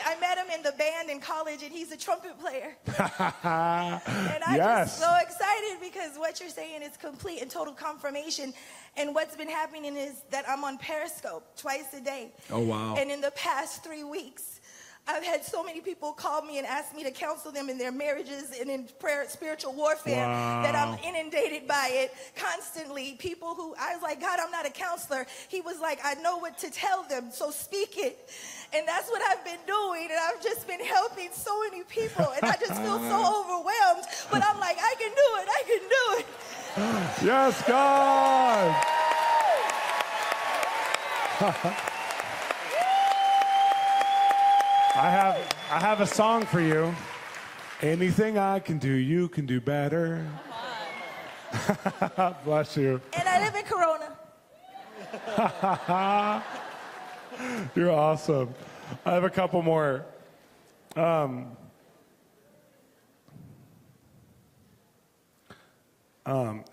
I met him in the band in college, and he's a trumpet player. And I'm just so excited because what you're saying is complete and total confirmation. And what's been happening is that I'm on Periscope twice a day. Oh, wow. And in the past 3 weeks, I've had so many people call me and ask me to counsel them in their marriages and in prayer, spiritual warfare, that I'm inundated by it constantly. People who, I was like, God, I'm not a counselor. He was like, I know what to tell them, so speak it. And that's what I've been doing, and I've just been helping so many people, and I just feel so overwhelmed. But I'm like, I can do it, I can do it. Yes, God. I have a song for you. Anything I can do, you can do better. Come on. Bless you. And I live in Corona. You're awesome. I have a couple more.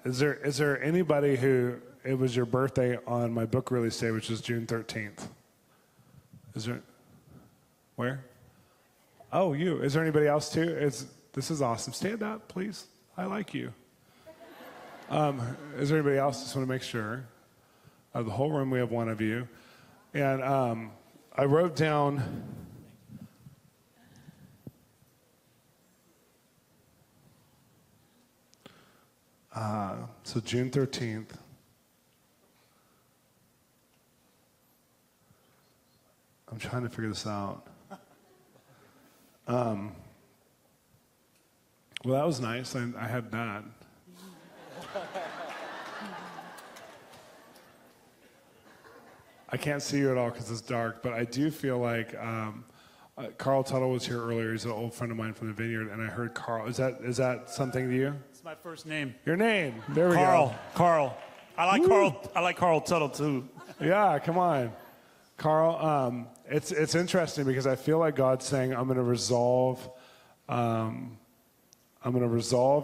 Is there anybody who it was your birthday on my book release day, which is June 13th? Is there? Where? Oh, you. Is there anybody else too? This is awesome. Stand up, please. I like you. Is there anybody else? Just want to make sure. Out of the whole room, we have one of you. And I wrote down. So June 13th. I'm trying to figure this out. Well, that was nice. I had that. I can't see you at all because it's dark, but I do feel like Carl Tuttle was here earlier. He's an old friend of mine from the Vineyard, and I heard Carl. Is that something to you? It's my first name. Your name. There we go. Carl. I like Carl. I like Carl Tuttle too. Yeah, come on, Carl. It's interesting because I feel like God's saying, I'm going to resolve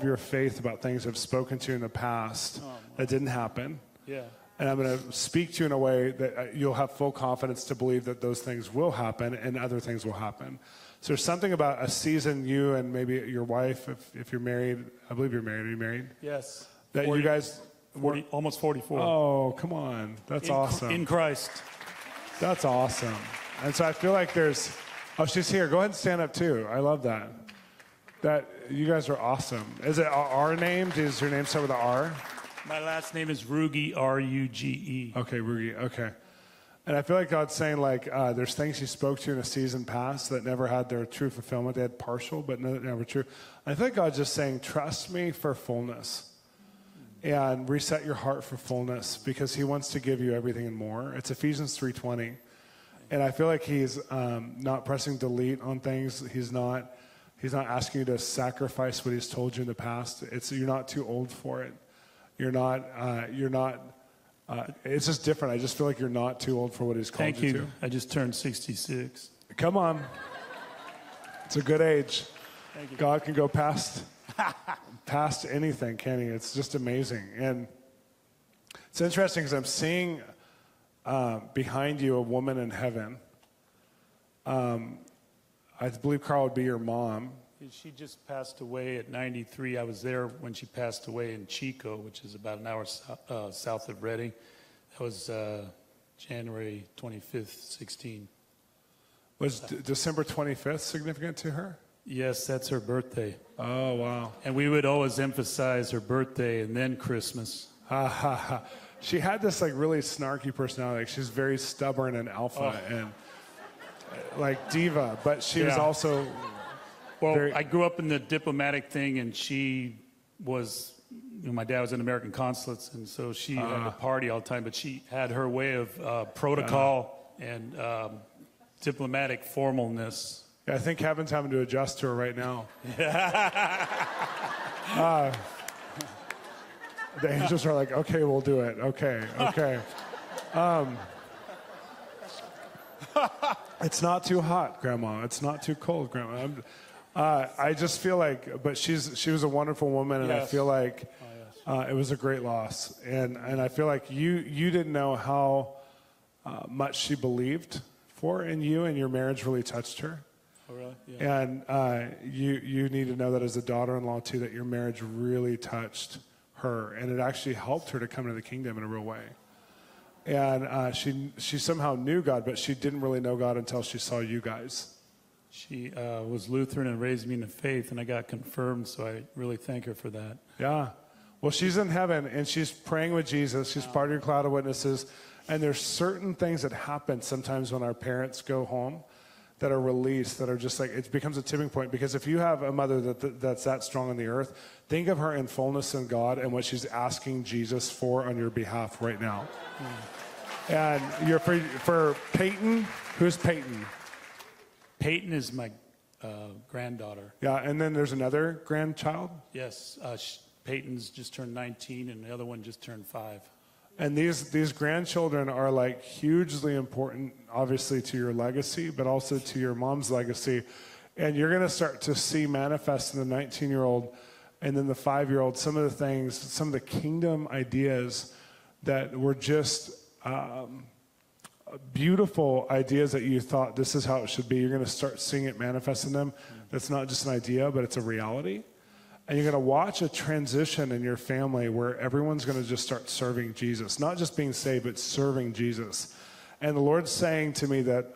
your faith about things I've spoken to you in the past that didn't happen. Yeah. And I'm going to speak to you in a way that you'll have full confidence to believe that those things will happen and other things will happen. So there's something about a season, you and maybe your wife, if you're married. I believe you're married. Are you married? Yes. That 40, you guys... 40, almost 44. Oh, come on. That's awesome. In Christ. That's awesome. And so I feel like there's... Oh, she's here. Go ahead and stand up, too. I love that. That you guys are awesome. Is it our name? Does your name start with an R? My last name is Ruge, R-U-G-E. Okay, Ruge. Okay. And I feel like God's saying, like, there's things He spoke to in a season past that never had their true fulfillment. They had partial, but never true. I feel like God's just saying, trust me for fullness. And reset your heart for fullness because He wants to give you everything and more. It's Ephesians 3:20. And I feel like He's not pressing delete on things. He's not asking you to sacrifice what He's told you in the past. You're not too old for it. You're not, it's just different. I just feel like you're not too old for what He's called you to. I just turned 66. Come on. It's a good age. Thank you. God can go past anything, can He? It's just amazing. And it's interesting because I'm seeing behind you a woman in heaven. I believe Carl would be your mom. She just passed away at 93. I was there when she passed away in Chico, which is about an hour south of Reading. That was January 25th, 16. Was December 25th significant to her? Yes, that's her birthday. Oh, wow. And we would always emphasize her birthday and then Christmas. She had this like really snarky personality. Like, she's very stubborn and alpha and like diva, but she was also... Well, I grew up in the diplomatic thing, and she was, my dad was in American consulates, and so she had to party all the time, but she had her way of protocol and diplomatic formalness. Yeah, I think heaven's having to adjust to her right now. The angels are like, okay, we'll do it. Okay. It's not too hot, Grandma. It's not too cold, Grandma. I just feel like, but she was a wonderful woman, and yes. I feel like it was a great loss. And I feel like you didn't know how much she believed for in you, and your marriage really touched her. Oh, really? Yeah. And you need to know that as a daughter-in-law, too, that your marriage really touched her, and it actually helped her to come into the kingdom in a real way. And she somehow knew God, but she didn't really know God until she saw you guys. She was Lutheran and raised me in the faith, and I got confirmed, so I really thank her for that. Yeah. Well, she's in heaven, and she's praying with Jesus. She's part of your cloud of witnesses. And there's certain things that happen sometimes when our parents go home that are released, that are just like, it becomes a tipping point. Because if you have a mother that's that strong on the earth, think of her in fullness in God and what she's asking Jesus for on your behalf right now. And you're for Peyton. Who's Peyton? Peyton is my granddaughter. Yeah, and then there's another grandchild? Yes, Peyton's just turned 19, and the other one just turned 5. And these grandchildren are like hugely important, obviously, to your legacy, but also to your mom's legacy. And you're going to start to see manifest in the 19-year-old and then the 5-year-old some of the things, some of the kingdom ideas that were just beautiful ideas that you thought this is how it should be. You're going to start seeing it manifest in them. That's not just an idea, but it's a reality. And you're going to watch a transition in your family where everyone's going to just start serving Jesus. Not just being saved, but serving Jesus. And the Lord's saying to me that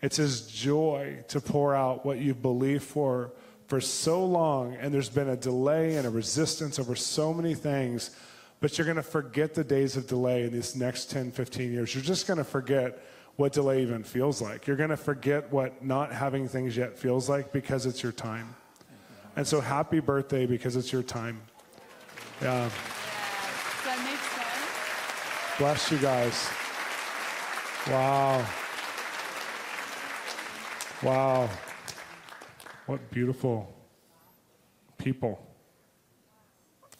it's his joy to pour out what you've believed for so long. And there's been a delay and a resistance over so many things. But you're going to forget the days of delay in these next 10, 15 years. You're just going to forget what delay even feels like. You're going to forget what not having things yet feels like because it's your time. And so happy birthday because it's your time. Yeah. Does that make sense? Bless you guys. Wow. Wow. What beautiful people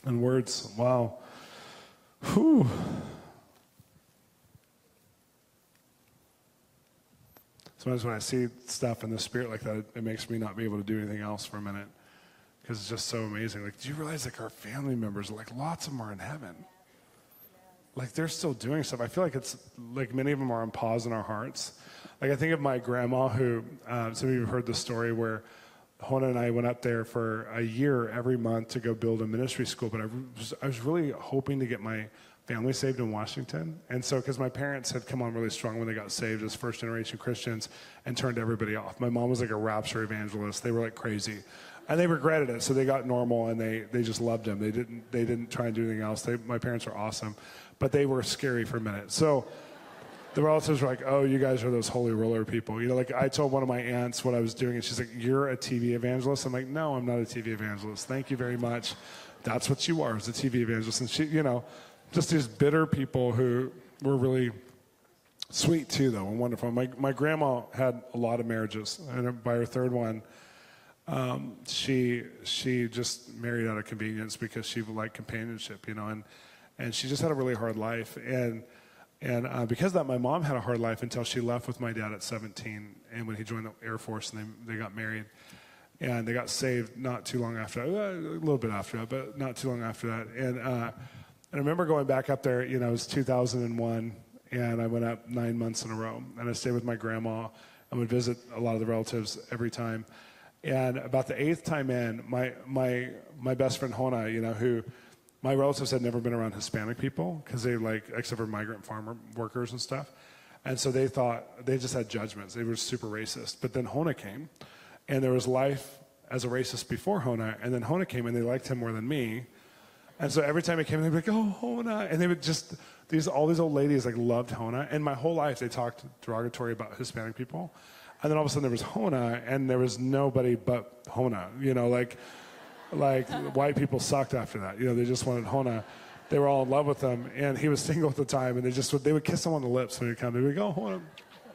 and words. Wow. Whew. Sometimes when I see stuff in the spirit like that, it makes me not be able to do anything else for a minute. Because it's just so amazing. Like, do you realize, like, our family members, like, lots of them are in heaven. Like, they're still doing stuff. I feel like it's, like, many of them are on pause in our hearts. Like, I think of my grandma who, some of you have heard the story where Hona and I went up there for a year every month to go build a ministry school. But I was really hoping to get my family saved in Washington. And so, because my parents had come on really strong when they got saved as first-generation Christians and turned everybody off. My mom was like a rapture evangelist. They were like crazy. And they regretted it, so they got normal, and they just loved him. They didn't try and do anything else. My parents are awesome, but they were scary for a minute. So the relatives were like, "Oh, you guys are those holy roller people." You know, like I told one of my aunts what I was doing, and she's like, "You're a TV evangelist." I'm like, "No, I'm not a TV evangelist. Thank you very much. That's what you are, as a TV evangelist." And she, you know, just these bitter people who were really sweet too, though, and wonderful. My grandma had a lot of marriages, and by her third one, she just married out of convenience because she liked companionship, you know, and she just had a really hard life. And because of that, my mom had a hard life until she left with my dad at 17, and when he joined the Air Force, and they got married, and they got saved not too long after that, a little bit after that, but not too long after that. And I remember going back up there, you know, it was 2001, and I went up 9 months in a row, and I stayed with my grandma and would visit a lot of the relatives every time. And about the 8th time in, my best friend Hona, you know, who my relatives had never been around Hispanic people because they like, except for migrant farmer workers and stuff. And so they thought, they just had judgments. They were super racist. But then Hona came, and there was life as a racist before Hona, and then Hona came, and they liked him more than me. And so every time he came, they'd be like, "Oh, Hona," and they would just, all these old ladies like loved Hona. And my whole life they talked derogatory about Hispanic people. And then all of a sudden there was Hona, and there was nobody but Hona. You know, like white people sucked after that. You know, they just wanted Hona. They were all in love with him, and he was single at the time. And they would kiss him on the lips when he'd come. They would go, "Hona,"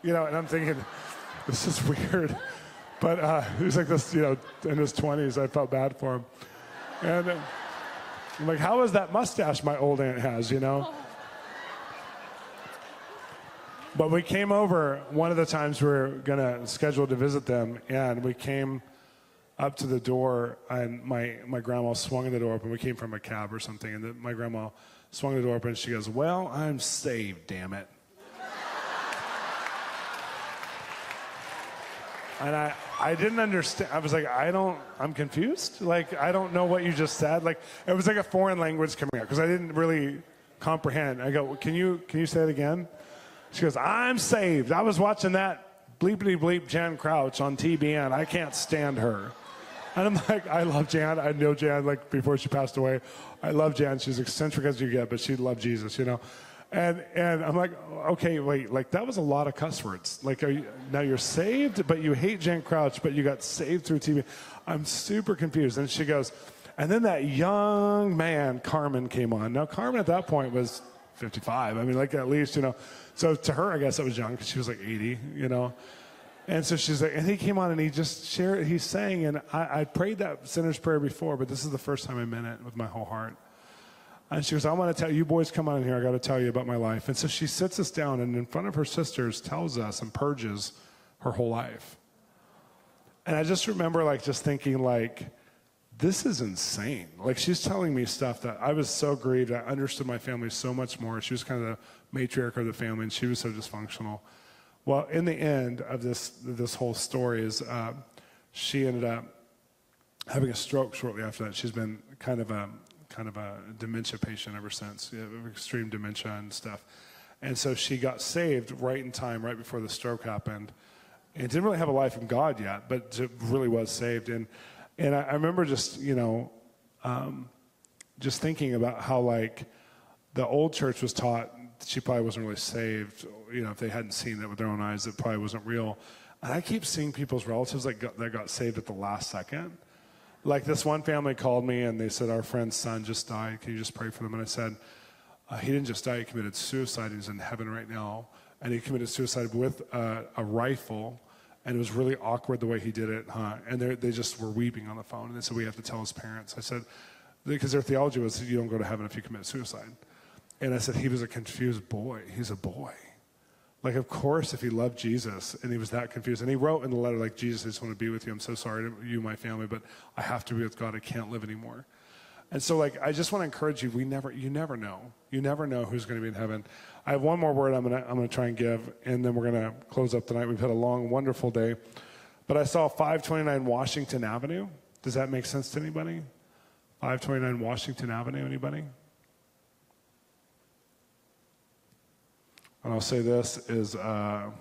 you know. And I'm thinking, this is weird. But he was like this, you know, in his 20s. I felt bad for him. And I'm like, how is that mustache my old aunt has? You know. But we came over one of the times we were going to schedule to visit them, and we came up to the door, and my grandma swung the door open. We came from a cab or something, and my grandma swung the door open, and she goes, "Well, I'm saved, damn it." And I didn't understand. I was like, I'm confused. Like, I don't know what you just said. Like, it was like a foreign language coming out because I didn't really comprehend. I go, can you say it again? She goes, "I'm saved. I was watching that bleepity bleep Jan Crouch on TBN. I can't stand her. And I'm like, I love Jan. I know Jan, like, before she passed away. I love Jan. She's eccentric as you get, but she loved Jesus, you know. And I'm like, okay, wait, like, that was a lot of cuss words. Like, now you're saved, but you hate Jan Crouch, but you got saved through TV. I'm super confused. And she goes, and then that young man, Carmen, came on. Now, Carmen at that point was 55. I mean, like, at least, you know. So to her, I guess it was young because she was like 80, you know. And so she's like, and he came on and he just shared, he sang, and I prayed that sinner's prayer before, but this is the first time I meant it with my whole heart. And she goes, I want to tell you boys, come on in here, I got to tell you about my life. And so she sits us down and in front of her sisters tells us and purges her whole life. And I just remember like just thinking like, this is insane. Like she's telling me stuff that I was so grieved. I understood my family so much more. She was kind of the matriarch of the family and she was so dysfunctional. Well, in the end of this whole story is she ended up having a stroke shortly after that. She's been kind of a dementia patient ever since, extreme dementia and stuff. And so she got saved right in time, right before the stroke happened. And didn't really have a life in God yet, but really was saved. And I remember just, you know, just thinking about how like the old church was taught she probably wasn't really saved. You know, if they hadn't seen it with their own eyes, it probably wasn't real. And I keep seeing people's relatives that got saved at the last second. Like this one family called me and they said, our friend's son just died. Can you just pray for them? And I said, he didn't just die, he committed suicide. He's in heaven right now. And he committed suicide with a rifle. And it was really awkward the way he did it, huh? And they just were weeping on the phone. And they said, we have to tell his parents. I said, because their theology was you don't go to heaven if you commit suicide. And I said, he was a confused boy. He's a boy. Like, of course, if he loved Jesus and he was that confused. And he wrote in the letter, like, Jesus, I just want to be with you. I'm so sorry to you, my family, but I have to be with God. I can't live anymore. And so, like, I just want to encourage you. You never know. You never know who's going to be in heaven. I have one more word I'm gonna try and give, and then we're going to close up tonight. We've had a long, wonderful day. But I saw 529 Washington Avenue. Does that make sense to anybody? 529 Washington Avenue, anybody? And I'll say this is, oh,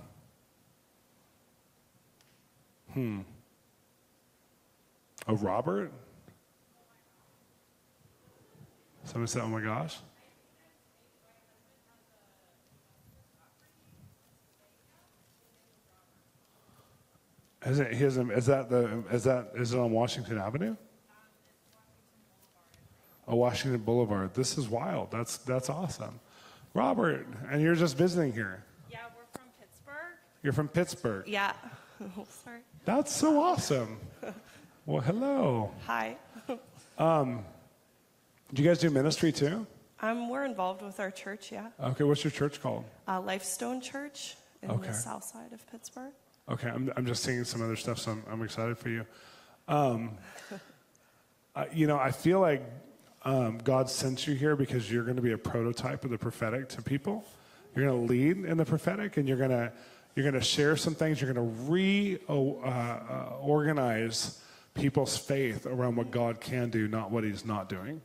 Robert? Somebody said, oh my gosh. Is it on Washington Avenue? Oh, Washington Boulevard. This is wild. That's awesome. Robert, and you're just visiting here. Yeah, we're from Pittsburgh. You're from Pittsburgh. Yeah. Sorry. That's so awesome. Well, hello. Hi. Do you guys do ministry too? We're involved with our church, yeah. Okay, what's your church called? Lifestone Church in the south side of Pittsburgh. Okay, I'm just seeing some other stuff, so I'm excited for you. You know, I feel like God sent you here because you're going to be a prototype of the prophetic to people. You're going to lead in the prophetic, and you're going to share some things. You're going to organize people's faith around what God can do, not what He's not doing.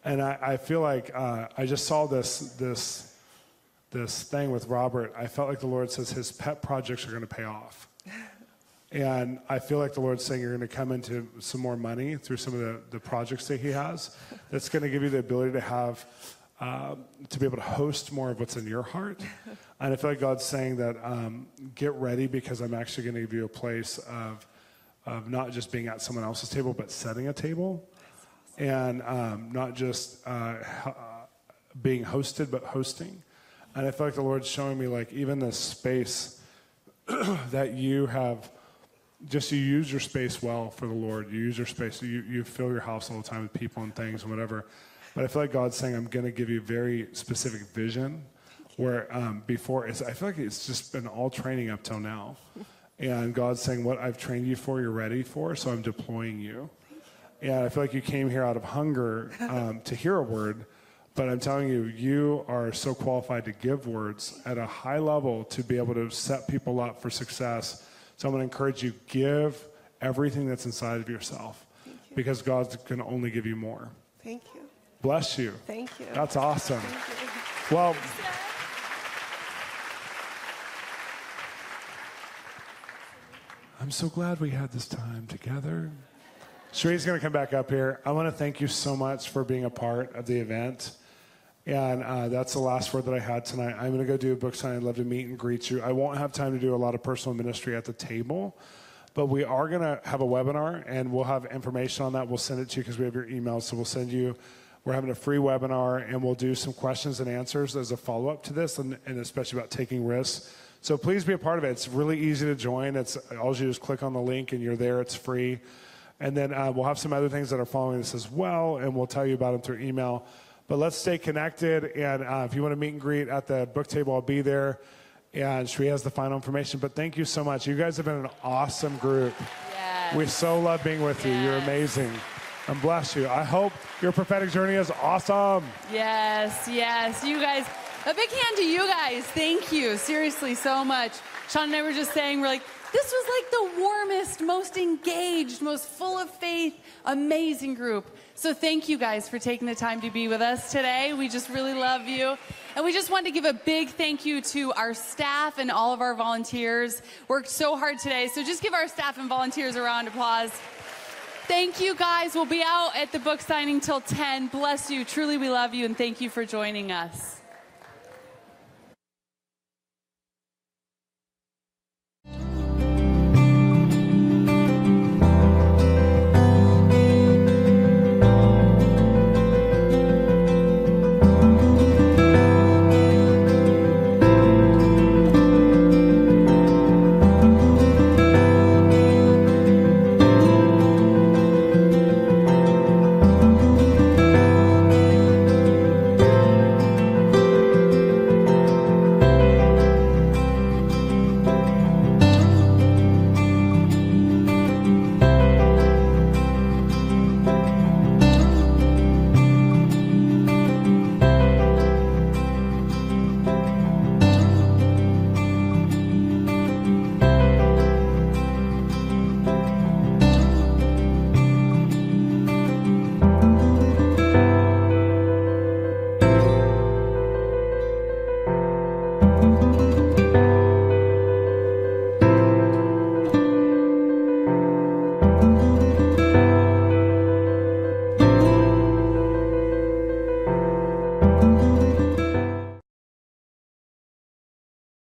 And I feel like I just saw this thing with Robert. I felt like the Lord says his pet projects are going to pay off. And I feel like the Lord's saying you're going to come into some more money through some of the projects that He has. That's going to give you the ability to have, to be able to host more of what's in your heart. And I feel like God's saying that get ready because I'm actually going to give you a place of not just being at someone else's table, but setting a table. And not just being hosted, but hosting. And I feel like the Lord's showing me like even this space that you have, just you use your space well for the Lord. You use your space. You fill your house all the time with people and things and whatever. But I feel like God's saying, I'm going to give you very specific vision where before, I feel like it's just been all training up till now. And God's saying, what I've trained you for, you're ready for, so I'm deploying you. And I feel like you came here out of hunger to hear a word. But I'm telling you, you are so qualified to give words at a high level to be able to set people up for success. So I'm going to encourage you, give everything that's inside of yourself because God's going to only give you more. Thank you. Bless you. Thank you. That's awesome. Well, I'm so glad we had this time together. Shree's going to come back up here. I want to thank you so much for being a part of the event. And that's the last word that I had tonight. I'm going to go do a book signing. I'd love to meet and greet you. I won't have time to do a lot of personal ministry at the table, but we are going to have a webinar, and we'll have information on that. We'll send it to you because we have your email. So we'll send you, we're having a free webinar, and we'll do some questions and answers as a follow-up to this, and especially about taking risks. So please be a part of it. It's really easy to join. It's all you do is click on the link, and you're there. It's free. And then we'll have some other things that are following this as well, and we'll tell you about them through email. But let's stay connected, and if you want to meet and greet at the book table, I'll be there. And Shree has the final information. But thank you so much. You guys have been an awesome group. Yes. We so love being with you. You're amazing. And bless you. I hope your prophetic journey is awesome. Yes, yes. You guys, a big hand to you guys. Thank you. Seriously, so much. Sean and I were just saying, we're like, this was like the warmest, most engaged, most full of faith, amazing group. So thank you guys for taking the time to be with us today. We just really love you. And we just want to give a big thank you to our staff and all of our volunteers. Worked so hard today. So just give our staff and volunteers a round of applause. Thank you, guys. We'll be out at the book signing till 10. Bless you. Truly, we love you, and thank you for joining us.